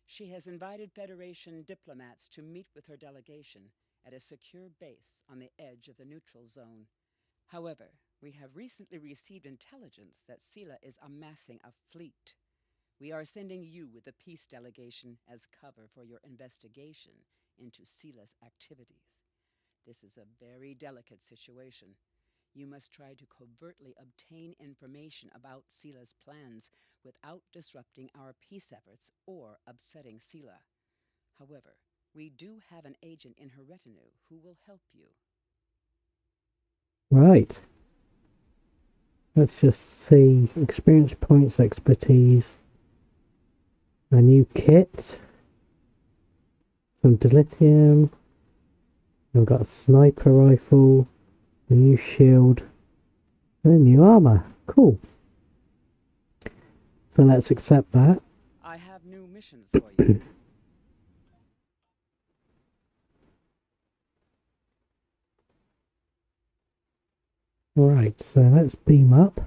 She has invited Federation diplomats to meet with her delegation at a secure base on the edge of the neutral zone. However, We have recently received intelligence that Sela is amassing a fleet. We are sending you with the peace delegation as cover for your investigation into Sela's activities. This is a very delicate situation. You must try to covertly obtain information about Sela's plans without disrupting our peace efforts or upsetting Sela. However, we do have an agent in her retinue who will help you. Right. Let's just see. Experience points, expertise. A new kit. Some dilithium. We've got a sniper rifle. A new shield. And a new armor. Cool. So let's accept that. I have new missions for you. Right, so let's beam up.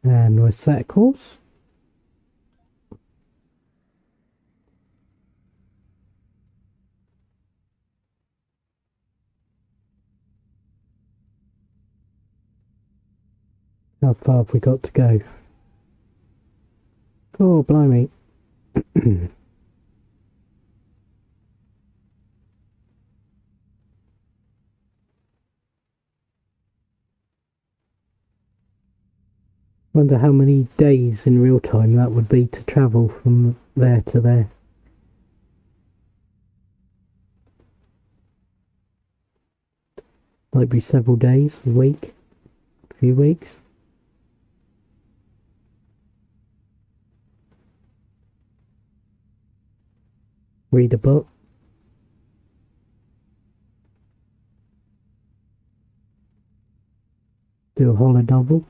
And we're set course. How far have we got to go? Oh, blimey. Wonder how many days in real time that would be to travel from there to there. Might be several days, a week, a few weeks. Read a book. Do a holonovel.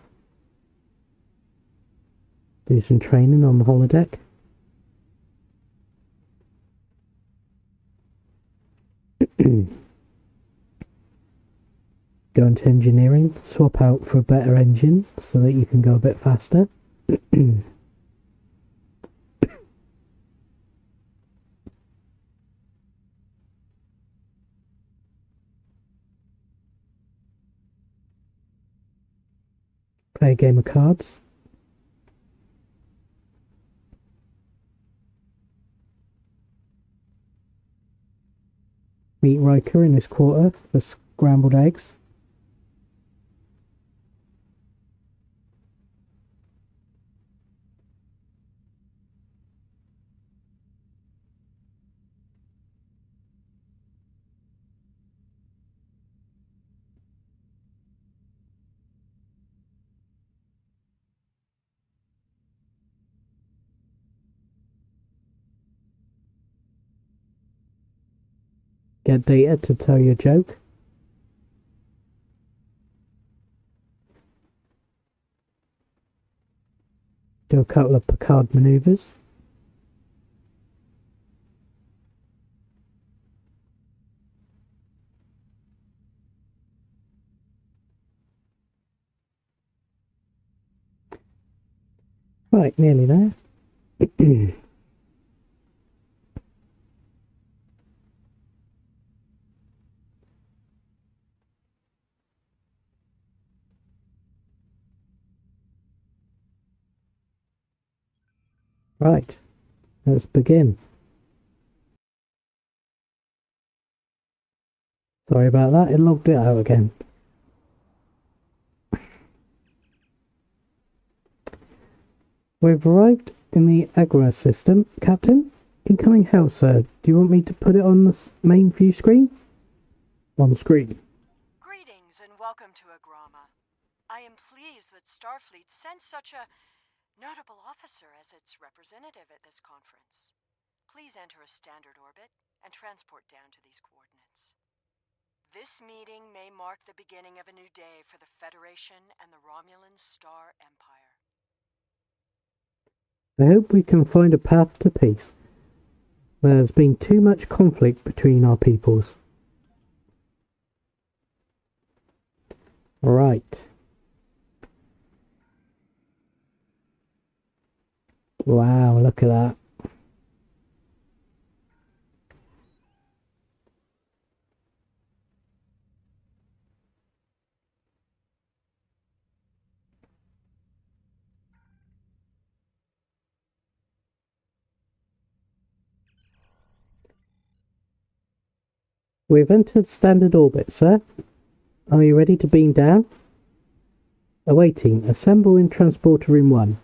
Do some training on the holodeck. Go into engineering, swap out for a better engine so that you can go a bit faster. Play a game of cards. Meet Riker in his quarter for scrambled eggs. Get data to tell you a joke. Do a couple of Picard maneuvers. Right, nearly there. Right, let's begin. Sorry about that, it logged it out again. We've arrived in the Agora system. Captain, incoming hail, sir. Do you want me to put it on the main view screen? On screen. Greetings and welcome to Agrama. I am pleased that Starfleet sent such a notable officer as its representative at this conference. Please enter a standard orbit and transport down to these coordinates. This meeting may mark the beginning of a new day for the Federation and the Romulan Star Empire. I hope we can find a path to peace. There's been too much conflict between our peoples. Right. Wow, look at that. We've entered standard orbit, sir. Are you ready to beam down? Awaiting. Assemble in transporter room 1.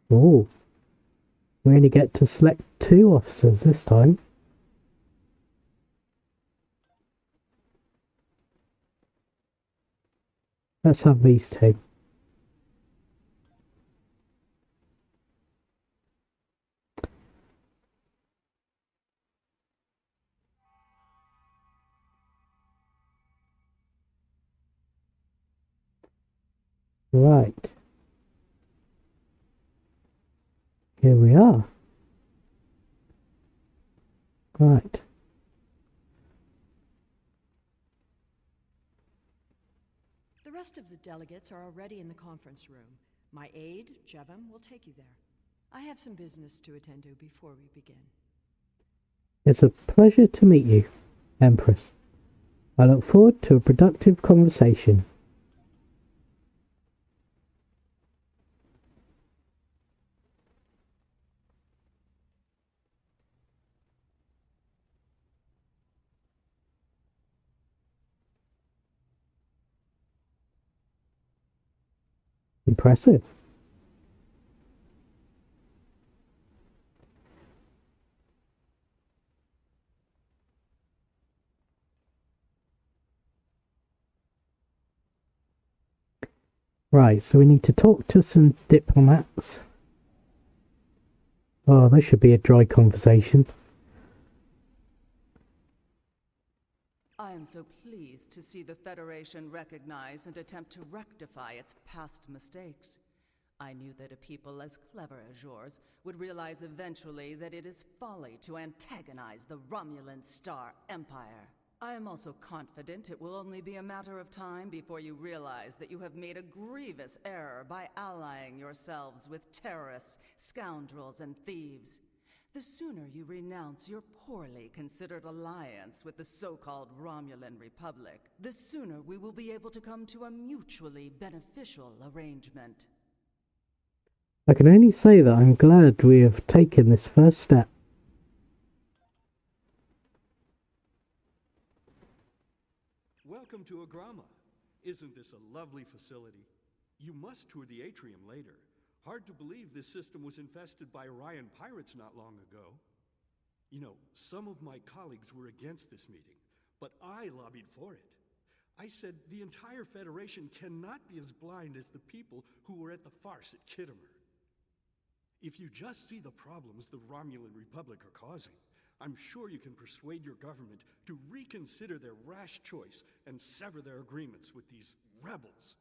Oh. We only get to select 2 officers this time. Let's have these 2. Right. Here we are. Right. The rest of the delegates are already in the conference room. My aide, Jevem, will take you there. I have some business to attend to before we begin. It's a pleasure to meet you, Empress. I look forward to a productive conversation. Impressive. Right, so we need to talk to some diplomats. Oh, this should be a dry conversation. I am so pleased to see the Federation recognize and attempt to rectify its past mistakes. I knew that a people as clever as yours would realize eventually that it is folly to antagonize the Romulan Star Empire. I am also confident it will only be a matter of time before you realize that you have made a grievous error by allying yourselves with terrorists, scoundrels, and thieves. The sooner you renounce your poorly considered alliance with the so-called Romulan Republic, the sooner we will be able to come to a mutually beneficial arrangement. I can only say that I'm glad we have taken this first step. Welcome to Agrama. Isn't this a lovely facility? You must tour the atrium later. Hard to believe this system was infested by Orion pirates not long ago. You know, some of my colleagues were against this meeting, but I lobbied for it. I said the entire Federation cannot be as blind as the people who were at the farce at Kittimer. If you just see the problems the Romulan Republic are causing, I'm sure you can persuade your government to reconsider their rash choice and sever their agreements with these rebels.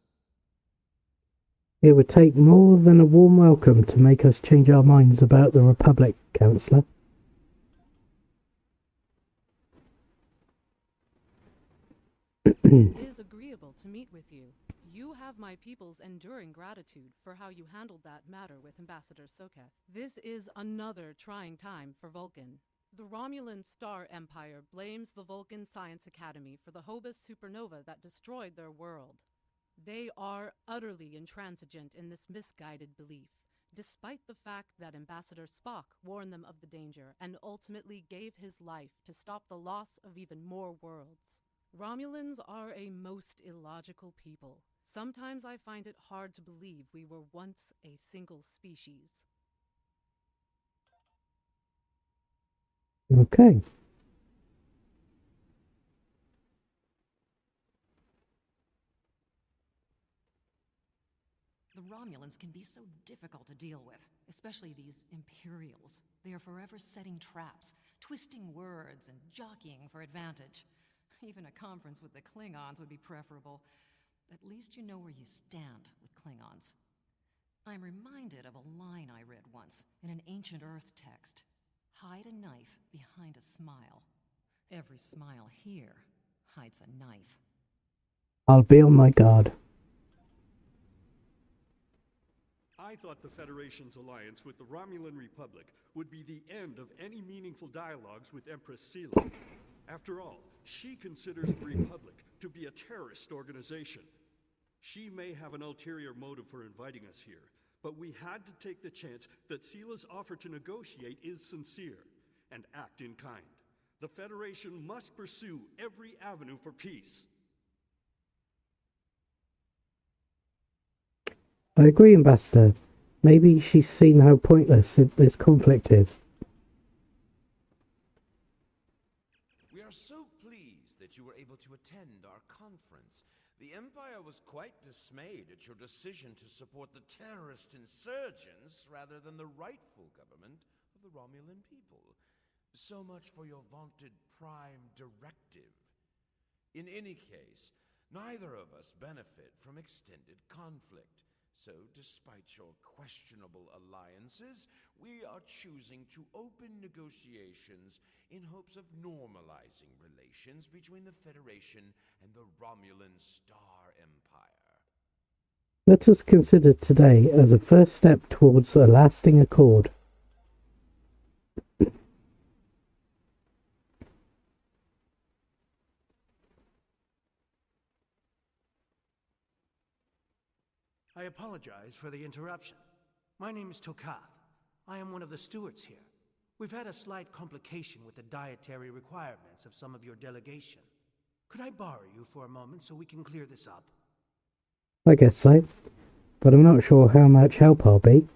It would take more than a warm welcome to make us change our minds about the Republic, Councillor. It is agreeable to meet with you. You have my people's enduring gratitude for how you handled that matter with Ambassador Soketh. This is another trying time for Vulcan. The Romulan Star Empire blames the Vulcan Science Academy for the Hobus supernova that destroyed their world. They are utterly intransigent in this misguided belief, despite the fact that Ambassador Spock warned them of the danger and ultimately gave his life to stop the loss of even more worlds. Romulans are a most illogical people. Sometimes I find it hard to believe we were once a single species. Okay. The Romulans can be so difficult to deal with, especially these Imperials. They are forever setting traps, twisting words, and jockeying for advantage. Even a conference with the Klingons would be preferable. At least you know where you stand with Klingons. I'm reminded of a line I read once in an ancient Earth text. Hide a knife behind a smile. Every smile here hides a knife. I'll be on my guard. I thought the Federation's alliance with the Romulan Republic would be the end of any meaningful dialogues with Empress Sela. After all, she considers the Republic to be a terrorist organization. She may have an ulterior motive for inviting us here, but we had to take the chance that Sela's offer to negotiate is sincere and act in kind. The Federation must pursue every avenue for peace. I agree, Ambassador. Maybe she's seen how pointless this conflict is. We are so pleased that you were able to attend our conference. The Empire was quite dismayed at your decision to support the terrorist insurgents rather than the rightful government of the Romulan people. So much for your vaunted Prime Directive. In any case, neither of us benefit from extended conflict. So, despite your questionable alliances, we are choosing to open negotiations in hopes of normalizing relations between the Federation and the Romulan Star Empire. Let us consider today as a first step towards a lasting accord. I apologize for the interruption. My name is Tokav. I am one of the stewards here. We've had a slight complication with the dietary requirements of some of your delegation. Could I borrow you for a moment so we can clear this up? I guess so, but I'm not sure how much help I'll be.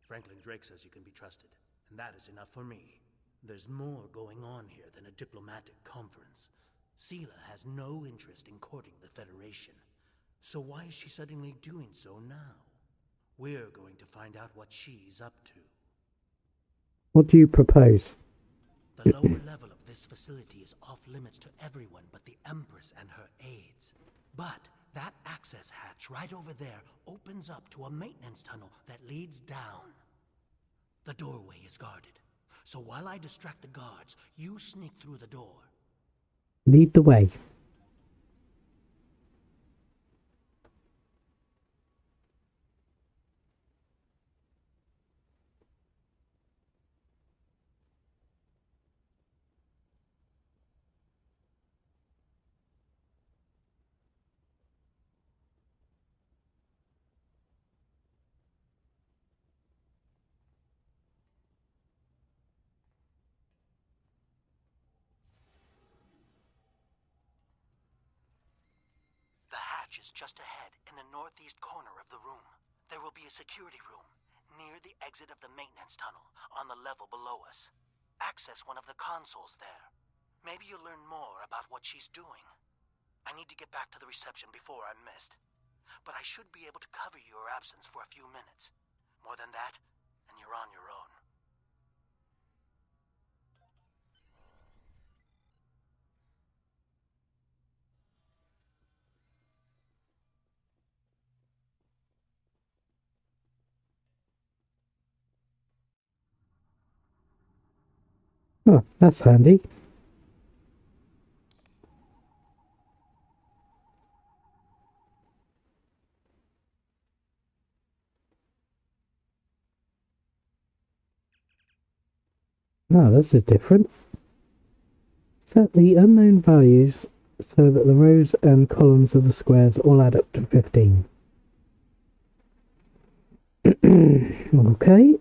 Franklin Drake says you can be trusted, and that is enough for me. There's more going on here than a diplomatic conference. Sela has no interest in courting the Federation. So why is she suddenly doing so now? We're going to find out what she's up to. What do you propose? The lower level of this facility is off limits to everyone but the Empress and her aides. But that access hatch right over there opens up to a maintenance tunnel that leads down. The doorway is guarded, so while I distract the guards, you sneak through the door. Lead the way. The hatch is just ahead in the northeast corner of the room. There will be a security room near the exit of the maintenance tunnel on the level below us. Access one of the consoles there. Maybe you'll learn more about what she's doing. I need to get back to the reception before I'm missed. But I should be able to cover your absence for a few minutes. More than that, and you're on your own. Oh, that's handy. Ah, this is different. Set the unknown values so that the rows and columns of the squares all add up to 15. Okay.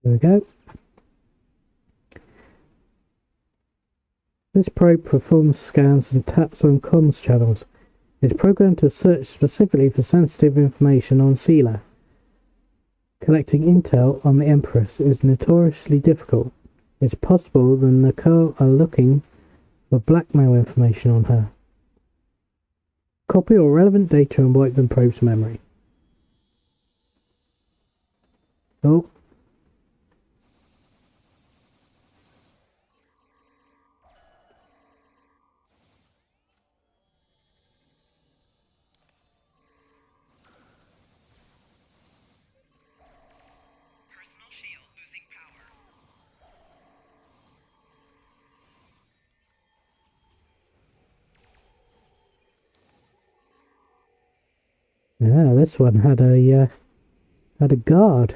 There we go. This probe performs scans and taps on comms channels. It's programmed to search specifically for sensitive information on Sela. Collecting intel on the Empress is notoriously difficult. It's possible the Nakar are looking for blackmail information on her. Copy all relevant data and wipe the probe's memory. Oh. Yeah, this one had a guard.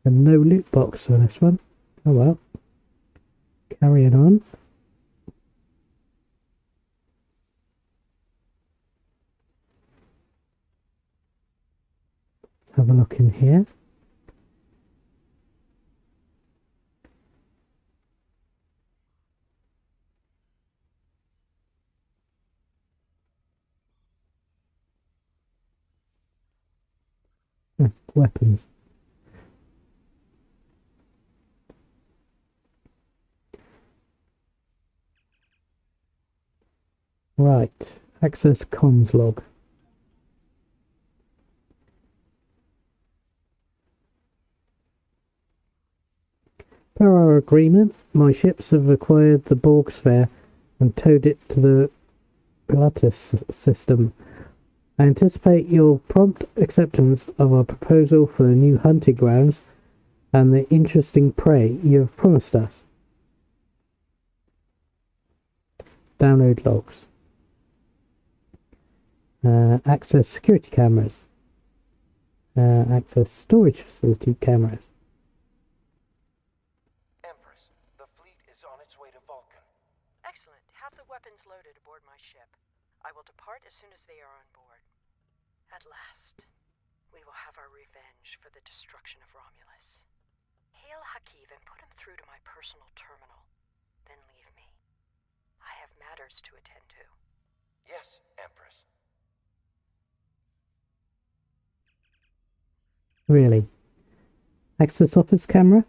And no loot box for this one. Oh well. Carrying on. Let's have a look in here. Weapons. Right. Access comms log. Per our agreement, my ships have acquired the Borg sphere and towed it to the Pilatus system. I anticipate your prompt acceptance of our proposal for new hunting grounds and the interesting prey you have promised us. Download logs. Access security cameras. Access storage facility cameras. Empress, the fleet is on its way to Vulcan. Excellent. Have the weapons loaded aboard my ship. I will depart as soon as they are on board. At last, we will have our revenge for the destruction of Romulus. Hail Hakiv and put him through to my personal terminal. Then leave me. I have matters to attend to. Yes, Empress. Really? Access office camera?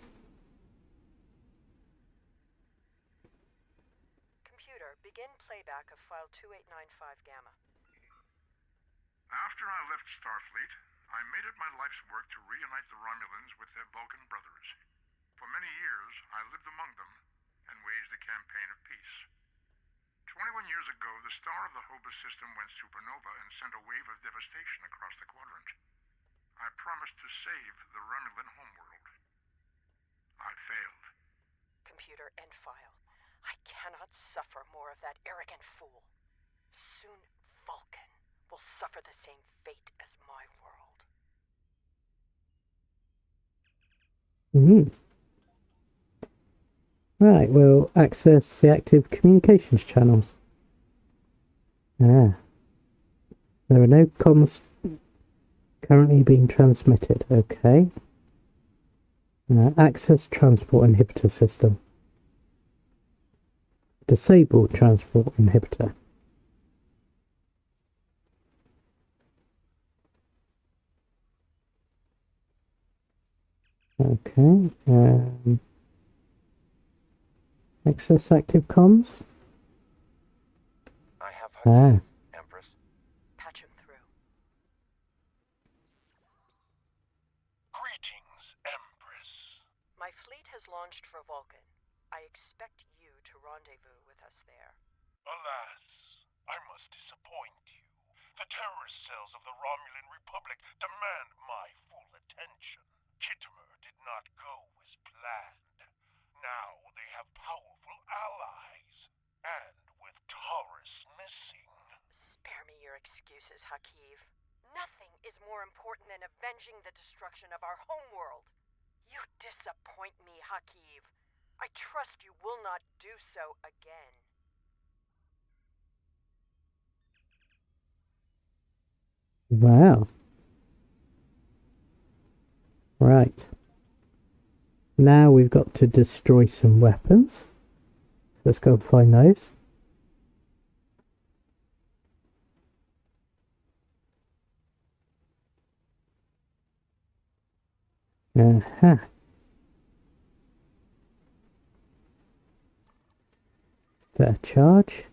Computer, begin playback of file 2895 Gamma. After I left Starfleet, I made it my life's work to reunite the Romulans with their Vulcan brothers. For many years, I lived among them and waged a campaign of peace. 21 years ago, the star of the Hobus system went supernova and sent a wave of devastation across the quadrant. I promised to save the Romulan homeworld. I failed. Computer, end file. I cannot suffer more of that arrogant fool. Soon, Vulcan will suffer the same fate as my world. Right, we'll access the active communications channels. There are no comms currently being transmitted. Okay. Access transport inhibitor system. Disable transport inhibitor. Okay. Access active comms. I have Hakiv, Empress. Patch him through. Greetings, Empress. My fleet has launched for Vulcan. I expect you to rendezvous with us there. Alas, I must disappoint you. The terrorist cells of the Romulan Republic demand my full attention. Kittimer did not go as planned. Now they have powerful allies. And with Taurus missing, excuses, Hakiv. Nothing is more important than avenging the destruction of our homeworld. You disappoint me, Hakiv. I trust you will not do so again. Wow. Right. Now we've got to destroy some weapons. Let's go and find those. Aha. Set a charge.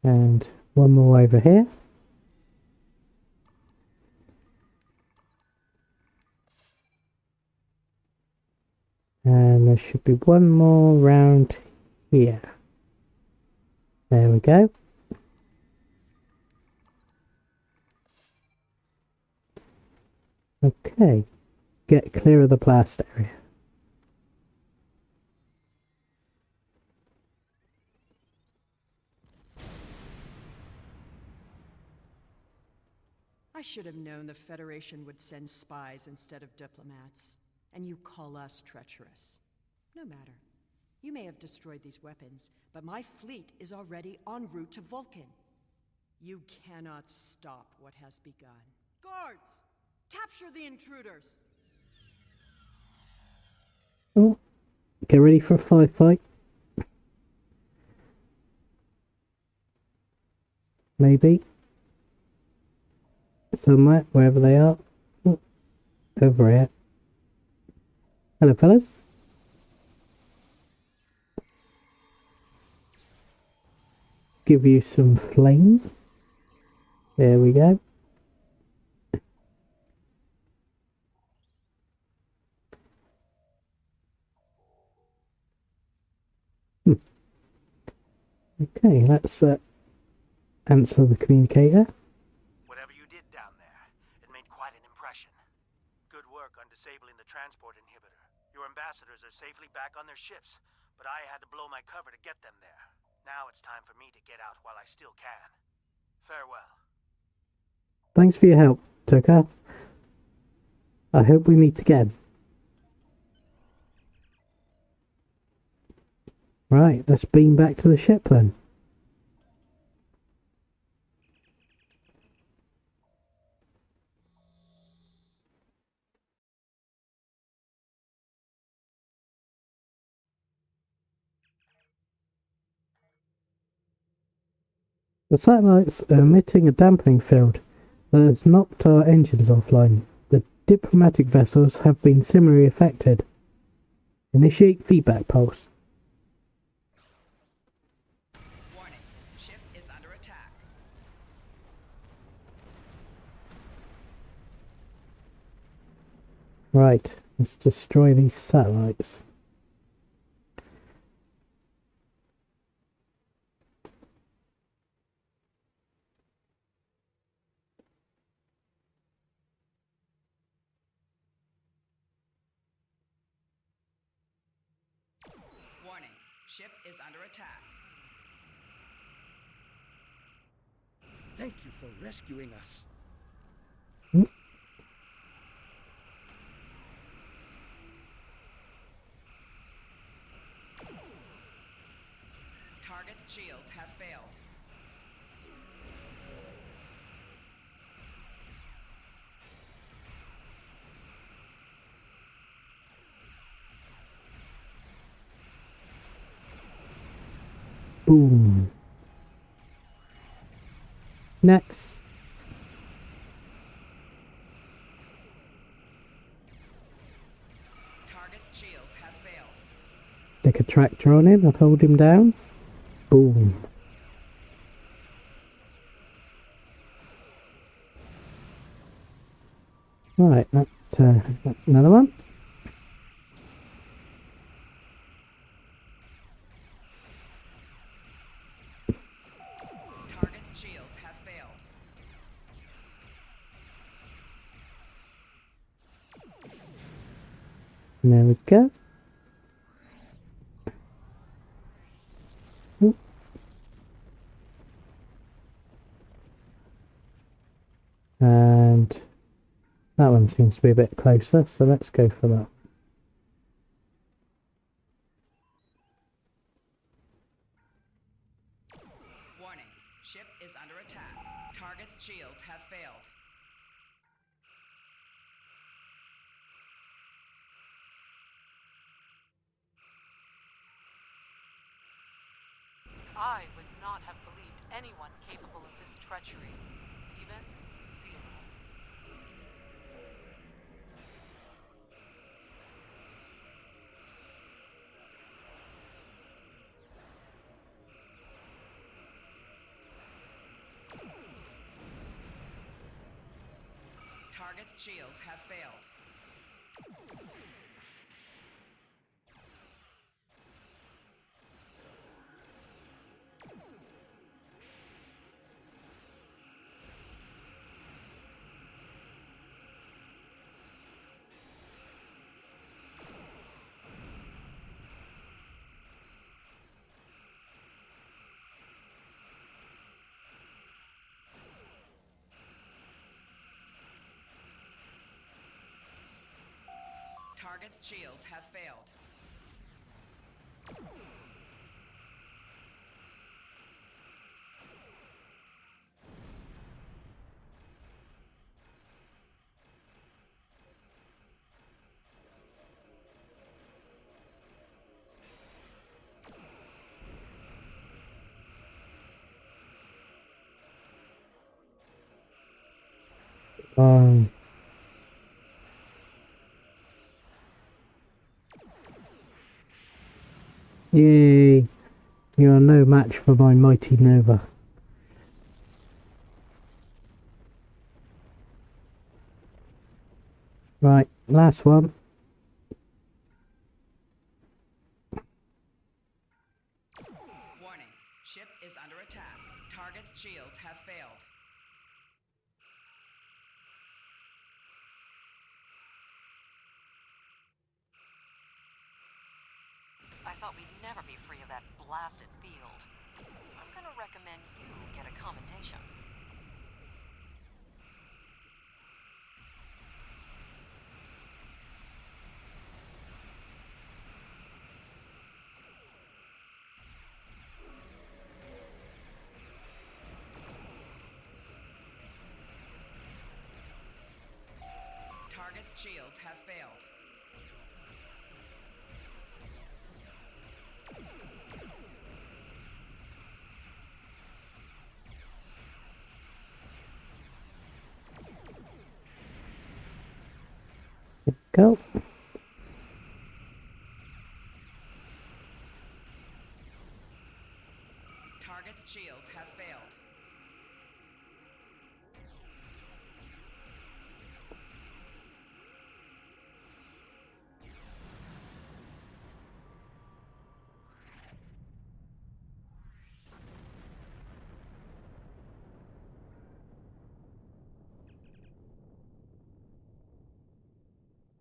And one more over here. And there should be one more round here. There we go. Okay. Get clear of the blast area. I should have known the Federation would send spies instead of diplomats. And you call us treacherous. No matter. You may have destroyed these weapons, but my fleet is already en route to Vulcan. You cannot stop what has begun. Guards! Capture the intruders! Oh, get ready for a firefight. Maybe. Somewhere, wherever they are. Oh, over here. Hello, fellas. Give you some flame. There we go. Okay, let's answer the communicator. Whatever you did down there, it made quite an impression. Good work on disabling the transport inhibitor. Your ambassadors are safely back on their ships, but I had to blow my cover to get them there. Now it's time for me to get out while I still can. Farewell. Thanks for your help, Tucker. I hope we meet again. Right, let's beam back to the ship then. The satellites are emitting a dampening field that has knocked our engines offline. The diplomatic vessels have been similarly affected. Initiate feedback pulse. Warning. Ship is under attack. Right, let's destroy these satellites. Warning. Ship is under attack. Thank you for rescuing us. Target's shields have failed. Boom. Next. Target's shields have failed. Stick a tractor on him and hold him down. Boom. Right, that's another one. Target's shields have failed. There we go. seems to be a bit closer, so let's go for that. Warning. Ship is under attack. Target's shields have failed. I would not have believed anyone capable of this treachery, even Seela. Target's shields have failed. Target's shields have failed. Yay! You are no match for my mighty Nova. Right, last one. Warning. Ship is under attack. Target's shields have failed. I thought we'd never be free of that blasted field. I'm gonna recommend you get a commendation. Target's shields have failed. Go. Target's shields have failed.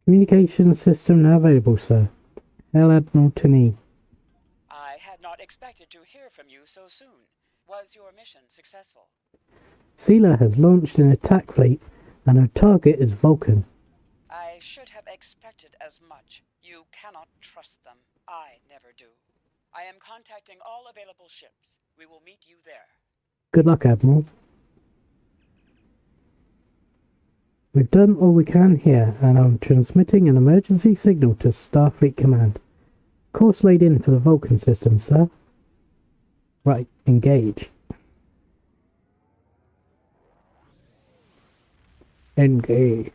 Communication system now available, sir. Hail Admiral Tani. I had not expected to hear from you so soon. Was your mission successful? Seela has launched an attack fleet, and her target is Vulcan. I should have expected as much. You cannot trust them. I never do. I am contacting all available ships. We will meet you there. Good luck, Admiral. We've done all we can here, and I'm transmitting an emergency signal to Starfleet Command. Course laid in for the Vulcan system, sir. Right, engage. Engage.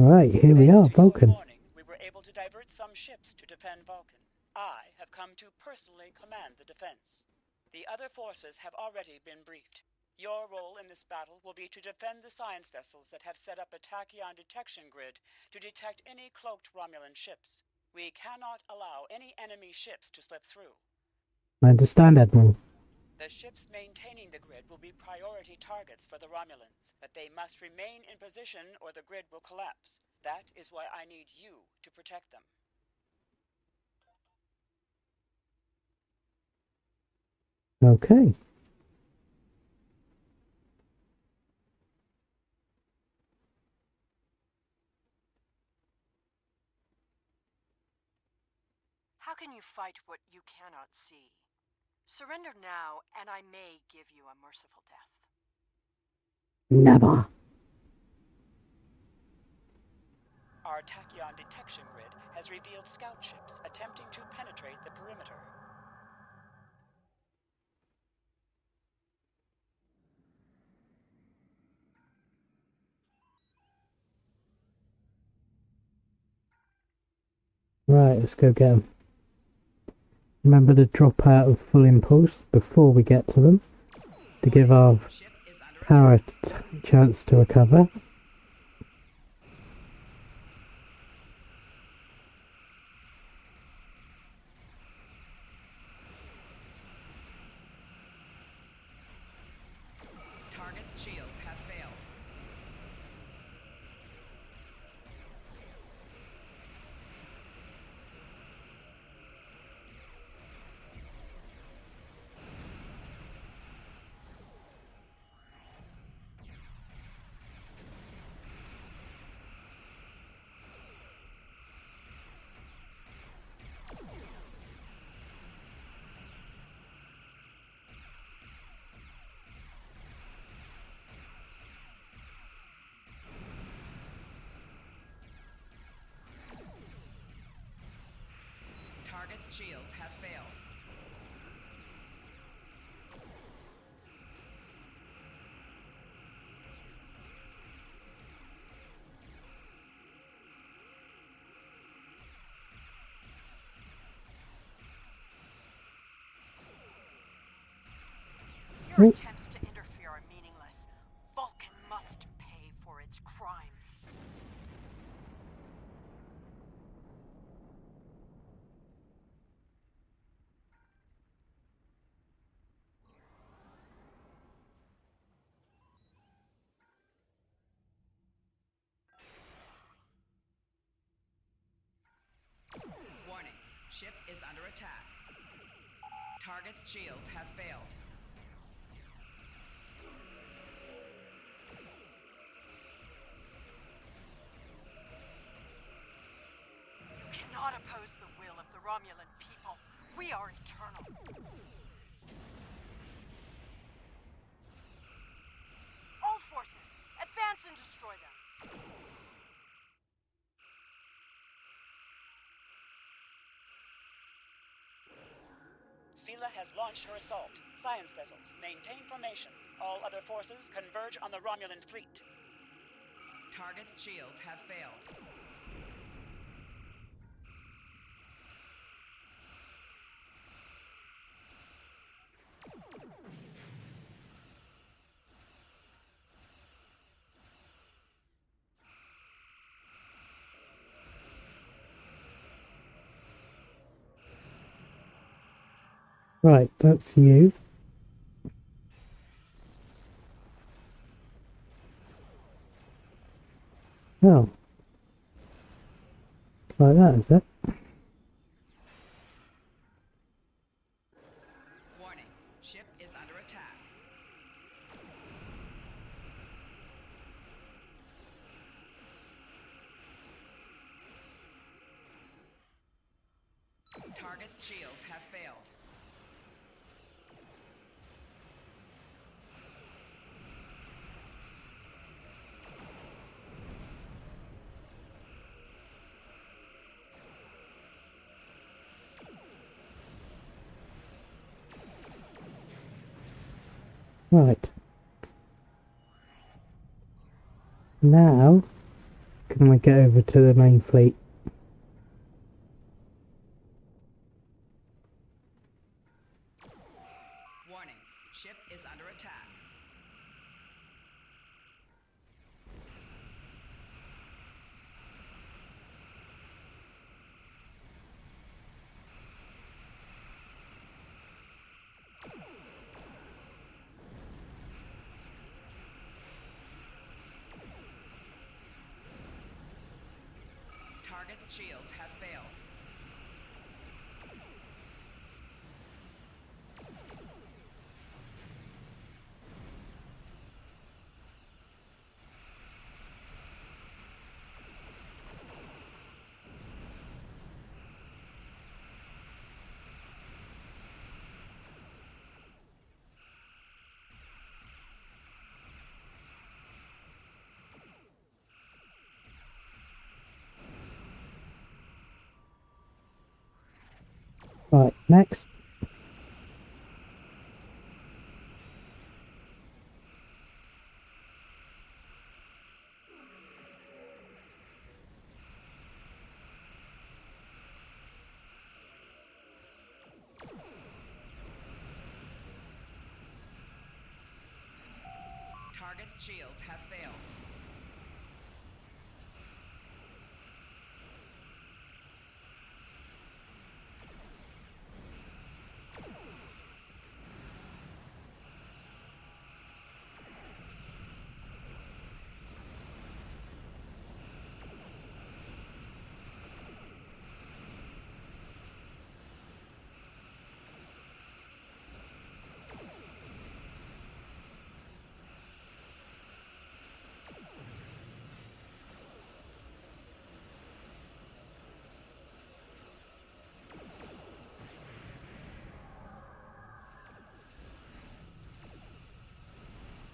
Right, here we are, Vulcan. We were able to divert some ships to defend Vulcan. I have come to personally command the defense. The other forces have already been briefed. Your role in this battle will be to defend the science vessels that have set up a tachyon detection grid to detect any cloaked Romulan ships. We cannot allow any enemy ships to slip through. I understand, Admiral. The ships maintaining the grid will be priority targets for the Romulans, but they must remain in position or the grid will collapse. That is why I need you to protect them. Okay. How can you fight what you cannot see? Surrender now, and I may give you a merciful death. Never. Our tachyon detection grid has revealed scout ships attempting to penetrate the perimeter. Right, let's go get them. Remember to drop out of full impulse before we get to them, to give our power a chance to recover. Target's shields have failed. Target's shields have failed. Your attempts to interfere are meaningless. Vulcan must pay for its crimes. Warning, ship is under attack. Target's shields have failed. You cannot oppose the will of the Romulan people. We are eternal. All forces, advance and destroy them. Sela has launched her assault. Science vessels, maintain formation. All other forces converge on the Romulan fleet. Target's shields have failed. Right, that's you. Oh. Like that, is it? Warning, ship is under attack. Target's shields have failed. Right. Now, can I get over to the main fleet? Warning, ship is under attack. Target's shields have failed. Right, next. Target's shields have failed.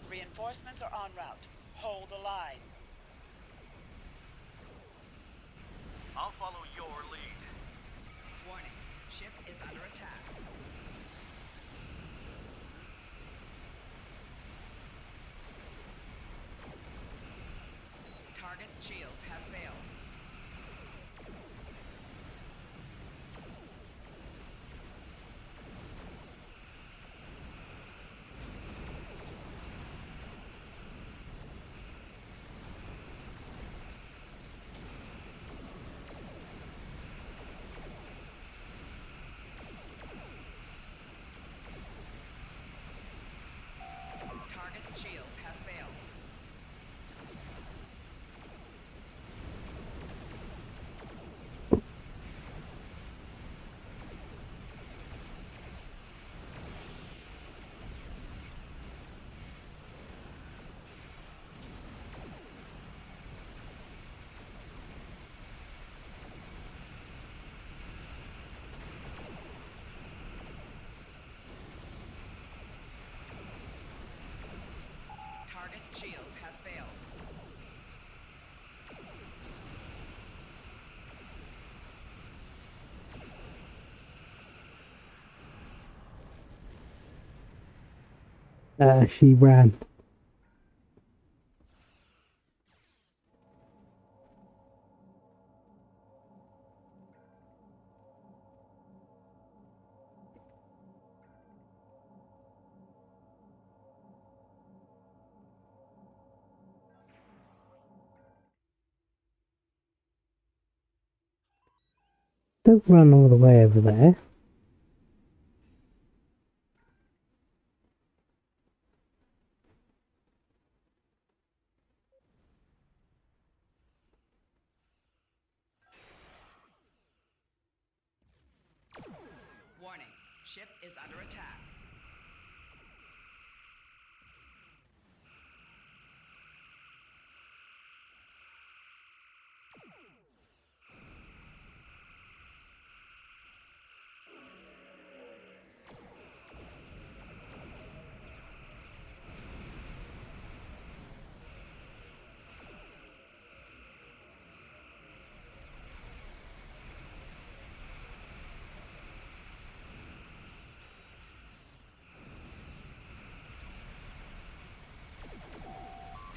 Reinforcements are en route. Hold the line. I'll follow your lead. Warning, ship is under attack. Target's shields have failed. Target's shields have failed. Target's shields have failed. She ran. Don't run all the way over there. Warning, ship is under attack.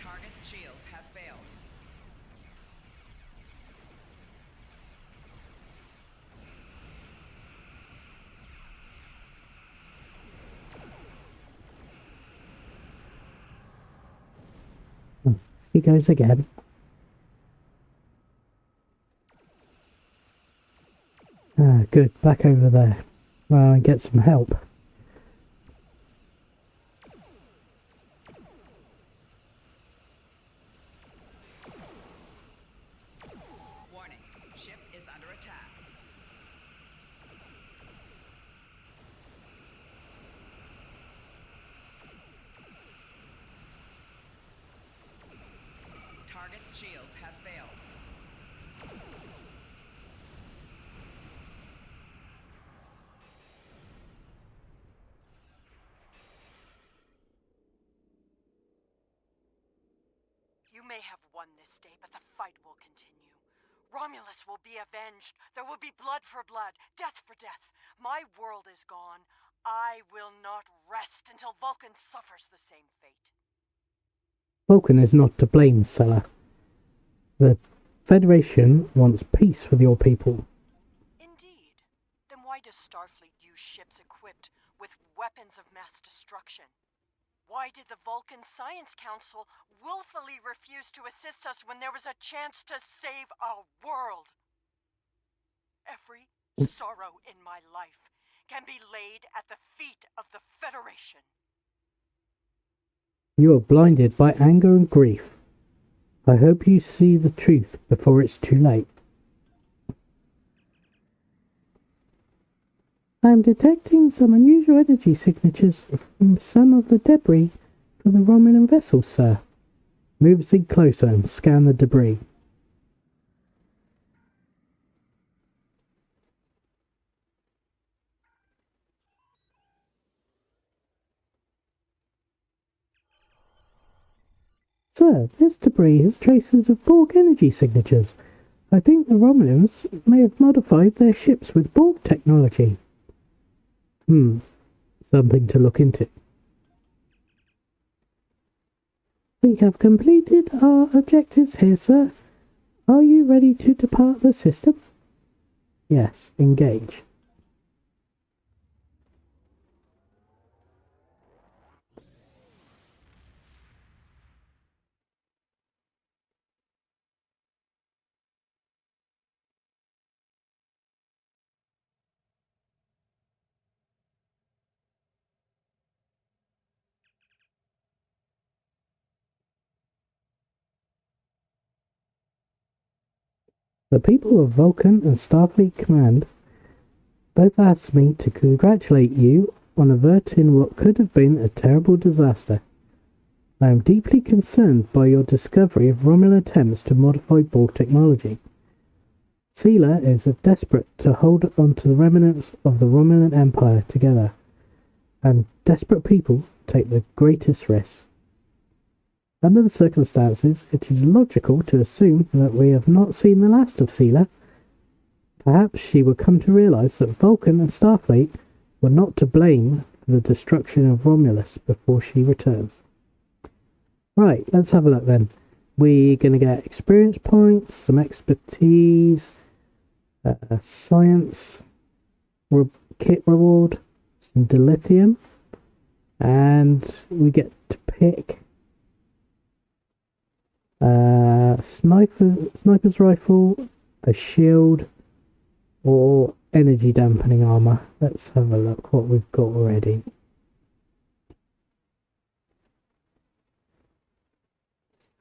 Target's shields have failed. He goes again. Ah, good. Back over there. Well, and get some help. Warning, ship is under attack. Target's shields have failed. You may have won this day, but the fight will continue. Romulus will be avenged. There will be blood for blood, death for death. My world is gone. I will not rest until Vulcan suffers the same fate. Vulcan is not to blame, Sella. The Federation wants peace with your people. Indeed. Then why does Starfleet use ships equipped with weapons of mass destruction? Why did the Vulcan Science Council willfully refuse to assist us when there was a chance to save our world? Every sorrow in my life can be laid at the feet of the Federation. You are blinded by anger and grief. I hope you see the truth before it's too late. I am detecting some unusual energy signatures from some of the debris from the Romulan vessels, sir. Move us in closer and scan the debris. Sir, this debris has traces of Borg energy signatures. I think the Romulans may have modified their ships with Borg technology. Something to look into. We have completed our objectives here, sir. Are you ready to depart the system? Yes, engage. The people of Vulcan and Starfleet Command both asked me to congratulate you on averting what could have been a terrible disaster. I am deeply concerned by your discovery of Romulan attempts to modify Borg technology. Sela is desperate to hold onto the remnants of the Romulan Empire together, and desperate people take the greatest risks. Under the circumstances, it is logical to assume that we have not seen the last of Sela. Perhaps she will come to realize that Vulcan and Starfleet were not to blame for the destruction of Romulus before she returns. Right, let's have a look then. We're going to get experience points, some expertise, science, kit reward, some dilithium, and we get to pick sniper's rifle, a shield, or energy dampening armor. Let's have a look what we've got already.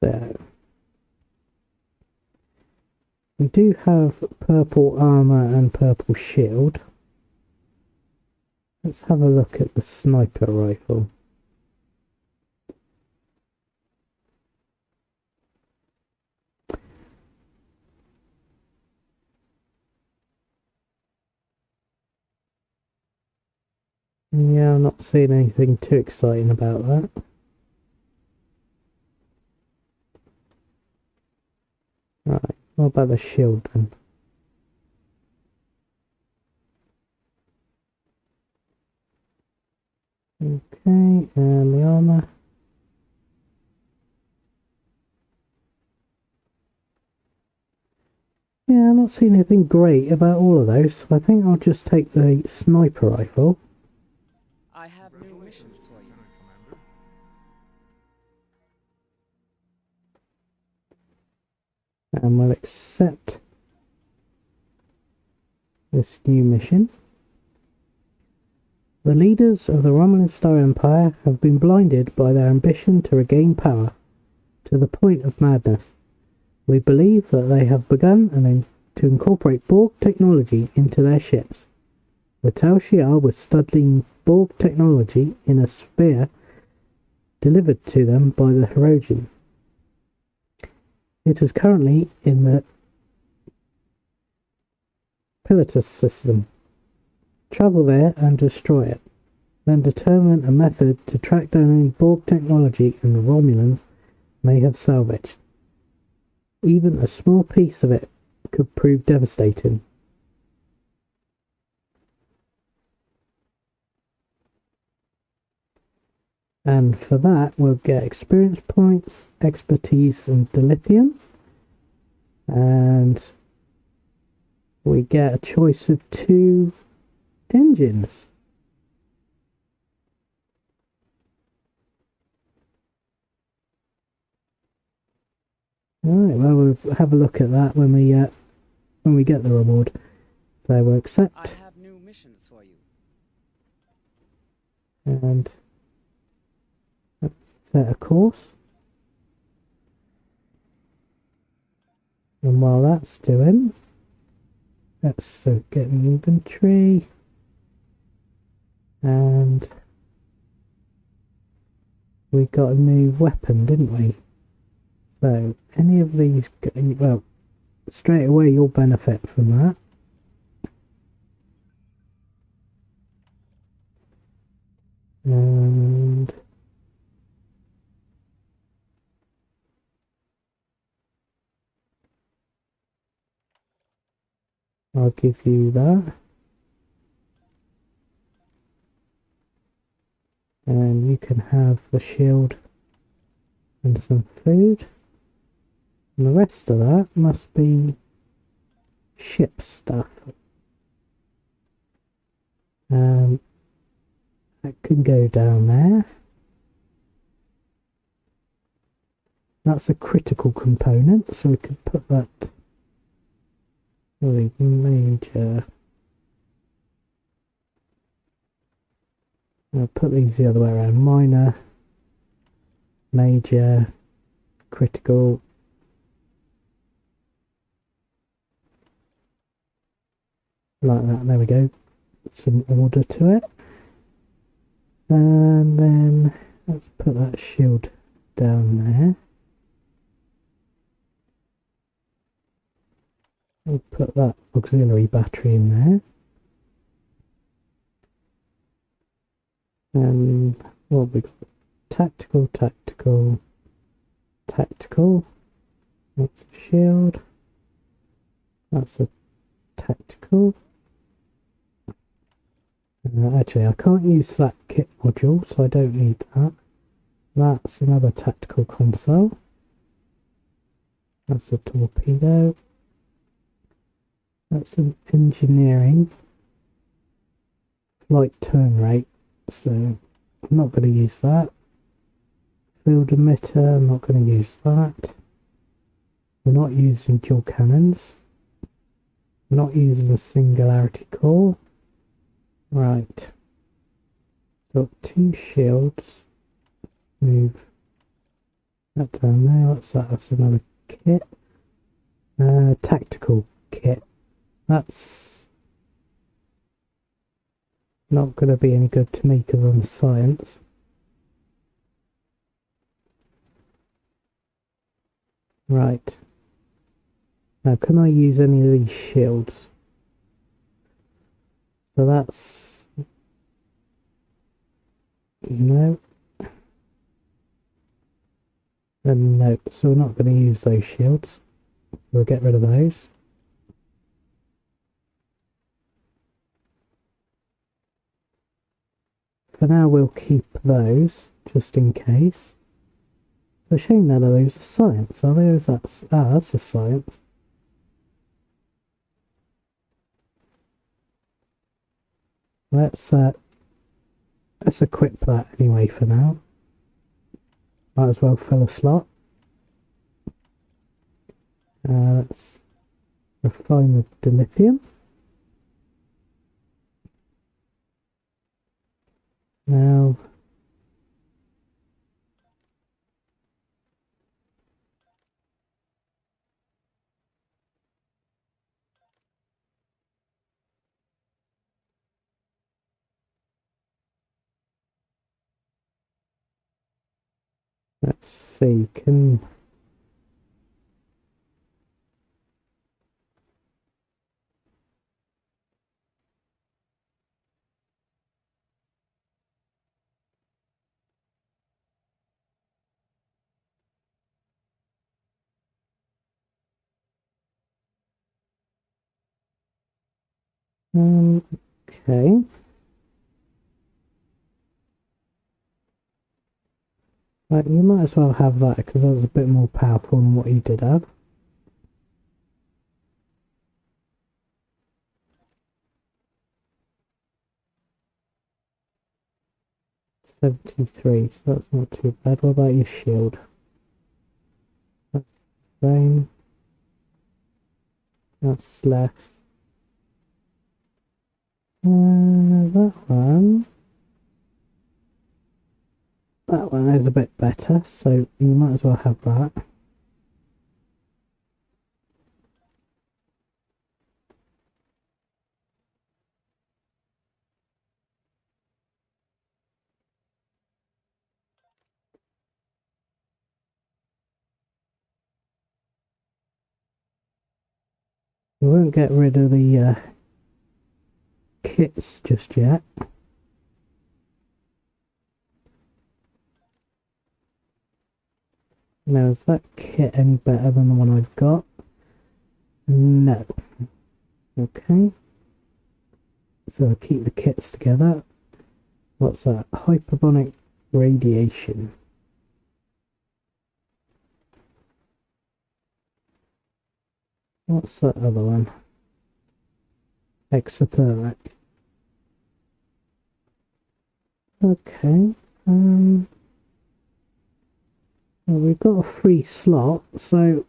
So we do have purple armor and purple shield. Let's have a look at the sniper rifle. Yeah, I'm not seeing anything too exciting about that. Right, what about the shield then? Okay, and the armor. Yeah, I'm not seeing anything great about all of those, so I think I'll just take the sniper rifle. I have new missions for you. And we'll accept this new mission. The leaders of the Romulan Star Empire have been blinded by their ambition to regain power to the point of madness. We believe that they have begun to incorporate Borg technology into their ships. The Tal Shiar was studying Borg technology in a sphere delivered to them by the Hirogen. It is currently in the Pilatus system. Travel there and destroy it. Then determine a method to track down any Borg technology and the Romulans may have salvaged. Even a small piece of it could prove devastating. And for that we'll get experience points, expertise and dilithium. And we get a choice of 2 engines. Alright, well we'll have a look at that when we get the reward. So we'll accept. I have new missions for you. And let's set a course. And while that's doing, let's get an inventory. And we got a new weapon, didn't we? So any of these, well, straight away you'll benefit from that. And I'll give you that. And you can have the shield and some food. And the rest of that must be ship stuff. That can go down there. That's a critical component, so we can put that really major. I'll put these the other way around. Minor, major, critical. Like that, there we go. Some order to it. And then let's put that shield down there. We'll put that auxiliary battery in there. And what have we got? Tactical, tactical, tactical. That's a shield. That's a tactical. Actually, I can't use that kit module, so I don't need that. That's another tactical console. That's a torpedo. That's an engineering flight turn rate, so I'm not going to use that. Field emitter, I'm not going to use that. We're not using dual cannons. We're not using a singularity core. Right. Got 2 shields. Move that down there. What's that? That's another kit. Tactical kit. That's not going to be any good to me because I'm science. Right. Now, can I use any of these shields? So that's... no. And no, so we're not going to use those shields. We'll get rid of those. For now we'll keep those, just in case. It's a shame none of those are science, are they? Is that... that's a science. Let's equip that anyway for now. Might as well fill a slot. Let's refine the dilithium. Now, let's see, can okay. Right, you might as well have that because that was a bit more powerful than what you did have. $73, so that's not too bad. What about your shield? That's the same. That's less. That one. That one is a bit better, so you might as well have that. We won't get rid of the kits just yet. Now, is that kit any better than the one I've got? No. Okay. So I'll keep the kits together. What's that? Hyperbolic radiation. What's that other one? Exothermic. Okay. Well, we've got a free slot, so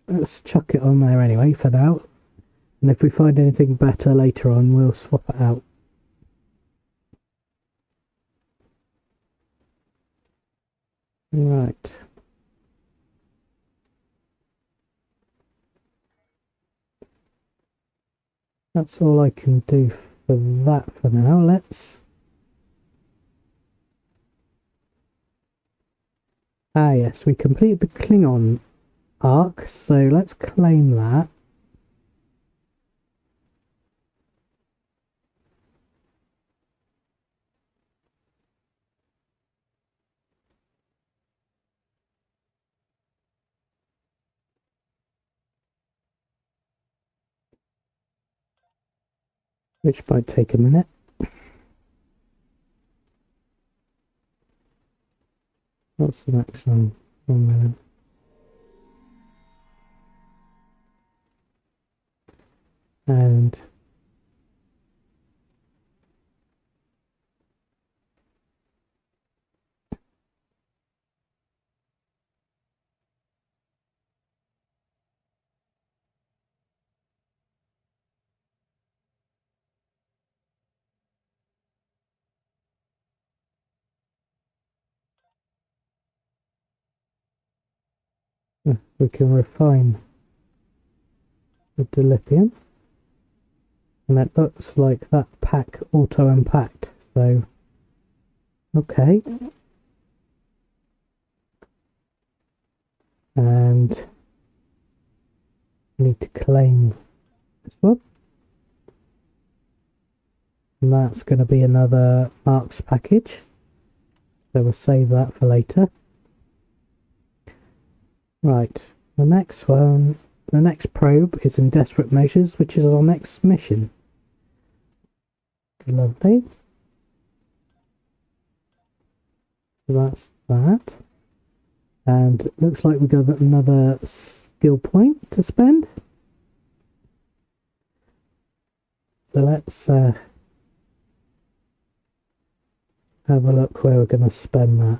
let's chuck it on there anyway for now. And if we find anything better later on, we'll swap it out. Right. That's all I can do for that for now. Let's... Ah yes, we completed the Klingon arc, so let's claim that. Which might take a minute. What's the next one? 1 minute. And we can refine the dilithium. And it looks like that pack auto-impact, so okay. And need to claim this one. And that's going to be another marks package. So we'll save that for later. Right, the next one, the next probe is in Desperate Measures, which is our next mission. Lovely. So that's that. And it looks like we got another skill point to spend. So let's have a look where we're going to spend that.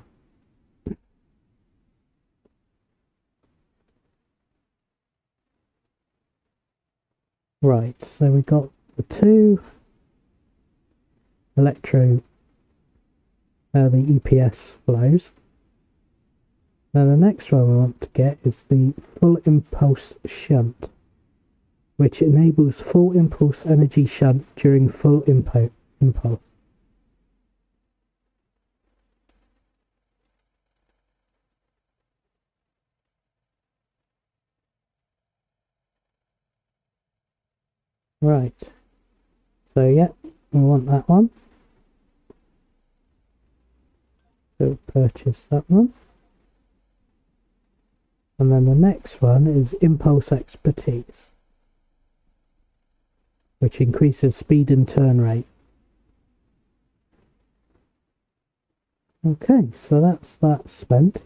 Right, so we got the two the EPS flows. Now the next one we want to get is the full impulse shunt, which enables full impulse energy shunt during full impulse. Right, so yeah, we want that one. So purchase that one. And then the next one is Impulse Expertise, which increases speed and turn rate. Okay, so that's that spent.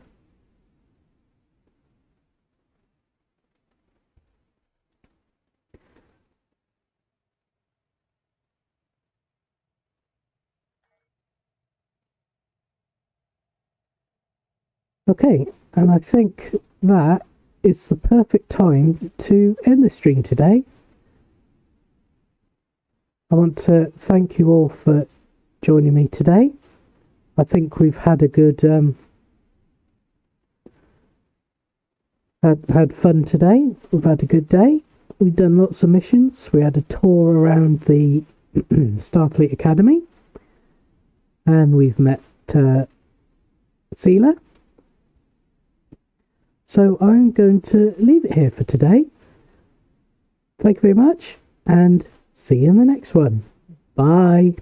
Okay, and I think that is the perfect time to end the stream today. I want to thank you all for joining me today. I think we've had a good had fun today. We've had a good day. We've done lots of missions. We had a tour around the Starfleet Academy, and we've met Seela. So I'm going to leave it here for today. Thank you very much, and see you in the next one. Bye.